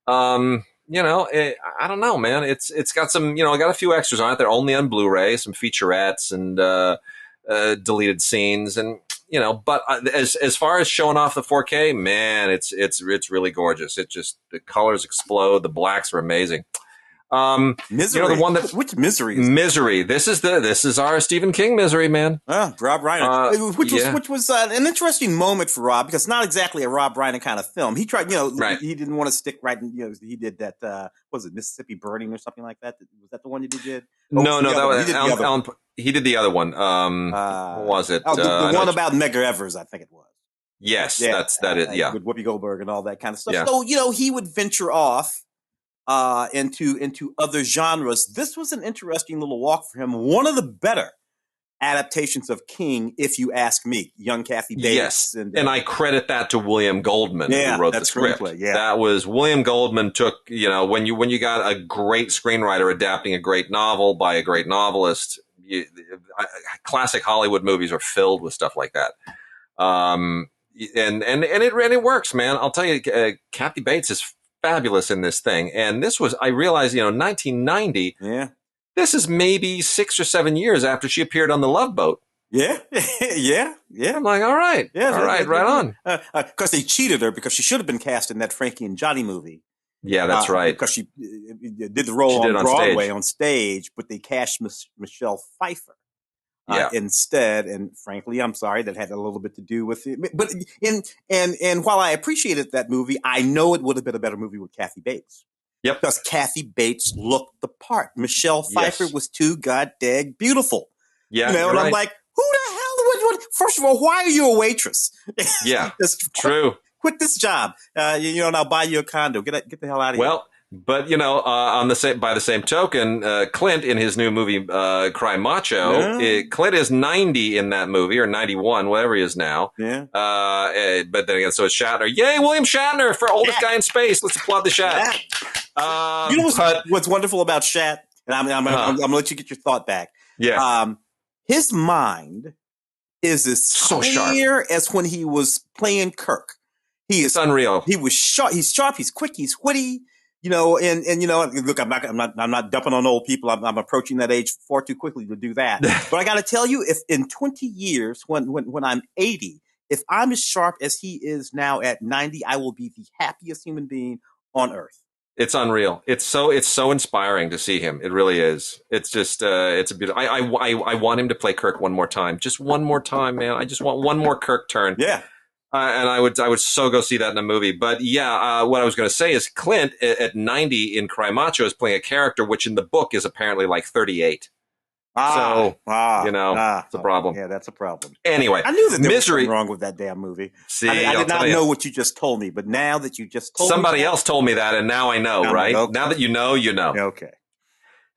I don't know, man. It's got some, I got a few extras on it. They're only on Blu-ray, some featurettes and deleted scenes, and but as far as showing off the 4K, man, it's really gorgeous. The colors explode. The blacks are amazing. Misery. The one that which Misery? Misery. This is our Stephen King Misery, man. Rob Reiner, which was an interesting moment for Rob, because not exactly a Rob Reiner kind of film. He tried, right. He didn't want to stick right in, he did that. What was it, Mississippi Burning or something like that? Was that the one you did? No, that was he did the other one. What was it? The one about Medgar Evers, I think it was. Yes, that is. Yeah, with Whoopi Goldberg and all that kind of stuff. Yeah. So he would venture off into other genres. This was an interesting little walk for him. One of the better adaptations of King, if you ask me. Young Kathy Bates. Yes, and I credit that to William Goldman, who wrote the script. Yeah. That was William Goldman took, when you got a great screenwriter adapting a great novel by a great novelist, classic Hollywood movies are filled with stuff like that. And it works, man. I'll tell you, Kathy Bates is fabulous in this thing. And this was, I realized, 1990. Yeah. This is maybe 6 or 7 years after she appeared on The Love Boat. Yeah. Yeah. I'm like, all right. Yeah, all right, right on. Because they cheated her, because she should have been cast in that Frankie and Johnny movie. Yeah, that's right. Because she did the role on Broadway on stage, but they cast Michelle Pfeiffer. Instead, and frankly, I'm sorry, that had a little bit to do with it. But and while I appreciated that movie, I know it would have been a better movie with Kathy Bates. Yep. Because Kathy Bates looked the part. Michelle Pfeiffer was too goddamn beautiful. Yeah. And I'm like, who the hell? What? First of all, why are you a waitress? Yeah. True. Quit this job. And I'll buy you a condo. Get the hell out of here. Well, but by the same token, Clint in his new movie Cry Macho, Clint is 90 in that movie, or 91, whatever he is now. Yeah. But then again, so is Shatner. Yay, William Shatner for oldest guy in space. Let's applaud the Shat. What's wonderful about Shat, and I'm gonna let you get your thought back. Yeah. His mind is as clear as when he was playing Kirk. It's unreal. He was sharp. He's sharp. He's quick. He's witty. Look, I'm not dumping on old people. I'm approaching that age far too quickly to do that. But I got to tell you, if in 20 years, when I'm 80, if I'm as sharp as he is now at 90, I will be the happiest human being on earth. It's unreal. It's so inspiring to see him. It really is. It's just, it's a beautiful, I want him to play Kirk one more time. Just one more time, man. I just want one more Kirk turn. Yeah. And I would so go see that in a movie. But yeah, what I was going to say is Clint at 90 in Cry Macho is playing a character which in the book is apparently like 38. It's a problem. Yeah, that's a problem. Anyway, I knew that there was Misery. something wrong with that damn movie. See, I did not know what you just told me, but now that you just told somebody me else told me that, and now I know, right? Okay. Now that you know, you know. Okay.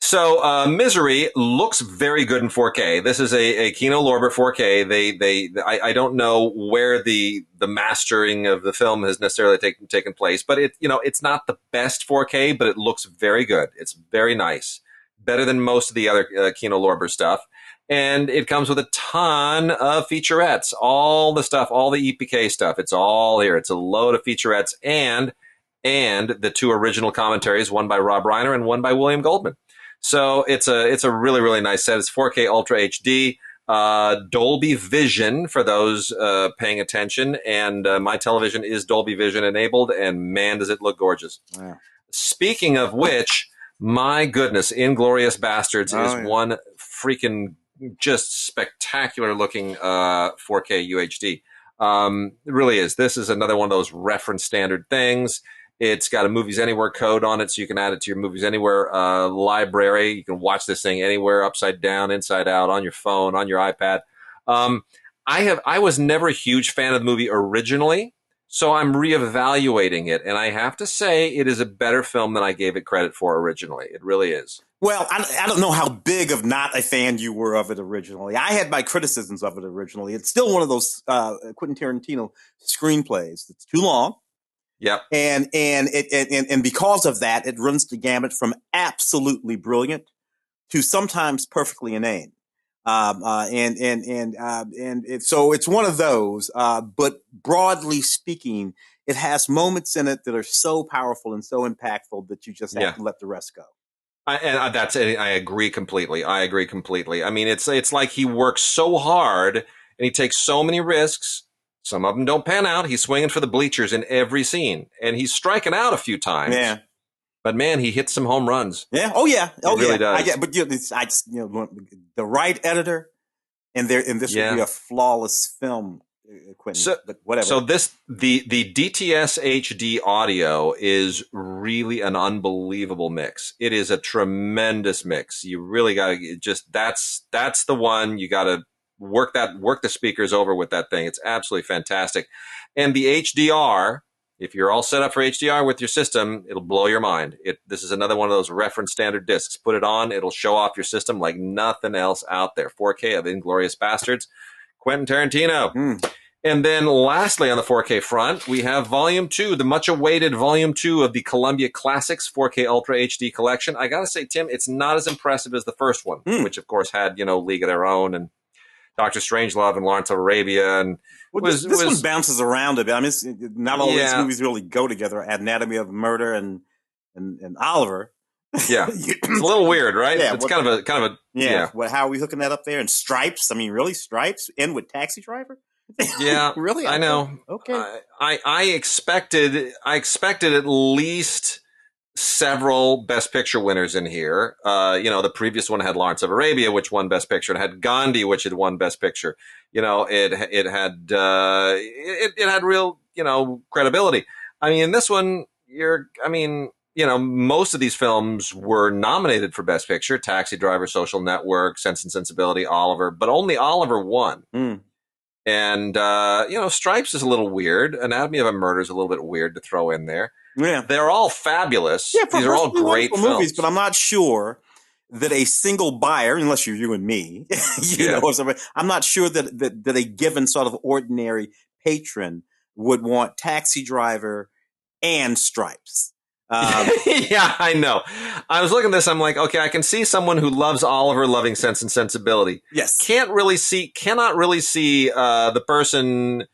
So, Misery looks very good in 4K. This is a Kino Lorber 4K. I don't know where the mastering of the film has necessarily taken place, but it's not the best 4K, but it looks very good. It's very nice. Better than most of the other Kino Lorber stuff. And it comes with a ton of featurettes, all the stuff, all the EPK stuff. It's all here. It's a load of featurettes and the 2 original commentaries, one by Rob Reiner and one by William Goldman. So it's a really, really nice set. It's 4K Ultra HD, Dolby Vision for those paying attention. And my television is Dolby Vision enabled, and man, does it look gorgeous. Wow. Speaking of which, my goodness, Inglourious Bastards is one freaking just spectacular looking 4K UHD. It really is. This is another one of those reference standard things. It's got a Movies Anywhere code on it, so you can add it to your Movies Anywhere library. You can watch this thing anywhere, upside down, inside out, on your phone, on your iPad. I was never a huge fan of the movie originally, so I'm reevaluating it, and I have to say it is a better film than I gave it credit for originally. It really is. Well, I don't know how big of not a fan you were of it originally. I had my criticisms of it originally. It's still one of those Quentin Tarantino screenplays that's too long. Yep. And because of that, it runs the gamut from absolutely brilliant to sometimes perfectly inane. So it's one of those, but broadly speaking, it has moments in it that are so powerful and so impactful that you just have to let the rest go. I agree completely. I mean, it's like he works so hard and he takes so many risks. Some of them don't pan out. He's swinging for the bleachers in every scene, and he's striking out a few times. Yeah. But man, he hits some home runs. Yeah. Oh yeah. Oh he really does. But the right editor, and this would be a flawless film. Quentin, but whatever. So the DTS HD audio is really an unbelievable mix. It is a tremendous mix. You really got to that's the one you got to work the speakers over with that thing. It's absolutely fantastic. And the HDR, if you're all set up for HDR with your system, it'll blow your mind. This is another one of those reference standard discs. Put it on, it'll show off your system like nothing else out there. 4K of Inglourious Bastards, Quentin Tarantino. And then lastly on the 4K front, we have Volume 2, the much awaited Volume 2 of the Columbia Classics 4K Ultra HD collection. I gotta say, Tim, it's not as impressive as the first one, which of course had, League of Their Own and Dr. Strangelove and Lawrence of Arabia. And this one bounces around a bit. I mean, not all these movies really go together. Anatomy of Murder and Oliver. Yeah, it's a little weird, right? Yeah, it's kind of a yeah. Well, how are we hooking that up there? And Stripes? I mean, really, Stripes end with Taxi Driver? Yeah, really? I know. Okay. I expected at least several Best Picture winners in here. The previous one had Lawrence of Arabia, which won Best Picture, and had Gandhi, which had won Best Picture. It had real, credibility. I mean, in this one, most of these films were nominated for Best Picture: Taxi Driver, Social Network, Sense and Sensibility, Oliver, but only Oliver won. And, Stripes is a little weird. Anatomy of a Murder is a little bit weird to throw in there. Yeah. They're all fabulous. Yeah, these are all great films. Movies, but I'm not sure that a single buyer, unless you're you and me, or something, I'm not sure that a given sort of ordinary patron would want Taxi Driver and Stripes. Yeah, I know. I was looking at this. I'm like, okay, I can see someone who loves Oliver loving Sense and Sensibility. Yes. Cannot really see the person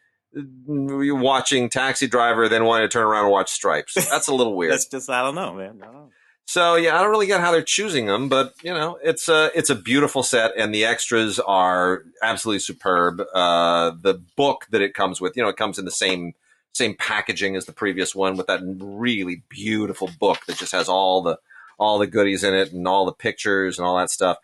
watching Taxi Driver then wanting to turn around and watch Stripes. That's a little weird. That's just, I don't know, man. I don't know. So yeah, I don't really get how they're choosing them, but it's a beautiful set, and the extras are absolutely superb. The book that it comes with, it comes in the same packaging as the previous one, with that really beautiful book that just has all the goodies in it and all the pictures and all that stuff.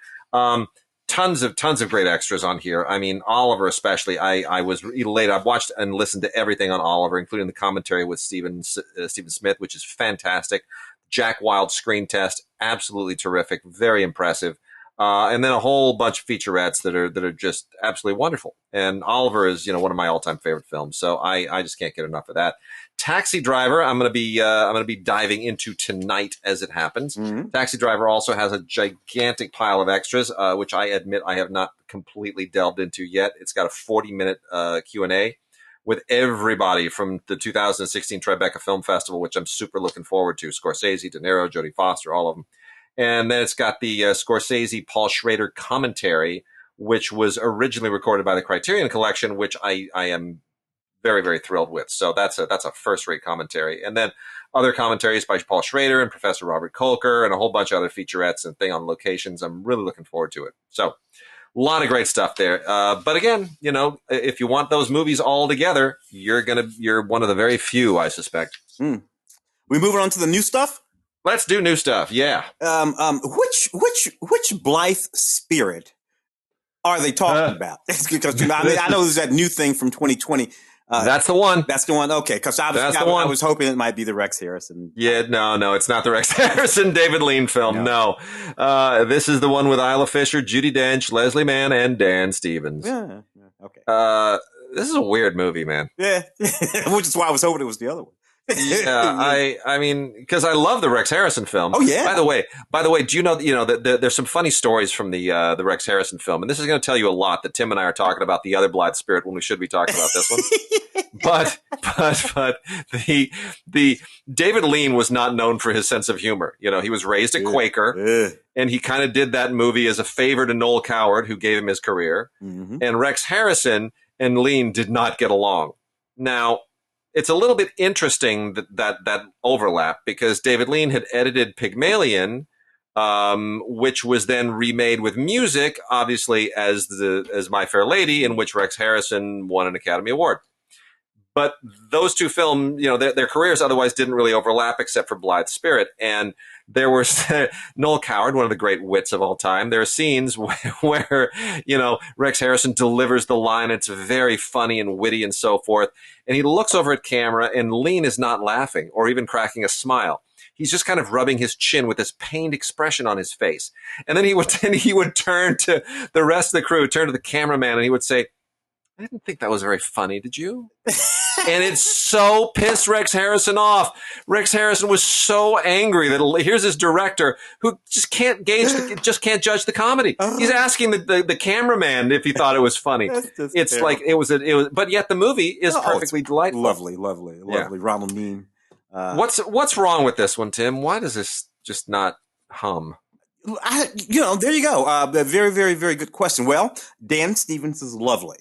tons of great extras on here. I mean, Oliver especially. I was elated. I've watched and listened to everything on Oliver, including the commentary with Stephen Smith, which is fantastic. Jack Wilde screen test, absolutely terrific, very impressive. And then a whole bunch of featurettes that are just absolutely wonderful. And Oliver is, one of my all-time favorite films. So I just can't get enough of that. Taxi Driver, I'm going to be diving into tonight as it happens. Mm-hmm. Taxi Driver also has a gigantic pile of extras, which I admit I have not completely delved into yet. It's got a 40-minute Q&A with everybody from the 2016 Tribeca Film Festival, which I'm super looking forward to. Scorsese, De Niro, Jodie Foster, all of them. And then it's got the Scorsese Paul Schrader commentary, which was originally recorded by the Criterion Collection, which I am very, very thrilled with. So that's a first-rate commentary. And then other commentaries by Paul Schrader and Professor Robert Kolker and a whole bunch of other featurettes and thing on locations. I'm really looking forward to it. So a lot of great stuff there. But again, if you want those movies all together, you're one of the very few, I suspect. We moving on to the new stuff? Let's do new stuff. Yeah. Which Blithe spirit are they talking about? Because I know there's that new thing from 2020. That's the one. That's the one. Okay, because I was hoping it might be the Rex Harrison. Yeah, no, it's not the Rex Harrison David Lean film. No. This is the one with Isla Fisher, Judi Dench, Leslie Mann, and Dan Stevens. Yeah. Okay. This is a weird movie, man. Yeah, which is why I was hoping it was the other one. Yeah, I mean, because I love the Rex Harrison film. Oh yeah. By the way, do you know that there's some funny stories from the Rex Harrison film, and this is going to tell you a lot that Tim and I are talking about the other Blithe spirit when we should be talking about this one. But the David Lean was not known for his sense of humor. He was raised a Quaker, and he kind of did that movie as a favor to Noel Coward, who gave him his career. Mm-hmm. And Rex Harrison and Lean did not get along. Now, it's a little bit interesting that overlap, because David Lean had edited Pygmalion, which was then remade with music, obviously as My Fair Lady, in which Rex Harrison won an Academy Award. But those two films, their careers otherwise didn't really overlap except for Blithe Spirit. And there was Noel Coward, one of the great wits of all time. There are scenes where Rex Harrison delivers the line. It's very funny and witty and so forth. And he looks over at camera, and Lean is not laughing or even cracking a smile. He's just kind of rubbing his chin with this pained expression on his face. And then he would turn to the rest of the crew, turn to the cameraman, and he would say, "I didn't think that was very funny, did you?" And it so pissed Rex Harrison off. Rex Harrison was so angry that here's his director who just can't judge the comedy. He's asking the cameraman if he thought it was funny. It's terrible. Like it was, but yet the movie is perfectly delightful. Lovely. Ronald Mean. What's wrong with this one, Tim? Why does this just not hum? There you go. A very, very, very good question. Well, Dan Stevens is lovely.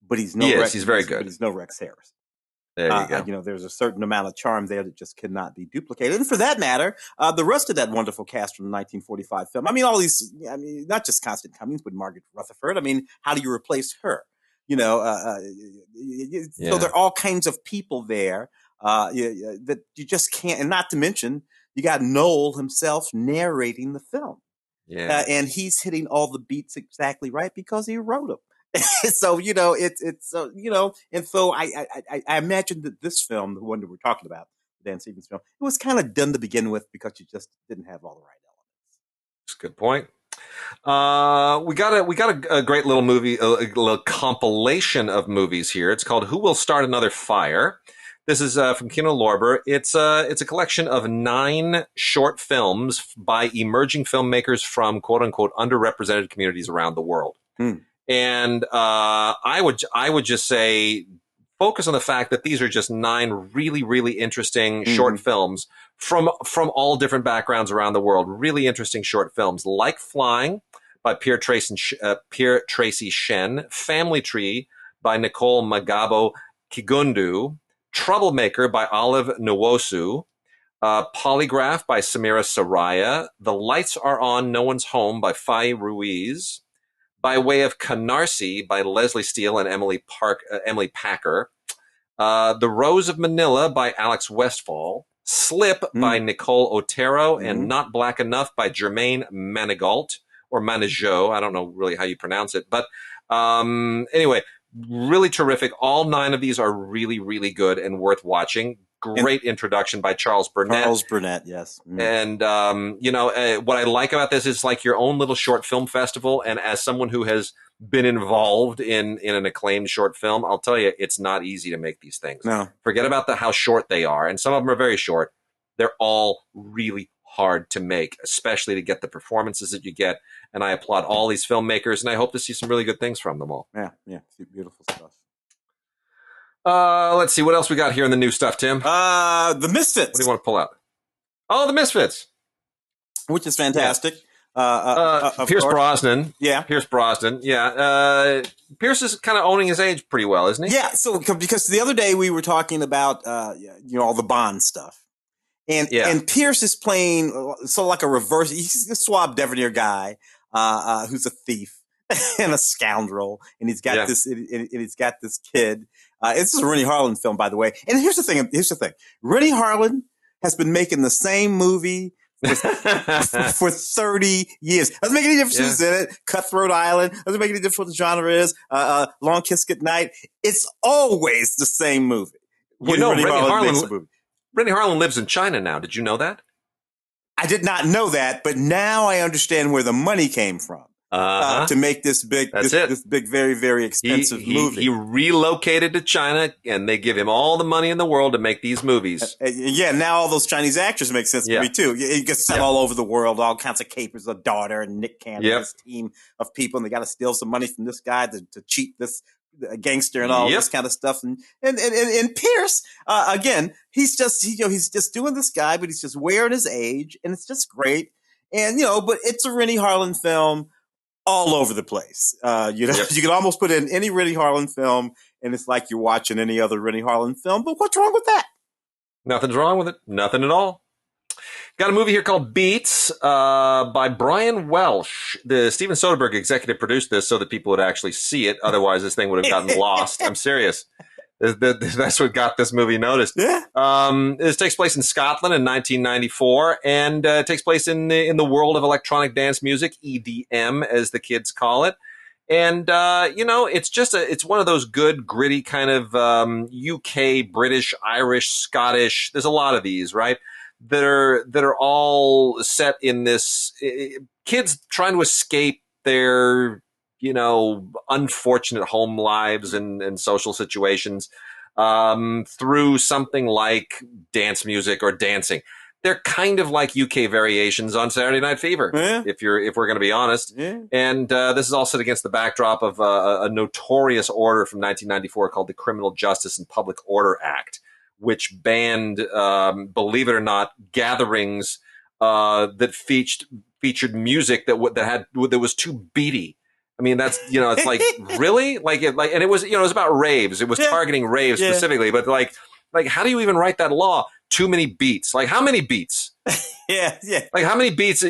But he's he's very good. But he's no Rex Harrison. There you go. There's a certain amount of charm there that just cannot be duplicated. And for that matter, the rest of that wonderful cast from the 1945 film. I mean, all these. I mean, not just Constance Cummings, but Margaret Rutherford. I mean, how do you replace her? So there are all kinds of people there that you just can't. And not to mention, you got Noel himself narrating the film. Yeah, and he's hitting all the beats exactly right because he wrote them. So and so I imagine that this film, the one that we're talking about, the Dan Stevens film, it was kind of done to begin with because you just didn't have all the right elements. That's a good point. We got a great little movie, a little compilation of movies here. It's called "Who Will Start Another Fire." This is from Kino Lorber. It's a collection of 9 short films by emerging filmmakers from quote unquote underrepresented communities around the world. And I would just say focus on the fact that these are just 9 really, really interesting short films from all different backgrounds around the world. Really interesting short films like Flying by Pierre Tracy Shen, Family Tree by Nicole Magabo Kigundu, Troublemaker by Olive Nwosu, Polygraph by Samira Saraya, The Lights Are On, No One's Home by Faye Ruiz, By Way of Canarsie by Leslie Steele and Emily Packer, The Rose of Manila by Alex Westfall, Slip by Nicole Otero, and Not Black Enough by Jermaine Manigault, or Manageau. I don't know really how you pronounce it. But anyway, really terrific. All 9 of these are really, really good and worth watching. Great introduction by Charles Burnett. Charles Burnett, yes. And, what I like about this is like your own little short film festival. And as someone who has been involved in an acclaimed short film, I'll tell you, it's not easy to make these things. No. Forget about how short they are. And some of them are very short. They're all really hard to make, especially to get the performances that you get. And I applaud all these filmmakers, and I hope to see some really good things from them all. Yeah, beautiful stuff. Let's see what else we got here in the new stuff, Tim. The Misfits. What do you want to pull out? Oh, the Misfits, which is fantastic. Pierce Brosnan. Yeah, Pierce Brosnan. Yeah, Pierce is kind of owning his age pretty well, isn't he? Yeah. So because the other day we were talking about all the Bond stuff, and Pierce is playing sort of like a reverse. He's a suave debonair guy who's a thief and a scoundrel, and he's got this. And he's got this kid. This is a Rennie Harlin film, by the way. And here's the thing. Rennie Harlin has been making the same movie for 30 years. Doesn't make any difference who's in it. Cutthroat Island. Doesn't make any difference what the genre is. Long Kiss Goodnight. It's always the same movie. Rennie Harlin lives in China now. Did you know that? I did not know that, but now I understand where the money came from. To make this big, very, very expensive movie. He relocated to China, and they give him all the money in the world to make these movies. Now all those Chinese actors make sense to me, too. He gets sent all over the world, all kinds of capers, a daughter, and Nick Cannon, this team of people, and they got to steal some money from this guy to cheat this gangster and all this kind of stuff. And Pierce, again, he's just doing this guy, but he's just wearing his age, and it's just great. And, but it's a Rennie Harlin film. All over the place. You can almost put in any Rennie Harlin film, and it's like you're watching any other Rennie Harlin film. But what's wrong with that? Nothing's wrong with it. Nothing at all. Got a movie here called Beats by Brian Welsh. The Steven Soderbergh executive produced this so that people would actually see it. Otherwise, this thing would have gotten lost. I'm serious. That's what got this movie noticed. Yeah. This takes place in Scotland in 1994, and it takes place in the world of electronic dance music, EDM, as the kids call it. And it's one of those good, gritty kind of UK, British, Irish, Scottish. There's a lot of these, right? That are all set in this kids trying to escape their unfortunate home lives and social situations through something like dance music or dancing. They're kind of like UK variations on Saturday Night Fever, if we're going to be honest. Yeah. And this is all set against the backdrop of a notorious order from 1994 called the Criminal Justice and Public Order Act, which banned, believe it or not, gatherings that featured music that was too beaty. I mean, that's, it's like, really? And it was, it was about raves. It was targeting raves specifically, but like, how do you even write that law? Too many beats. Like, how many beats? Yeah. Like, how many beats, I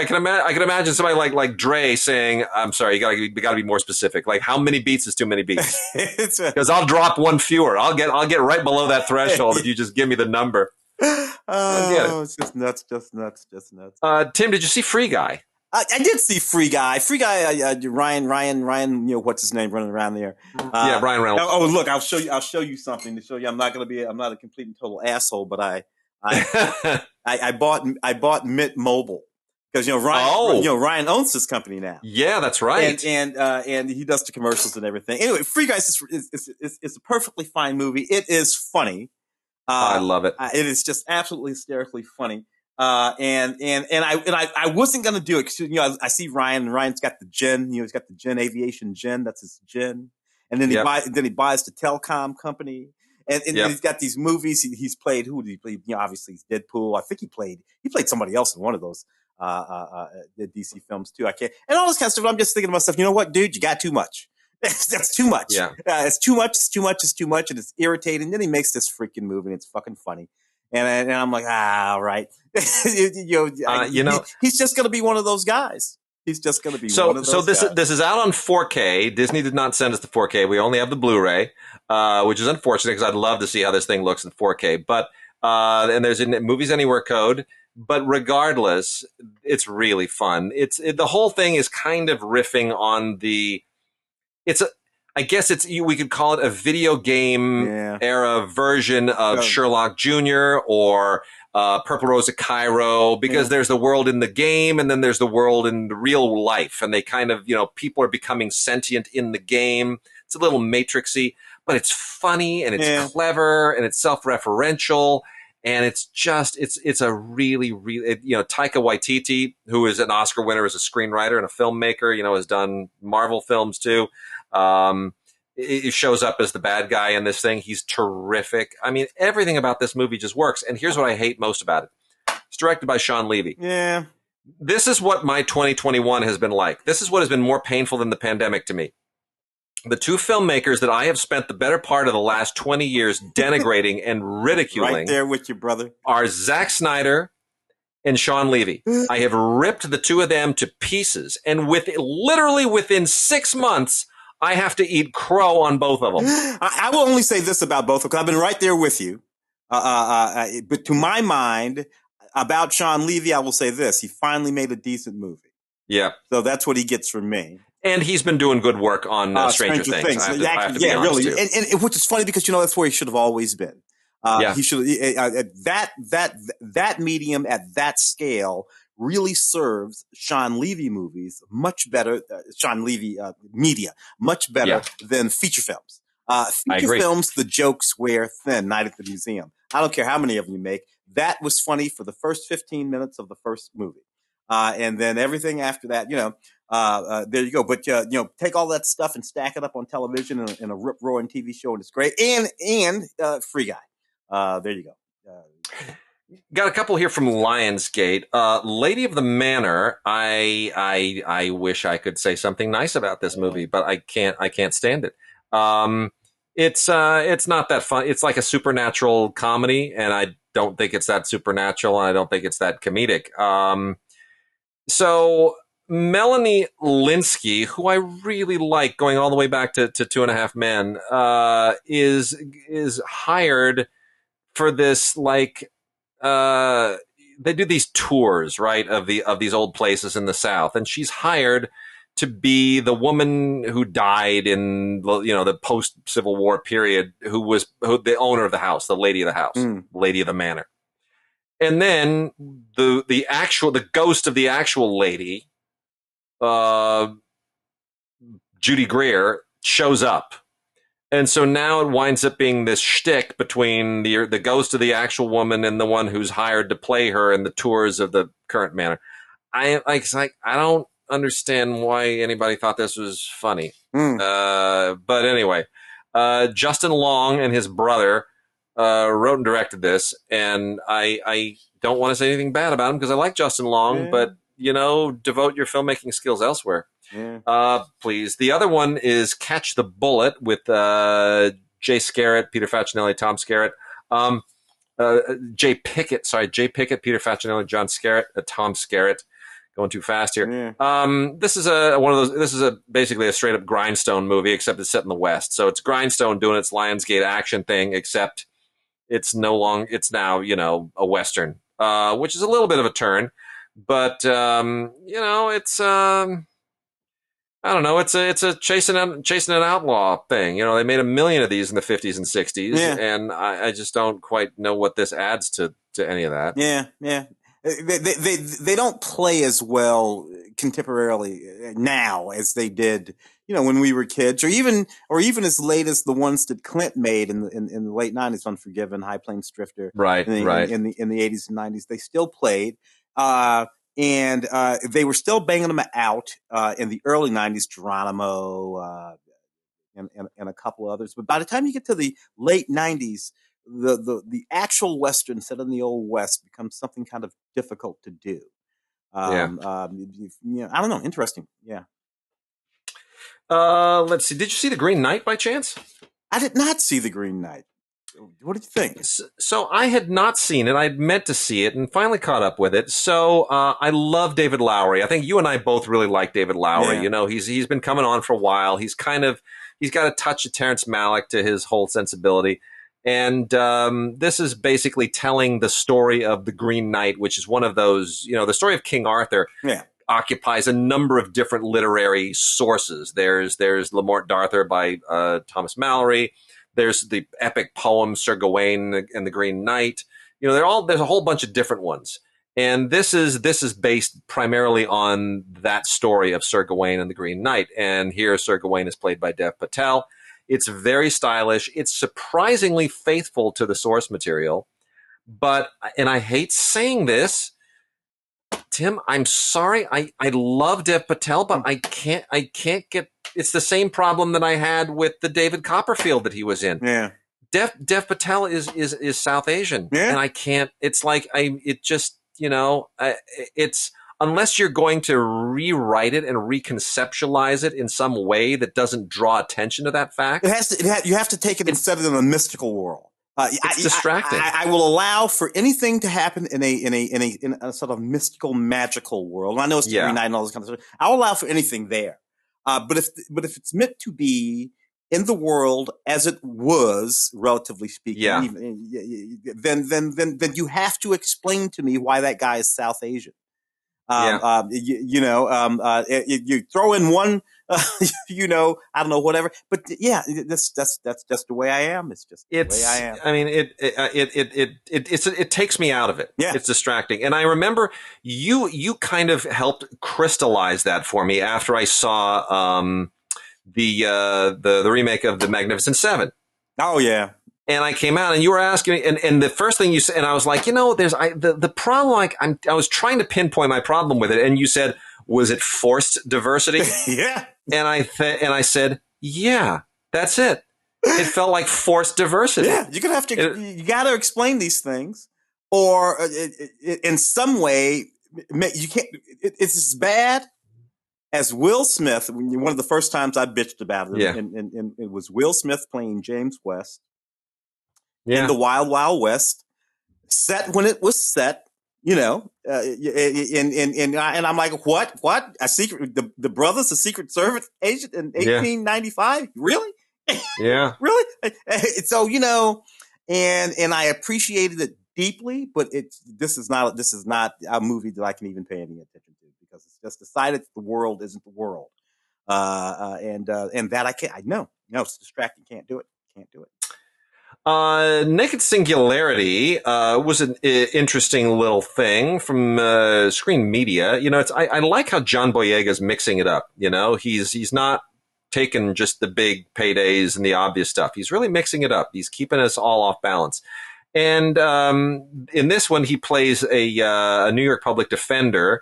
can imagine somebody like Dre saying, I'm sorry, you gotta be more specific. Like, how many beats is too many beats? Because I'll drop one fewer. I'll get right below that threshold if you just give me the number. It's just nuts. Tim, did you see Free Guy? I did see Free Guy. Ryan, what's his name running around there? Ryan Reynolds. Oh, look, I'll show you something to show you. I'm not a complete and total asshole, but I bought Mint Mobile because, Ryan owns this company now. Yeah, that's right. And he does the commercials and everything. Anyway, Free Guy is a perfectly fine movie. It is funny. I love it. It is just absolutely hysterically funny. And I wasn't going to do it because, I see Ryan's got the gin, he's got the gin, aviation gin. That's his gin. And then he buys the telecom company. And he's got these movies. He's played, who did he play? Obviously he's Deadpool. I think he played somebody else in one of those, DC films too. I can't, and all this kind of stuff. I'm just thinking to myself, you know what, dude, you got too much. That's too much. Yeah. It's too much. And it's irritating. And then he makes this freaking movie and it's fucking funny. And I'm like, right. He's just going to be one of those guys. He's just going to be one of those guys. So this is out on 4K. Disney did not send us the 4K. We only have the Blu-ray, which is unfortunate because I'd love to see how this thing looks in 4K. But and there's a Movies Anywhere code. But regardless, it's really fun. The whole thing is kind of riffing on we could call it a video game era version of Sherlock Jr. or Purple Rose of Cairo, because there's the world in the game and then there's the world in the real life. And they kind of, people are becoming sentient in the game. It's a little matrixy, but it's funny and it's clever and it's self-referential. And it's a really, really, Taika Waititi, who is an Oscar winner as a screenwriter and a filmmaker, has done Marvel films too. It shows up as the bad guy in this thing. He's terrific. I mean, everything about this movie just works. And here's what I hate most about it. It's directed by Sean Levy. Yeah. This is what my 2021 has been like. This is what has been more painful than the pandemic to me. The two filmmakers that I have spent the better part of the last 20 years denigrating and ridiculing right there with you, brother, are Zack Snyder and Sean Levy. I have ripped the two of them to pieces. And literally within 6 months, I have to eat crow on both of them. I will only say this about both of them, because I've been right there with you. But to my mind, about Sean Levy, I will say this. He finally made a decent movie. Yeah. So that's what he gets from me. And he's been doing good work on Stranger Things. I have to be honest, really. too. And which is funny because, that's where he should have always been. He should that medium at that scale really serves Sean Levy movies much better. Sean Levy media much better than feature films. Feature films, the jokes wear thin. Night at the Museum. I don't care how many of them you make. That was funny for the first 15 minutes of the first movie. And then everything after that, there you go. But, take all that stuff and stack it up on television in a rip-roaring TV show, and it's great. And Free Guy. There you go. Got a couple here from Lionsgate. Lady of the Manor. I wish I could say something nice about this movie, but I can't stand it. It's not that fun. It's like a supernatural comedy, and I don't think it's that supernatural, and I don't think it's that comedic. So Melanie Linsky, who I really like, going all the way back to 2.5 Men, is hired for this, they do these tours, right, of these old places in the South, and she's hired to be the woman who died in the post Civil War period, who the owner of the house, the lady of the house, lady of the manor. And then the ghost of the actual lady, Judy Greer, shows up. And so now it winds up being this shtick between the ghost of the actual woman and the one who's hired to play her in the tours of the current manor. I don't understand why anybody thought this was funny. But anyway, Justin Long and his brother wrote and directed this, and I don't want to say anything bad about him because I like Justin Long, but devote your filmmaking skills elsewhere. Please. The other one is Catch the Bullet with Jay Scarrett, Peter Facinelli, Tom Skerritt. Jay Pickett, Peter Facinelli, John Skerritt, Tom Skerritt. Going too fast here. This is basically a straight up Grindstone movie, except it's set in the West. So it's Grindstone doing its Lionsgate action thing, except it's now, a Western, which is a little bit of a turn, but, it's, I don't know. It's a chasing an outlaw thing. They made 1 million of these in the 50s and 60s, and I just don't quite know what this adds to any of that. Yeah. They don't play as well contemporarily now as they did, when we were kids, or even as late as the ones that Clint made in the late 90s, Unforgiven, High Plains Drifter, right, in the 80s and 90s. They still played, and they were still banging them out in the early 90s, Geronimo, and a couple others. But by the time you get to the late 90s, the actual Western set in the Old West becomes something kind of difficult to do. I don't know. Interesting. Yeah. Let's see. Did you see The Green Knight by chance? I did not see The Green Knight. What did you think? So I had not seen it. I had meant to see it and finally caught up with it. So I love David Lowery. I think you and I both really like David Lowery. Yeah. He's been coming on for a while. He's got a touch of Terrence Malick to his whole sensibility. And this is basically telling the story of the Green Knight, which is one of those, the story of King Arthur occupies a number of different literary sources. There's Le Morte d'Arthur by Thomas Malory. There's the epic poem Sir Gawain and the Green Knight. There's a whole bunch of different ones. And this is based primarily on that story of Sir Gawain and the Green Knight. And here Sir Gawain is played by Dev Patel. It's very stylish. It's surprisingly faithful to the source material. But, and I hate saying this, Tim, I'm sorry. I love Dev Patel, but I can't get, it's the same problem that I had with the David Copperfield that he was in. Yeah. Dev Patel is South Asian. Yeah. And I can't, it's like, it's, unless you're going to rewrite it and reconceptualize it in some way that doesn't draw attention to that fact. You have to take it instead of in a mystical world. It's distracting. I will allow for anything to happen in a sort of mystical, magical world. I know it's the Green Knight and all this kind of stuff. I'll allow for anything there. But if it's meant to be in the world as it was, relatively speaking, then you have to explain to me why that guy is South Asian. You throw in one, I don't know, whatever. But that's just the way I am. It's just the way I am. I mean, it takes me out of it. Yeah. It's distracting. And I remember you kind of helped crystallize that for me after I saw the remake of The Magnificent Seven. Oh yeah. And I came out and you were asking me, and the first thing you said, and I was like, there's the problem, I was trying to pinpoint my problem with it. And you said, was it forced diversity? Yeah. And I said, yeah, that's it. It felt like forced diversity. Yeah. You're going to have to, you got to explain these things, or in some way, you can't, it's as bad as Will Smith. One of the first times I bitched about it, and it was Will Smith playing James West. In the Wild Wild West, set when it was set, and I'm like, what? A secret? The brother's a Secret Service agent in 1895? Really? Yeah. Really? So and I appreciated it deeply, but this is not a movie that I can even pay any attention to, because it's just decided the world isn't the world, and that I can't. No, it's distracting. Can't do it. Naked Singularity was an interesting little thing from Screen Media. I like how John Boyega's mixing it up. He's not taking just the big paydays and the obvious stuff. He's really mixing it up. He's keeping us all off balance. And in this one, he plays a New York public defender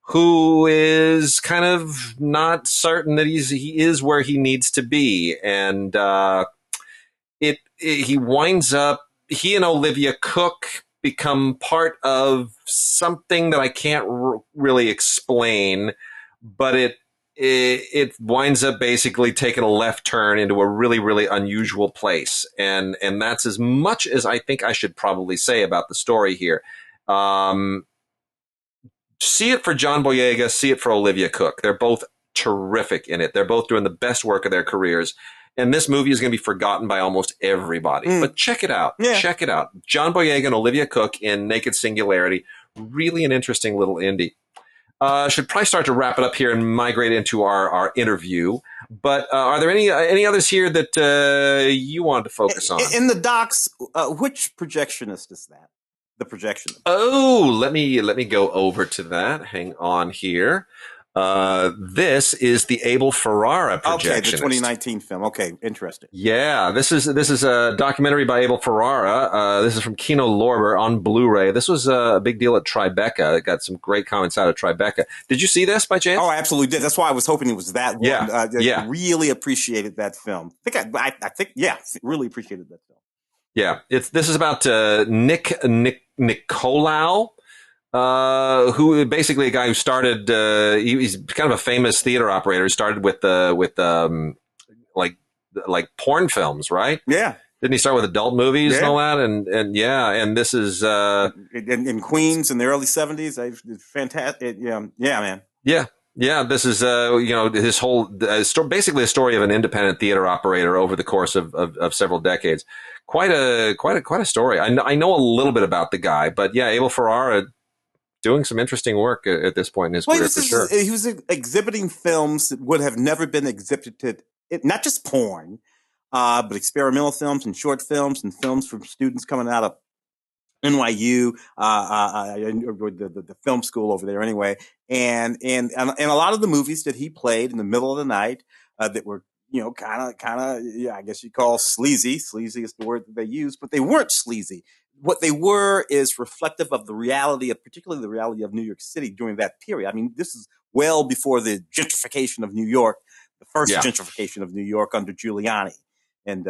who is kind of not certain that he is where he needs to be, and he winds up, he and Olivia Cook become part of something that I can't really explain, but it winds up basically taking a left turn into a really, really unusual place. And that's as much as I think I should probably say about the story here. See it for John Boyega, see it for Olivia Cook. They're both terrific in it. They're both doing the best work of their careers. And this movie is going to be forgotten by almost everybody. But check it out. Yeah. Check it out. John Boyega and Olivia Cook in Naked Singularity. Really an interesting little indie. Should probably start to wrap it up here and migrate into our interview. But are there any others here that you wanted to focus on? In the docs, which projectionist is that? The projectionist. Oh, let me go over to that. Hang on here. This is the Abel Ferrara projectionist. Okay, the 2019 film. Okay, interesting. Yeah, this is a documentary by Abel Ferrara. This is from Kino Lorber on Blu-ray. This was a big deal at Tribeca. It got some great comments out of Tribeca. Did you see this by chance? Oh, I absolutely did. That's why I was hoping it was that one. Yeah. Really appreciated that film. I think, really appreciated that film. Yeah, this is about Nick Nicolau. Who basically a guy who started, he's kind of a famous theater operator. He started with porn films, right? Yeah. Didn't he start with adult movies and all that? And this is, in Queens in the early 70s. Fantastic. Yeah, man. Yeah. Yeah, this is his whole basically a story of an independent theater operator over the course of several decades. Quite a story. I know a little bit about the guy, but yeah, Abel Ferrara doing some interesting work at this point in his career for sure. He was exhibiting films that would have never been exhibited, not just porn, but experimental films and short films and films from students coming out of NYU, the film school over there anyway. And a lot of the movies that he played in the middle of the night, that were, kind of, yeah, I guess you call sleazy. Sleazy is the word that they use, but they weren't sleazy. What they were is reflective of the reality of, particularly the reality of New York City during that period. I mean, this is well before the gentrification of New York, the first gentrification of New York under Giuliani. And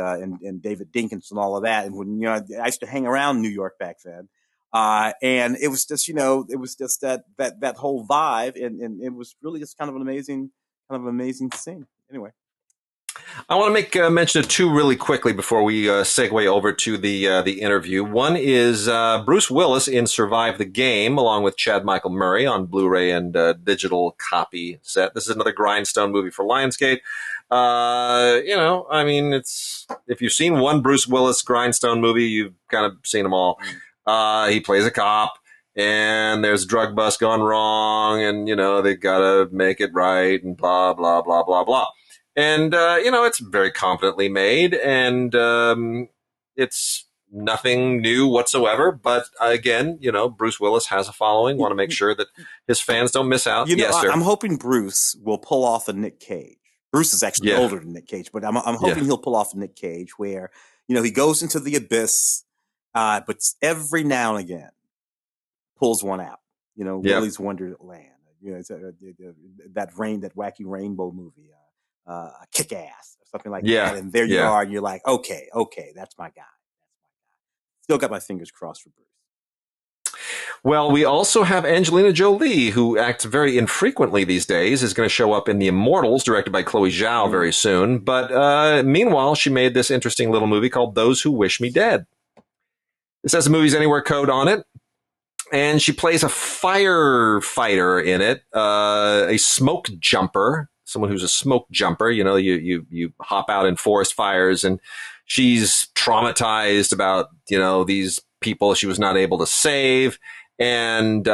David Dinkins and all of that. And when, I used to hang around New York back then. And it was just, that whole vibe. And it was really just kind of an amazing scene. Anyway. I want to make mention of two really quickly before we segue over to the interview. One is Bruce Willis in Survive the Game, along with Chad Michael Murray on Blu-ray and digital copy set. This is another grindstone movie for Lionsgate. I mean, it's if you've seen one Bruce Willis grindstone movie, you've kind of seen them all. He plays a cop, and there's a drug bust gone wrong, and they gotta make it right, and blah blah blah blah blah. And it's very competently made, and it's nothing new whatsoever. But again, Bruce Willis has a following. Want to make sure that his fans don't miss out. Yes, sir. I'm hoping Bruce will pull off a Nick Cage. Bruce is actually older than Nick Cage, but I'm hoping he'll pull off a Nick Cage where, he goes into the abyss, but every now and again pulls one out, Willy's Wonderland, that wacky rainbow movie, Kick Ass or something like that. And there you are, and you're like, okay, that's my guy. Still got my fingers crossed for Bruce. Well, we also have Angelina Jolie, who acts very infrequently these days, is going to show up in The Immortals, directed by Chloe Zhao very soon. But meanwhile, she made this interesting little movie called Those Who Wish Me Dead. This has a Movies Anywhere code on it. And she plays a firefighter in it, a smoke jumper, someone who's a smoke jumper. You hop out in forest fires, and she's traumatized about, these people she was not able to save, and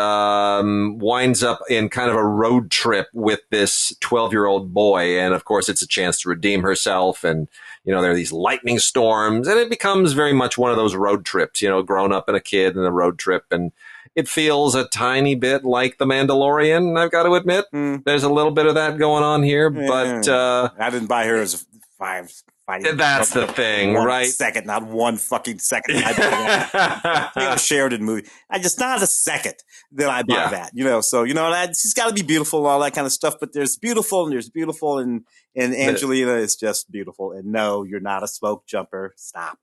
winds up in kind of a road trip with this 12-year-old boy. And of course, it's a chance to redeem herself. And, there are these lightning storms, and it becomes very much one of those road trips, grown up and a kid and a road trip. And it feels a tiny bit like The Mandalorian, I've got to admit. There's a little bit of that going on here, but I didn't buy her as a fighting. That's the thing, right? Second, not 1 fucking second. Taylor Sheridan movie. Just not a second that I buy that, So she's got to be beautiful and all that kind of stuff. But there's beautiful, and Angelina is just beautiful. And no, you're not a smoke jumper. Stop.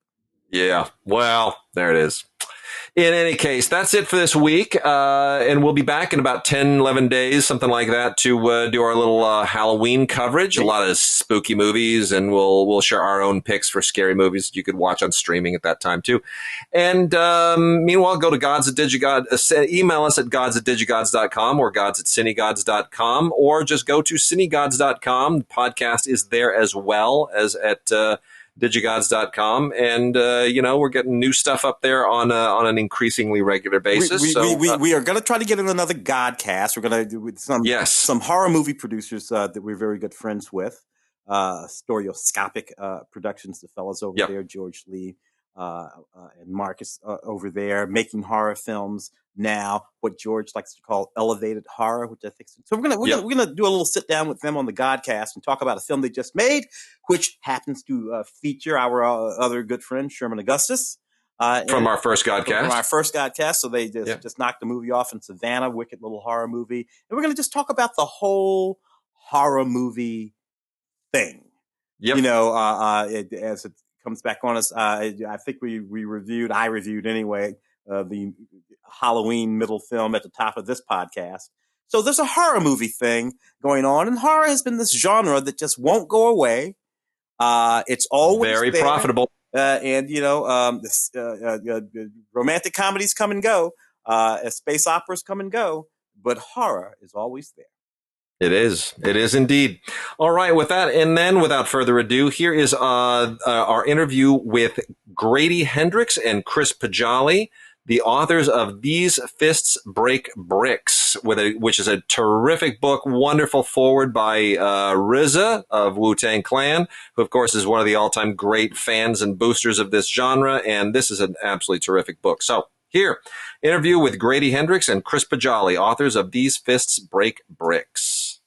Yeah. Well, there it is. In any case, that's it for this week. And we'll be back in about 10, 11 days, something like that, to do our little Halloween coverage. A lot of spooky movies, and we'll share our own picks for scary movies that you could watch on streaming at that time, too. And meanwhile, go to Gods at DigiGods. Email us at gods@digigods.com or gods@cinegods.com, or just go to cinegods.com. The podcast is there as well as at DigiGods.com, and we're getting new stuff up there on an increasingly regular basis. We are going to try to get in another Godcast. We're going to do with some horror movie producers that we're very good friends with. Stereoscopic Productions, the fellows over there, George Lee and Marcus over there, making horror films now. What George likes to call elevated horror, which I think so. We're gonna do a little sit down with them on the Godcast and talk about a film they just made, which happens to feature our other good friend Sherman Augustus from our first Godcast. So they just knocked the movie off in Savannah, wicked little horror movie, and we're gonna just talk about the whole horror movie thing. As it comes back on us. I think I reviewed anyway, the Halloween middle film at the top of this podcast. So there's a horror movie thing going on, and horror has been this genre that just won't go away. It's always very profitable. Romantic comedies come and go, space operas come and go, but horror is always there. It is. It is indeed. All right. With that, and then without further ado, here is our interview with Grady Hendrix and Chris Poggiali, the authors of These Fists Break Bricks, which is a terrific book, wonderful foreword by RZA of Wu-Tang Clan, who, of course, is one of the all-time great fans and boosters of this genre. And this is an absolutely terrific book. So here, interview with Grady Hendrix and Chris Poggiali, authors of These Fists Break Bricks.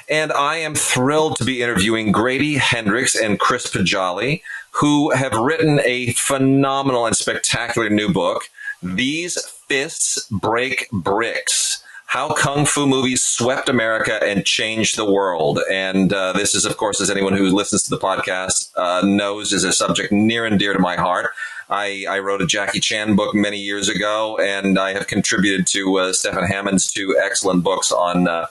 And I am thrilled to be interviewing Grady Hendrix and Chris Poggiali, who have written a phenomenal and spectacular new book, These Fists Break Bricks: How Kung Fu Movies Swept America and Changed the World. And this is, of course, as anyone who listens to the podcast knows, is a subject near and dear to my heart. I wrote a Jackie Chan book many years ago, and I have contributed to Stephen Hammond's two excellent books on the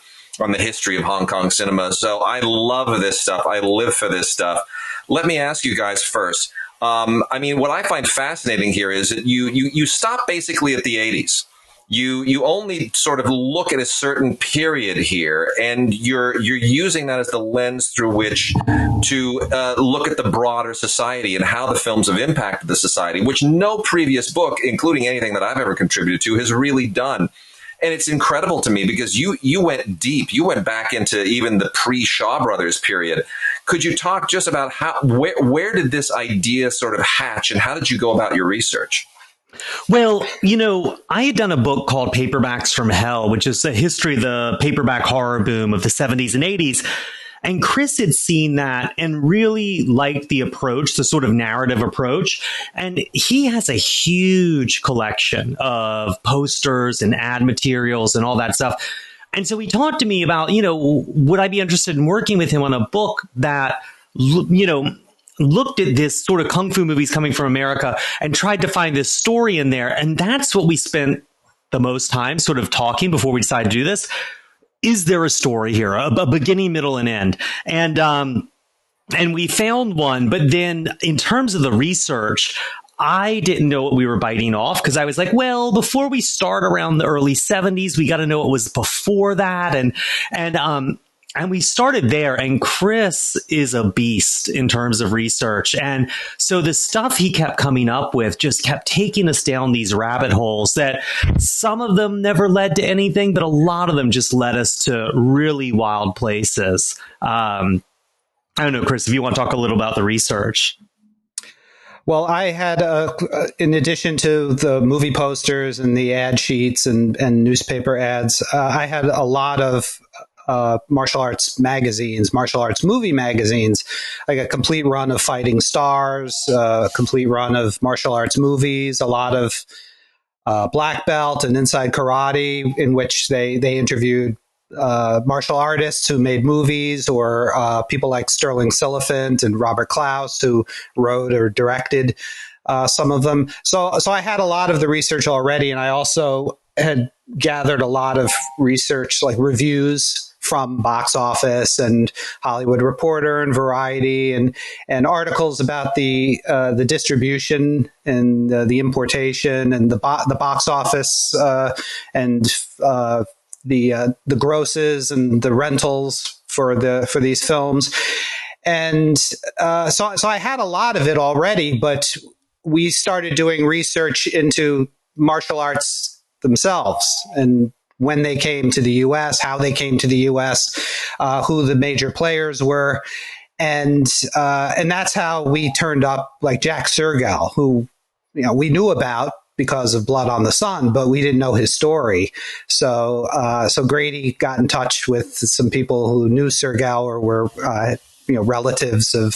history of Hong Kong cinema. So I love this stuff. I live for this stuff. Let me ask you guys first. I mean, what I find fascinating here is that you stop basically at the 80s. You only sort of look at a certain period here, and you're using that as the lens through which to look at the broader society and how the films have impacted the society, which no previous book, including anything that I've ever contributed to, has really done. And it's incredible to me because you went deep. You went back into even the pre-Shaw Brothers period. Could you talk just about where did this idea sort of hatch, and how did you go about your research? Well, I had done a book called Paperbacks from Hell, which is a history of the paperback horror boom of the 70s and 80s. And Chris had seen that and really liked the approach, the sort of narrative approach. And he has a huge collection of posters and ad materials and all that stuff. And so he talked to me about, would I be interested in working with him on a book that, looked at this sort of kung fu movies coming from America and tried to find this story in there. And that's what we spent the most time sort of talking before we decided to do this. Is there a story here, a beginning, middle, and end? And we found one. But then in terms of the research, I didn't know what we were biting off, because I was like, well, before we start around the early 70s, we got to know what was before that. And we started there, and Chris is a beast in terms of research. And so the stuff he kept coming up with just kept taking us down these rabbit holes that some of them never led to anything, but a lot of them just led us to really wild places. I don't know, Chris, if you want to talk a little about the research. Well, I had, in addition to the movie posters and the ad sheets and newspaper ads, I had a lot of martial arts magazines, martial arts movie magazines, like a complete run of Fighting Stars, a complete run of martial arts movies, a lot of Black Belt and Inside Karate, in which they interviewed martial artists who made movies, or people like Sterling Silliphant and Robert Klaus, who wrote or directed some of them. So I had a lot of the research already, and I also had gathered a lot of research, like reviews from Box Office and Hollywood Reporter and Variety, and articles about the distribution and the importation and the box office and the grosses and the rentals for these films. And so I had a lot of it already, but we started doing research into martial arts themselves, and when they came to the U.S., how they came to the U.S., who the major players were. And that's how we turned up like Jack Sergel, who, we knew about because of Blood on the Sun, but we didn't know his story. So Grady got in touch with some people who knew Sergel or were, relatives of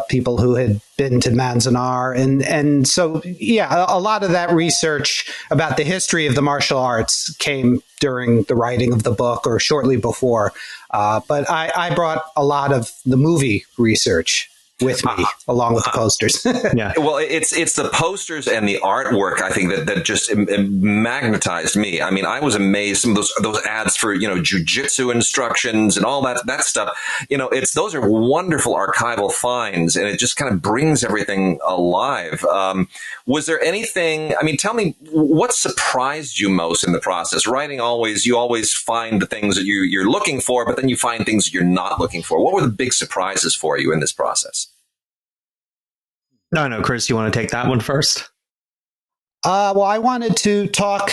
people who had been to Manzanar. And so, yeah, a lot of that research about the history of the martial arts came during the writing of the book or shortly before. But I brought a lot of the movie research. with me, along with the posters. Yeah. Well, it's the posters and the artwork, I think, that just magnetized me. I mean, I was amazed. Some of those ads for, jujitsu instructions and all that stuff. Those are wonderful archival finds, and it just kind of brings everything alive. Was there anything, tell me, what surprised you most in the process? Writing you always find the things that you're looking for, but then you find things that you're not looking for. What were the big surprises for you in this process? No, Chris, you want to take that one first? Well, I wanted to talk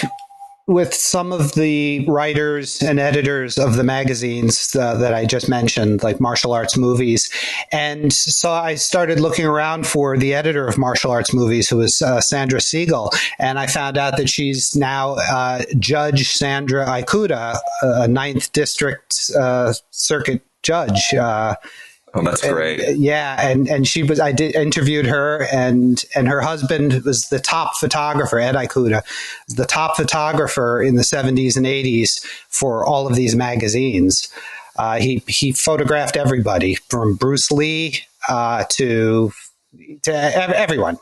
with some of the writers and editors of the magazines that I just mentioned, like Martial Arts Movies. And so I started looking around for the editor of Martial Arts Movies, who was Sandra Siegel. And I found out that she's now Judge Sandra Ikuda, a 9th District Circuit Judge. Oh, that's great. And she was, interviewed her, and her husband was the top photographer, Ed Ikuda, the top photographer in the 70s and 80s for all of these magazines. He photographed everybody from Bruce Lee to everyone.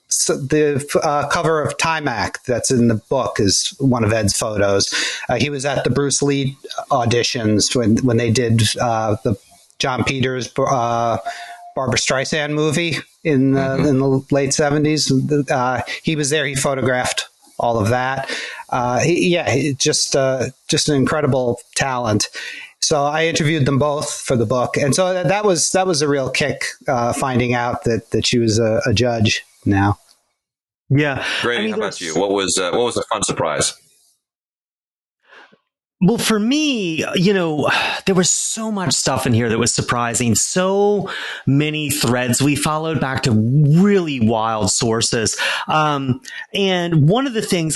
So the cover of Timac that's in the book is one of Ed's photos. He was at the Bruce Lee auditions when they did the John Peters, Barbara Streisand movie in the late 70s. He was there. He photographed all of that. Just an incredible talent. So I interviewed them both for the book, and so that was a real kick, finding out that she was a judge now. Yeah, Grady, how about you? What was a fun surprise? Well, for me, there was so much stuff in here that was surprising. So many threads we followed back to really wild sources. And one of the things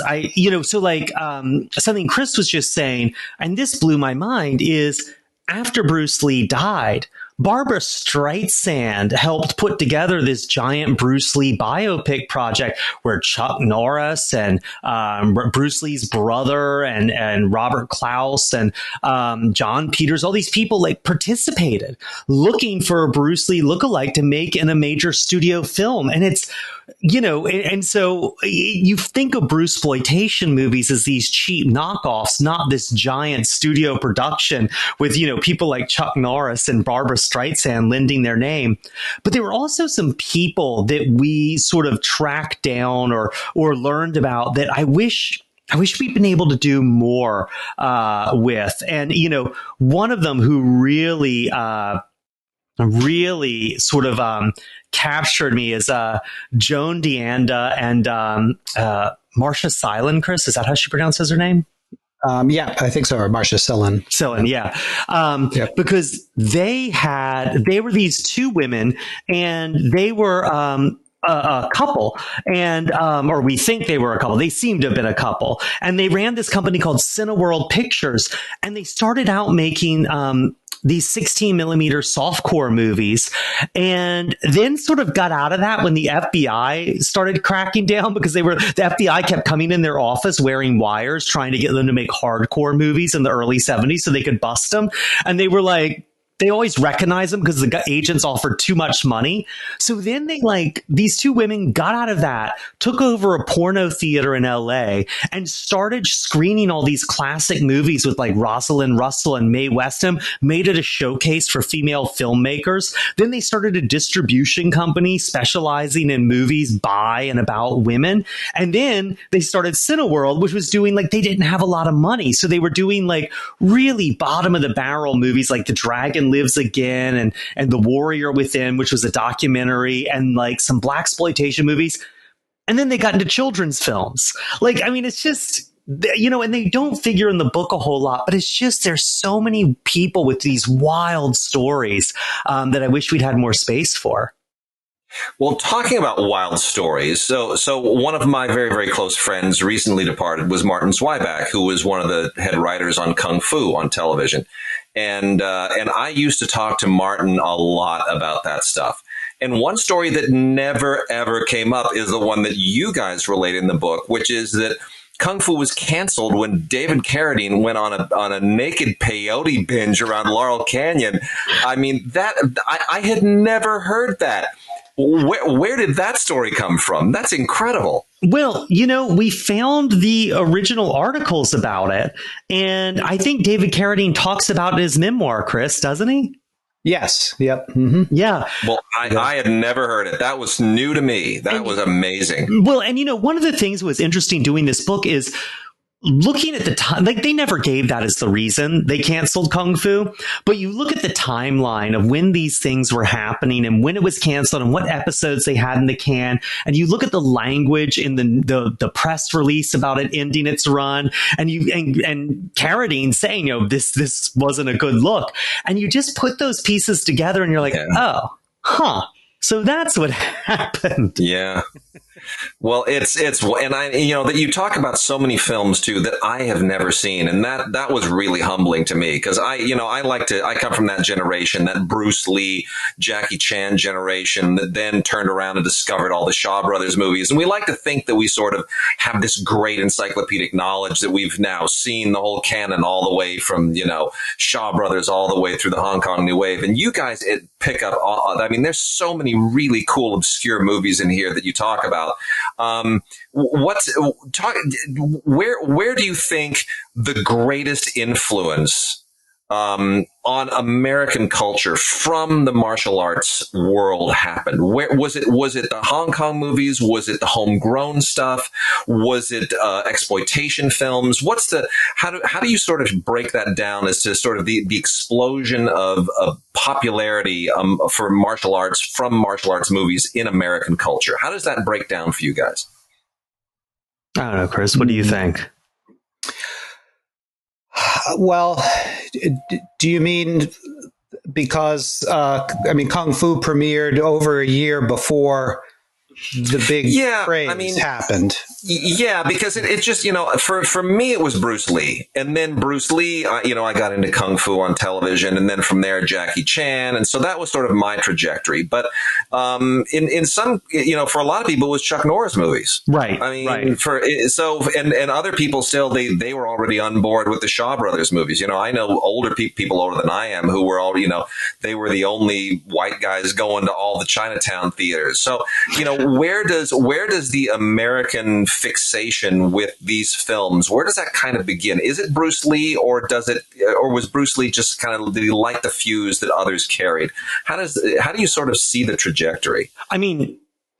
something Chris was just saying, and this blew my mind, is after Bruce Lee died, Barbara Streisand helped put together this giant Bruce Lee biopic project where Chuck Norris and Bruce Lee's brother and Robert Klaus and John Peters, all these people participated looking for a Bruce Lee lookalike to make in a major studio film. And it's, and so you think of Bruceploitation movies as these cheap knockoffs, not this giant studio production with, people like Chuck Norris and Barbara Streisand lending their name. But there were also some people that we sort of tracked down or learned about that I wish we'd been able to do more with. And, one of them who really sort of captured me is Joan Deanda and Marcia Silen. Chris, is that how she pronounces her name? Yeah, I think so. Or Marcia Silen. Yeah. Because they were these two women, and they were a couple, and or we think they were a couple. They seem to have been a couple, and they ran this company called Cineworld Pictures, and they started out making these 16 millimeter softcore movies, and then sort of got out of that when the FBI started cracking down, because the FBI kept coming in their office wearing wires, trying to get them to make hardcore movies in the early 70s so they could bust them. And they were like, they always recognize them because the agents offered too much money. So then these two women got out of that, took over a porno theater in LA, and started screening all these classic movies with Rosalind Russell and Mae West, made it a showcase for female filmmakers. Then they started a distribution company specializing in movies by and about women. And then they started Cineworld, which was doing they didn't have a lot of money. So they were doing really bottom of the barrel movies like The Dragon Lives Again and The Warrior Within, which was a documentary, and some blaxploitation movies. And then they got into children's films. It's just, and they don't figure in the book a whole lot, but it's just, there's so many people with these wild stories that I wish we'd had more space for. Well, talking about wild stories, so one of my very, very close friends recently departed was Martin Zweiback, who was one of the head writers on Kung Fu on television. And I used to talk to Martin a lot about that stuff. And one story that never, ever came up is the one that you guys relate in the book, which is that Kung Fu was canceled when David Carradine went on a naked peyote binge around Laurel Canyon. I mean, that I had never heard that. Where did that story come from? That's incredible. Well, we found the original articles about it, and I think David Carradine talks about it in his memoir, Chris, doesn't he? Yes. Yep. Mm-hmm. Yeah. Well, I had never heard it. That was new to me. That was amazing. Well, and one of the things that was interesting doing this book is looking at the time, like they never gave that as the reason they canceled Kung Fu, but you look at the timeline of when these things were happening and when it was canceled and what episodes they had in the can, and you look at the language in the press release about it ending its run, and Carradine saying, this wasn't a good look, and you just put those pieces together and you're like, oh, huh. So that's what happened. Yeah. Well, it's and I that you talk about so many films too that I have never seen, and that was really humbling to me, because I come from that generation, that Bruce Lee, Jackie Chan generation that then turned around and discovered all the Shaw Brothers movies, and we like to think that we sort of have this great encyclopedic knowledge that we've now seen the whole canon all the way from Shaw Brothers all the way through the Hong Kong New Wave, and you guys pick up. I mean, there's so many really cool obscure movies in here that you talk about. Where do you think the greatest influence on American culture from the martial arts world happened? Where was it? Was it the Hong Kong movies? Was it the homegrown stuff? Was it exploitation films? How do you sort of break that down as to sort of the explosion of popularity for martial arts from martial arts movies in American culture? How does that break down for you guys? I don't know, Chris. What do you think? Well, do you mean because Kung Fu premiered over a year before the big craze happened? Yeah, because it just, for me, it was Bruce Lee. And then Bruce Lee, I got into Kung Fu on television, and then from there, Jackie Chan. And so that was sort of my trajectory. But in some, for a lot of people, it was Chuck Norris movies. Right. I mean, right. And other people still, they were already on board with the Shaw Brothers movies. I know older people older than I am who were all, they were the only white guys going to all the Chinatown theaters. So, where does the American fixation with these films, where does that kind of begin? Is it Bruce Lee, or was Bruce Lee just kind of, did he light the fuse that others carried? How do you sort of see the trajectory? I mean,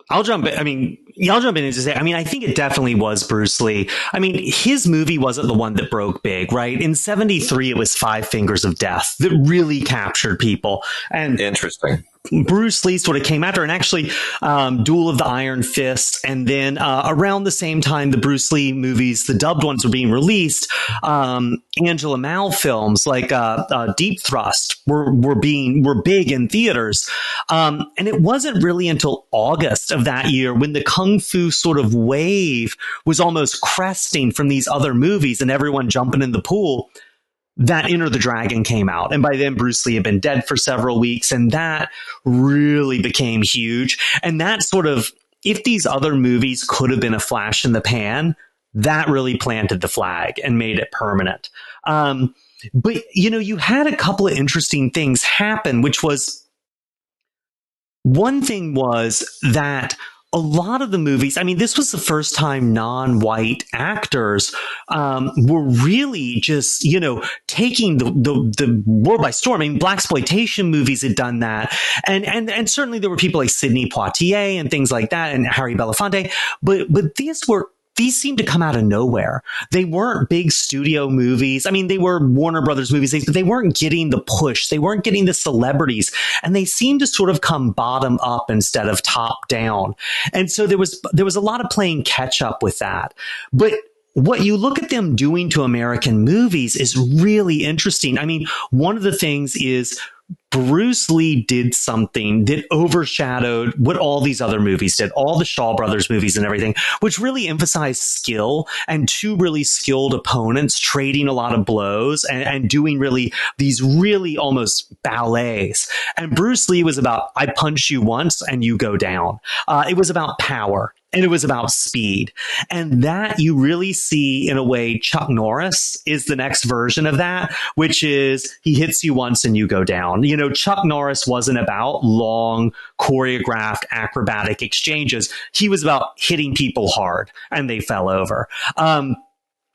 I'll jump in and just say, I think it definitely was Bruce Lee. I mean, his movie wasn't the one that broke big, right? In 1973, it was Five Fingers of Death that really captured people. And interesting. Bruce Lee sort of came after, and actually Duel of the Iron Fist, and then around the same time the Bruce Lee movies, the dubbed ones, were being released, Angela Mao films like Deep Thrust were big in theaters, and it wasn't really until August of that year, when the Kung Fu sort of wave was almost cresting from these other movies and everyone jumping in the pool, that Enter the Dragon came out. And by then, Bruce Lee had been dead for several weeks, and that really became huge. And that sort of, if these other movies could have been a flash in the pan, that really planted the flag and made it permanent. But, you had a couple of interesting things happen, which was, one thing was that a lot of the movies, this was the first time non-white actors were really just, taking the war by storm. Blaxploitation movies had done that. And certainly there were people like Sidney Poitier and things like that, and Harry Belafonte. But these seemed to come out of nowhere. They weren't big studio movies. They were Warner Brothers movies, but they weren't getting the push. They weren't getting the celebrities. And they seemed to sort of come bottom up instead of top down. And so there was a lot of playing catch up with that. But what you look at them doing to American movies is really interesting. One of the things is Bruce Lee did something that overshadowed what all these other movies did, all the Shaw Brothers movies and everything, which really emphasized skill and two really skilled opponents trading a lot of blows and doing really these really almost ballets. And Bruce Lee was about, I punch you once and you go down. It was about power. and it was about speed. And that you really see in a way, Chuck Norris is the next version of that, which is he hits you once and you go down. You know, Chuck Norris wasn't about long choreographed acrobatic exchanges. He was about hitting people hard and they fell over.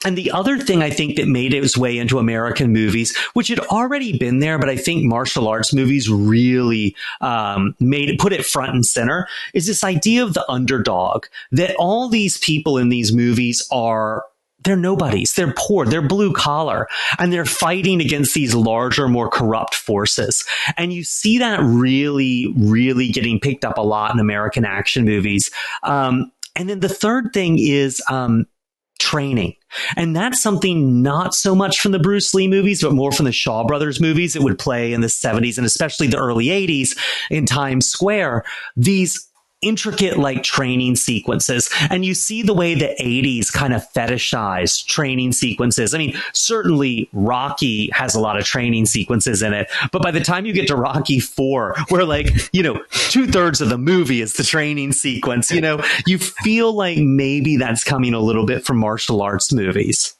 And the other thing I think that made its way into American movies, which had already been there, but I think martial arts movies really put it front and center, is this idea of the underdog, that all these people in these movies they're nobodies. They're poor. They're blue collar, and they're fighting against these larger, more corrupt forces. And you see that really, really getting picked up a lot in American action movies. And then the third thing is training. And that's something not so much from the Bruce Lee movies, but more from the Shaw Brothers movies that would play in the 70s and especially the early 80s in Times Square. These intricate like training sequences. And you see the way the 80s kind of fetishize training sequences. I mean, certainly Rocky has a lot of training sequences in it, but by the time you get to Rocky 4, where like, you know, 2/3 of the movie is the training sequence, you know, you feel like maybe that's coming a little bit from martial arts movies.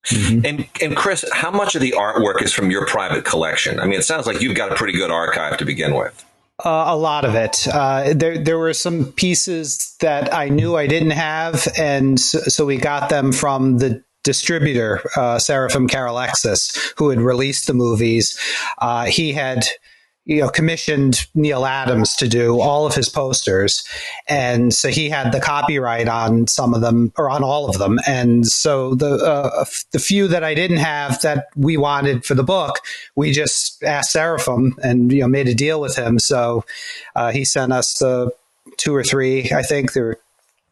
Mm-hmm. And Chris, how much of the artwork is from your private collection? I mean, it sounds like you've got a pretty good archive to begin with. A lot of it. There were some pieces that I knew I didn't have, and so we got them from the distributor, Seraphim Caralexis, who had released the movies. He had, commissioned Neil Adams to do all of his posters, and so he had the copyright on some of them, or on all of them. And so the few that I didn't have that we wanted for the book, we just asked Seraphim and made a deal with him. So he sent us the 2 or 3. I think there were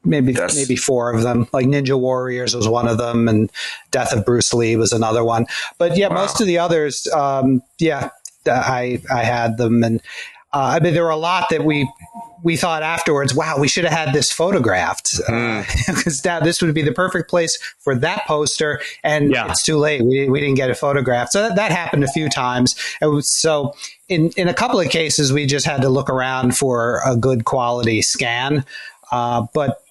maybe 4 of them. Like Ninja Warriors was one of them, and Death of Bruce Lee was another one. But yeah, wow. Most of the others, I had them, and I mean there were a lot that we thought afterwards, wow, we should have had this photographed, because this would be the perfect place for that poster, and it's too late. We didn't get it photographed, so that happened a few times. So in a couple of cases, we just had to look around for a good quality scan, but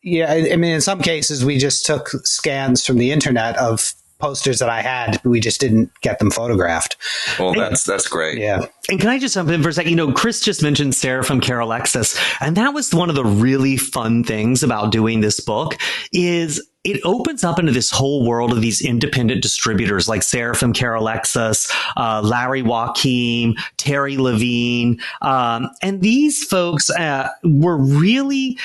yeah, I mean in some cases we just took scans from the internet of posters that I had, we just didn't get them photographed. Well, that's great. Yeah. And can I just jump in for a second? Chris just mentioned Seraphim Caralexis, and that was one of the really fun things about doing this book is it opens up into this whole world of these independent distributors like Seraphim Caralexis, Larry Joachim, Terry Levine. And these folks were really...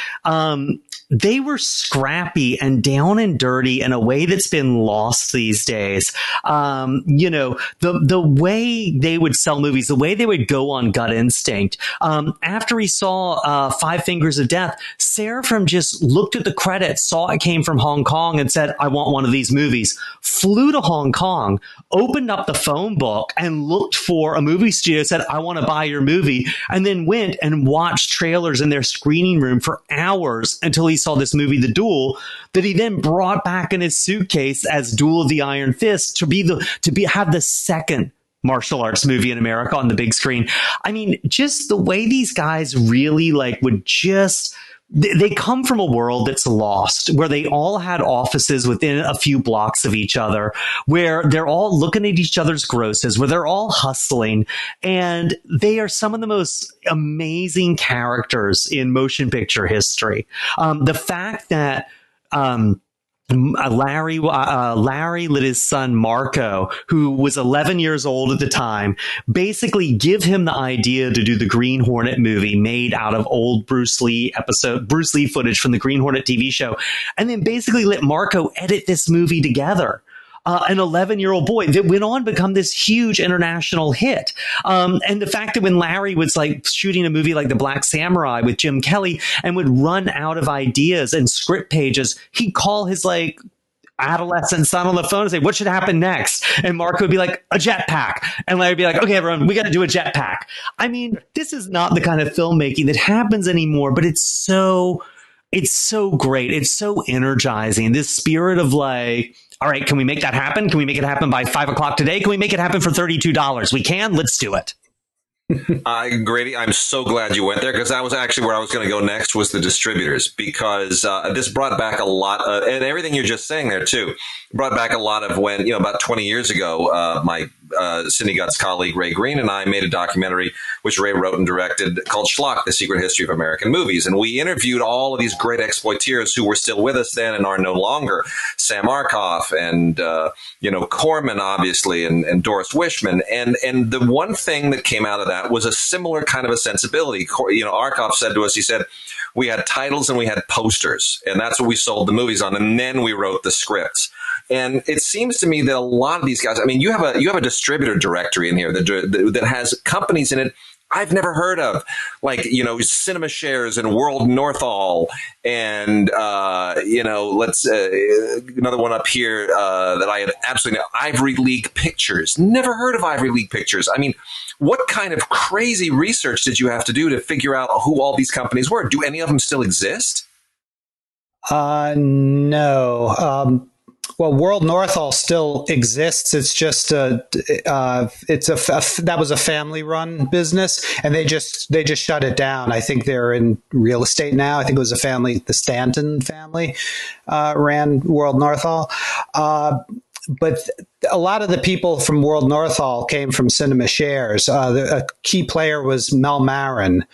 they were scrappy and down and dirty in a way that's been lost these days. The way they would sell movies, the way they would go on gut instinct. After he saw 5 Fingers of Death, Seraphim just looked at the credits, saw it came from Hong Kong, and said, I want one of these movies. Flew to Hong Kong, opened up the phone book and looked for a movie studio, said, I want to buy your movie, and then went and watched trailers in their screening room for hours until he saw this movie, The Duel, that he then brought back in his suitcase as Duel of the Iron Fist to have the second martial arts movie in America on the big screen. I mean, just the way these guys really they come from a world that's lost, where they all had offices within a few blocks of each other, where they're all looking at each other's grosses, where they're all hustling. And they are some of the most amazing characters in motion picture history. The fact that Larry let his son Marco, who was 11 years old at the time, basically give him the idea to do the Green Hornet movie made out of old Bruce Lee footage from the Green Hornet TV show, and then basically let Marco edit this movie together. An 11-year-old boy that went on to become this huge international hit. And the fact that when Larry was like shooting a movie like The Black Samurai with Jim Kelly and would run out of ideas and script pages, he'd call his like adolescent son on the phone and say, what should happen next? And Mark would be like, a jetpack. And Larry would be like, okay, everyone, we got to do a jetpack. I mean, this is not the kind of filmmaking that happens anymore, but it's so great. It's so energizing. This spirit of like, all right, can we make that happen? Can we make it happen by 5 o'clock today? Can we make it happen for $32? We can. Let's do it. Grady, I'm so glad you went there, because that was actually where I was going to go next, was the distributors, because this brought back a lot of, and everything you're just saying there too, brought back a lot of when, about 20 years ago, my Cindy Guts colleague Ray Green and I made a documentary, which Ray wrote and directed, called Schlock, The Secret History of American Movies. And we interviewed all of these great exploiters who were still with us then and are no longer. Sam Arkoff and, Corman, obviously, and Doris Wishman. And the one thing that came out of that was a similar kind of a sensibility. Arkoff said to us, he said, we had titles and we had posters, and that's what we sold the movies on. And then we wrote the scripts. And it seems to me that a lot of these guys, I mean, you have a distributor directory in here that has companies in it I've never heard of, like, Cinema Shares and World Northall, and, let's another one up here that I had absolutely Ivory League Pictures. Never heard of Ivory League Pictures. I mean, what kind of crazy research did you have to do to figure out who all these companies were? Do any of them still exist? No. Well, World Northall still exists. It's just that was a family-run business, and they just shut it down. I think they're in real estate now. I think it was the Stanton family ran World Northall. But a lot of the people from World Northall came from Cinema Shares. A key player was Mel Marin,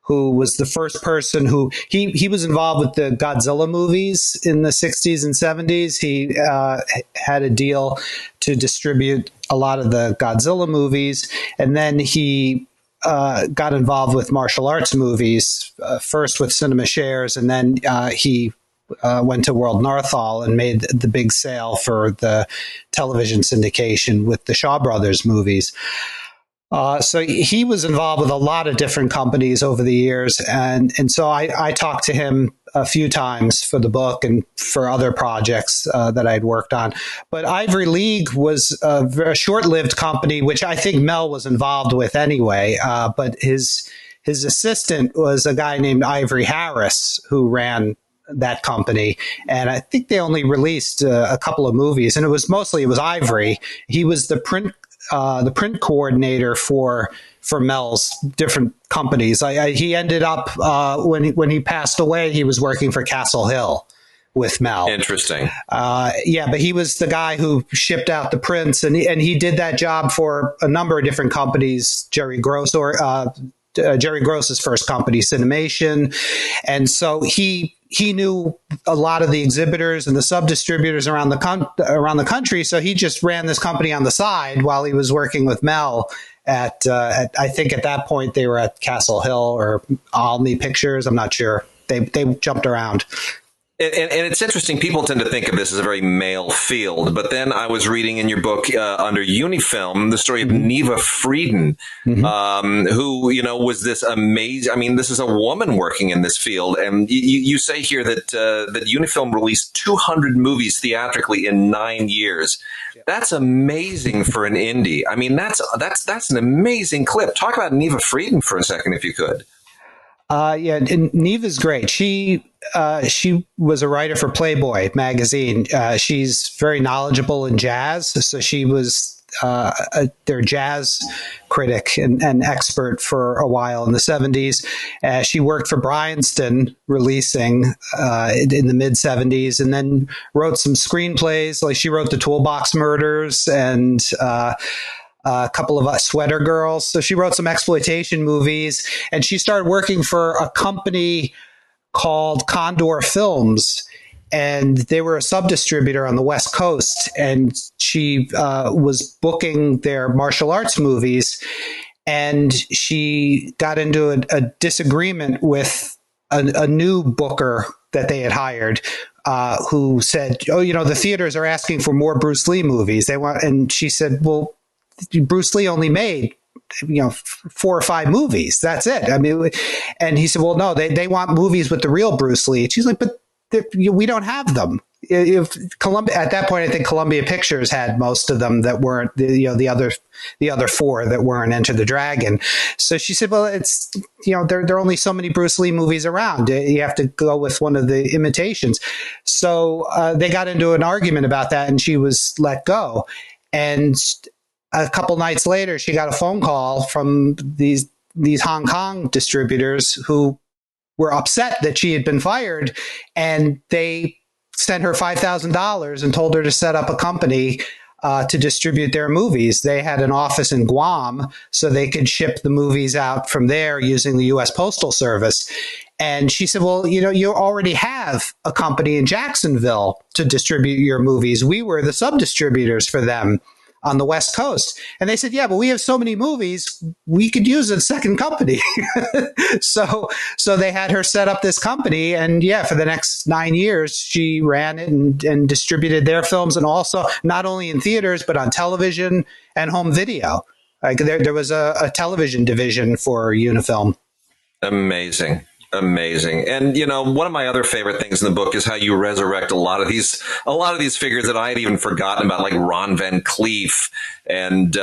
who was the first person who he was involved with the Godzilla movies in the 60s and 70s. He had a deal to distribute a lot of the Godzilla movies. And then he got involved with martial arts movies, first with Cinema Shares, and then he went to World Northall and made the big sale for the television syndication with the Shaw Brothers movies. So he was involved with a lot of different companies over the years. And so I talked to him a few times for the book and for other projects that I'd worked on. But Ivory League was a short-lived company, which I think Mel was involved with anyway. But his assistant was a guy named Ivory Harris, who ran that company. And I think they only released a couple of movies. And it was Ivory. He was the print coordinator for Mel's different companies. He ended up when he passed away, he was working for Castle Hill with Mel. Interesting. But he was the guy who shipped out the prints, and he did that job for a number of different companies. Jerry Gross's first company, Cinemation, and so he knew a lot of the exhibitors and the sub-distributors around the country. So he just ran this company on the side while he was working with Mel at I think at that point they were at Castle Hill or Almy Pictures. I'm not sure. They jumped around. And it's interesting. People tend to think of this as a very male field, but then I was reading in your book under Unifilm the story of Neva Frieden, who was this amazing. I mean, this is a woman working in this field, and you say here that Unifilm released 200 movies theatrically in 9 years. Yeah. That's amazing for an indie. I mean, that's an amazing clip. Talk about Neva Frieden for a second, if you could. And Neva's great. She was a writer for Playboy magazine. She's very knowledgeable in jazz. So she was their jazz critic and expert for a while in the 70s. She worked for Bryanston, releasing in the mid 70s, and then wrote some screenplays. Like she wrote The Toolbox Murders and a couple of Sweater Girls. So she wrote some exploitation movies, and she started working for a company called Condor Films, and they were a sub-distributor on the West Coast, and she was booking their martial arts movies, and she got into a disagreement with a new booker that they had hired, who said, the theaters are asking for more Bruce Lee movies. And she said, well, Bruce Lee only made 4 or 5 movies. That's it. I mean, and he said, well, no, they want movies with the real Bruce Lee. And she's like, but we don't have them. If Columbia, at that point, I think Columbia Pictures had most of them that weren't the other 4 that weren't Enter the Dragon. So she said, well, it's there are only so many Bruce Lee movies around. You have to go with one of the imitations. So they got into an argument about that, and she was let go. And a couple nights later, she got a phone call from these Hong Kong distributors who were upset that she had been fired, and they sent her $5,000 and told her to set up a company to distribute their movies. They had an office in Guam, so they could ship the movies out from there using the U.S. Postal Service. And she said, well, you already have a company in Jacksonville to distribute your movies. We were the sub-distributors for them on the West Coast. And they said, yeah, but we have so many movies, we could use a second company. So they had her set up this company. And yeah, for the next 9 years, she ran it and distributed their films, and also not only in theaters, but on television and home video. Like there was a television division for Unifilm. Amazing. And one of my other favorite things in the book is how you resurrect a lot of these figures that I had even forgotten about, like Ron Van Cleef and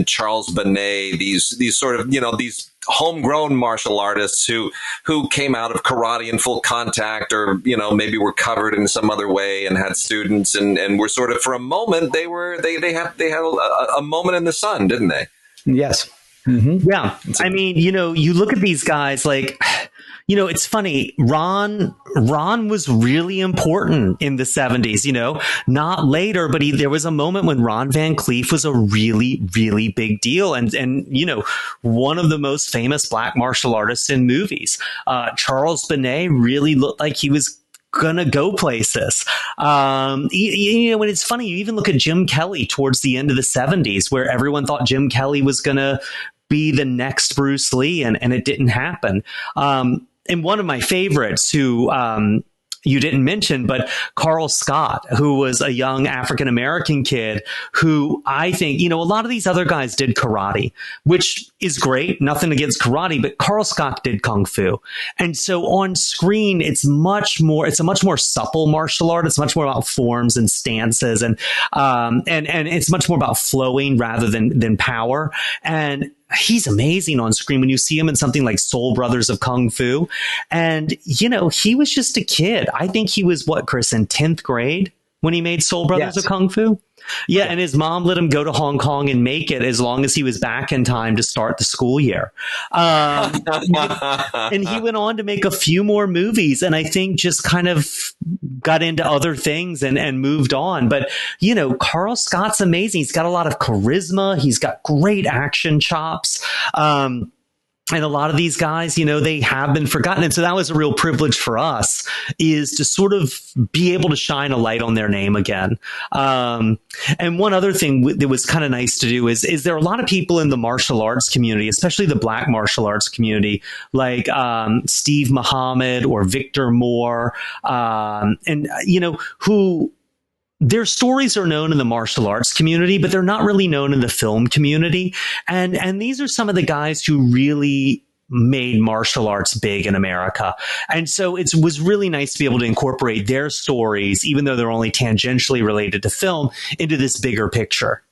Charles Bonnet, these sort of these homegrown martial artists who came out of karate and full contact, or maybe were covered in some other way and had students and were sort of, for a moment, they had a moment in the sun, didn't they? Yes. Mm-hmm. Yeah. I mean, you look at these guys like, it's funny. Ron was really important in the 70s, not later, but there was a moment when Ron Van Cleef was a really, really big deal. And one of the most famous black martial artists in movies. Charles Bonnet really looked like he was gonna go places. When it's funny, you even look at Jim Kelly towards the end of the 70s, where everyone thought Jim Kelly was gonna be the next Bruce Lee, and it didn't happen. And one of my favorites, who you didn't mention, but Carl Scott, who was a young African-American kid who I think, a lot of these other guys did karate, which is great. Nothing against karate, but Carl Scott did kung fu. And so on screen, it's a much more supple martial art. It's much more about forms and stances, and it's much more about flowing rather than power. And he's amazing on screen when you see him in something like Soul Brothers of Kung Fu. And, he was just a kid. I think he was, Chris, in 10th grade when he made Soul Brothers of Kung Fu? Yeah, and his mom let him go to Hong Kong and make it as long as he was back in time to start the school year. And he went on to make a few more movies, and I think just kind of got into other things and moved on. But, Carl Scott's amazing. He's got a lot of charisma. He's got great action chops. And a lot of these guys, they have been forgotten. And so that was a real privilege for us, is to sort of be able to shine a light on their name again. And one other thing that was kind of nice to do is there are a lot of people in the martial arts community, especially the black martial arts community, like Steve Muhammad or Victor Moore, who... Their stories are known in the martial arts community, but they're not really known in the film community. And these are some of the guys who really made martial arts big in America. And so it was really nice to be able to incorporate their stories, even though they're only tangentially related to film, into this bigger picture.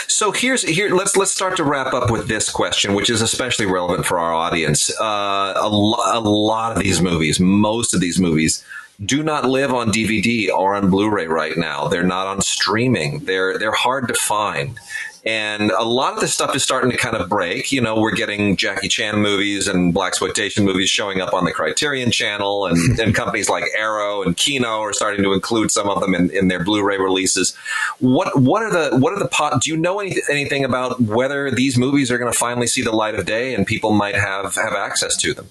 So let's start to wrap up with this question, which is especially relevant for our audience. A lot of these movies, most of these movies, do not live on DVD or on Blu-ray right now. They're not on streaming. They're hard to find. And a lot of this stuff is starting to kind of break. We're getting Jackie Chan movies and blaxploitation movies showing up on the Criterion channel, and companies like Arrow and Kino are starting to include some of them in their Blu-ray releases. What are the do you know anything about whether these movies are going to finally see the light of day and people might have access to them?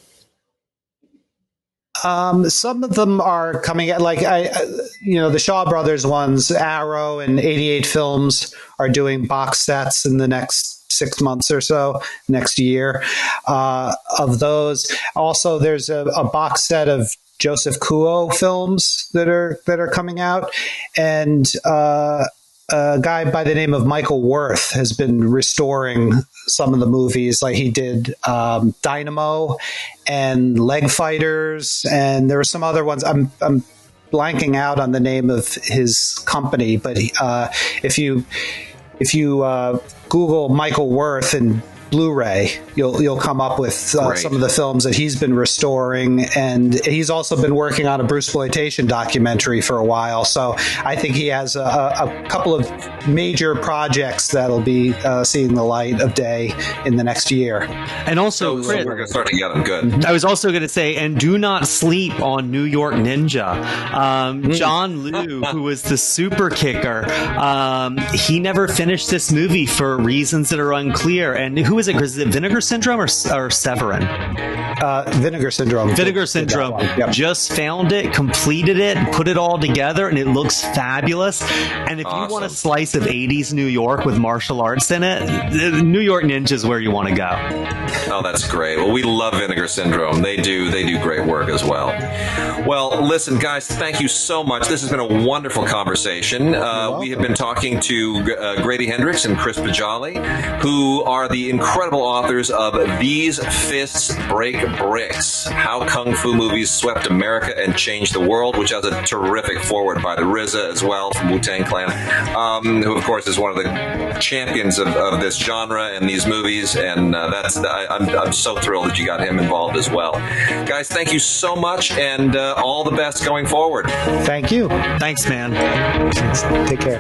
Some of them are coming out, like the Shaw Brothers ones, Arrow and 88 Films are doing box sets in the next 6 months or so, next year, of those. Also, there's a box set of Joseph Kuo films that are coming out, and a guy by the name of Michael Worth has been restoring some of the movies, like he did Dynamo and Leg Fighters, and there were some other ones. I'm blanking out on the name of his company, but if you Google Michael Worth and Blu-ray. You'll come up with some of the films that he's been restoring, and he's also been working on a Bruceploitation documentary for a while. So I think he has a couple of major projects that'll be seeing the light of day in the next year. And also, so we're going to start to get them good. I was also going to say, and do not sleep on New York Ninja. John Liu, who was the super kicker, he never finished this movie for reasons that are unclear. And who is it? Is it Vinegar Syndrome or Severin? Vinegar Syndrome. Vinegar Syndrome. Yep. Just found it, completed it, put it all together, and it looks fabulous. And if you want a slice of 80s New York with martial arts in it, New York Ninja is where you want to go. Oh, that's great. Well, we love Vinegar Syndrome. They do great work as well. Well, listen, guys, thank you so much. This has been a wonderful conversation. We have been talking to Grady Hendrix and Chris Poggiali, who are the incredible authors of These Fists Break Bricks, How Kung Fu Movies Swept America and Changed the World, which has a terrific foreword by the RZA as well from Wu-Tang Clan, who, of course, is one of the champions of this genre and these movies, and I'm so thrilled that you got him involved as well. Guys, thank you so much, and all the best going forward. Thank you. Thanks, man. Take care.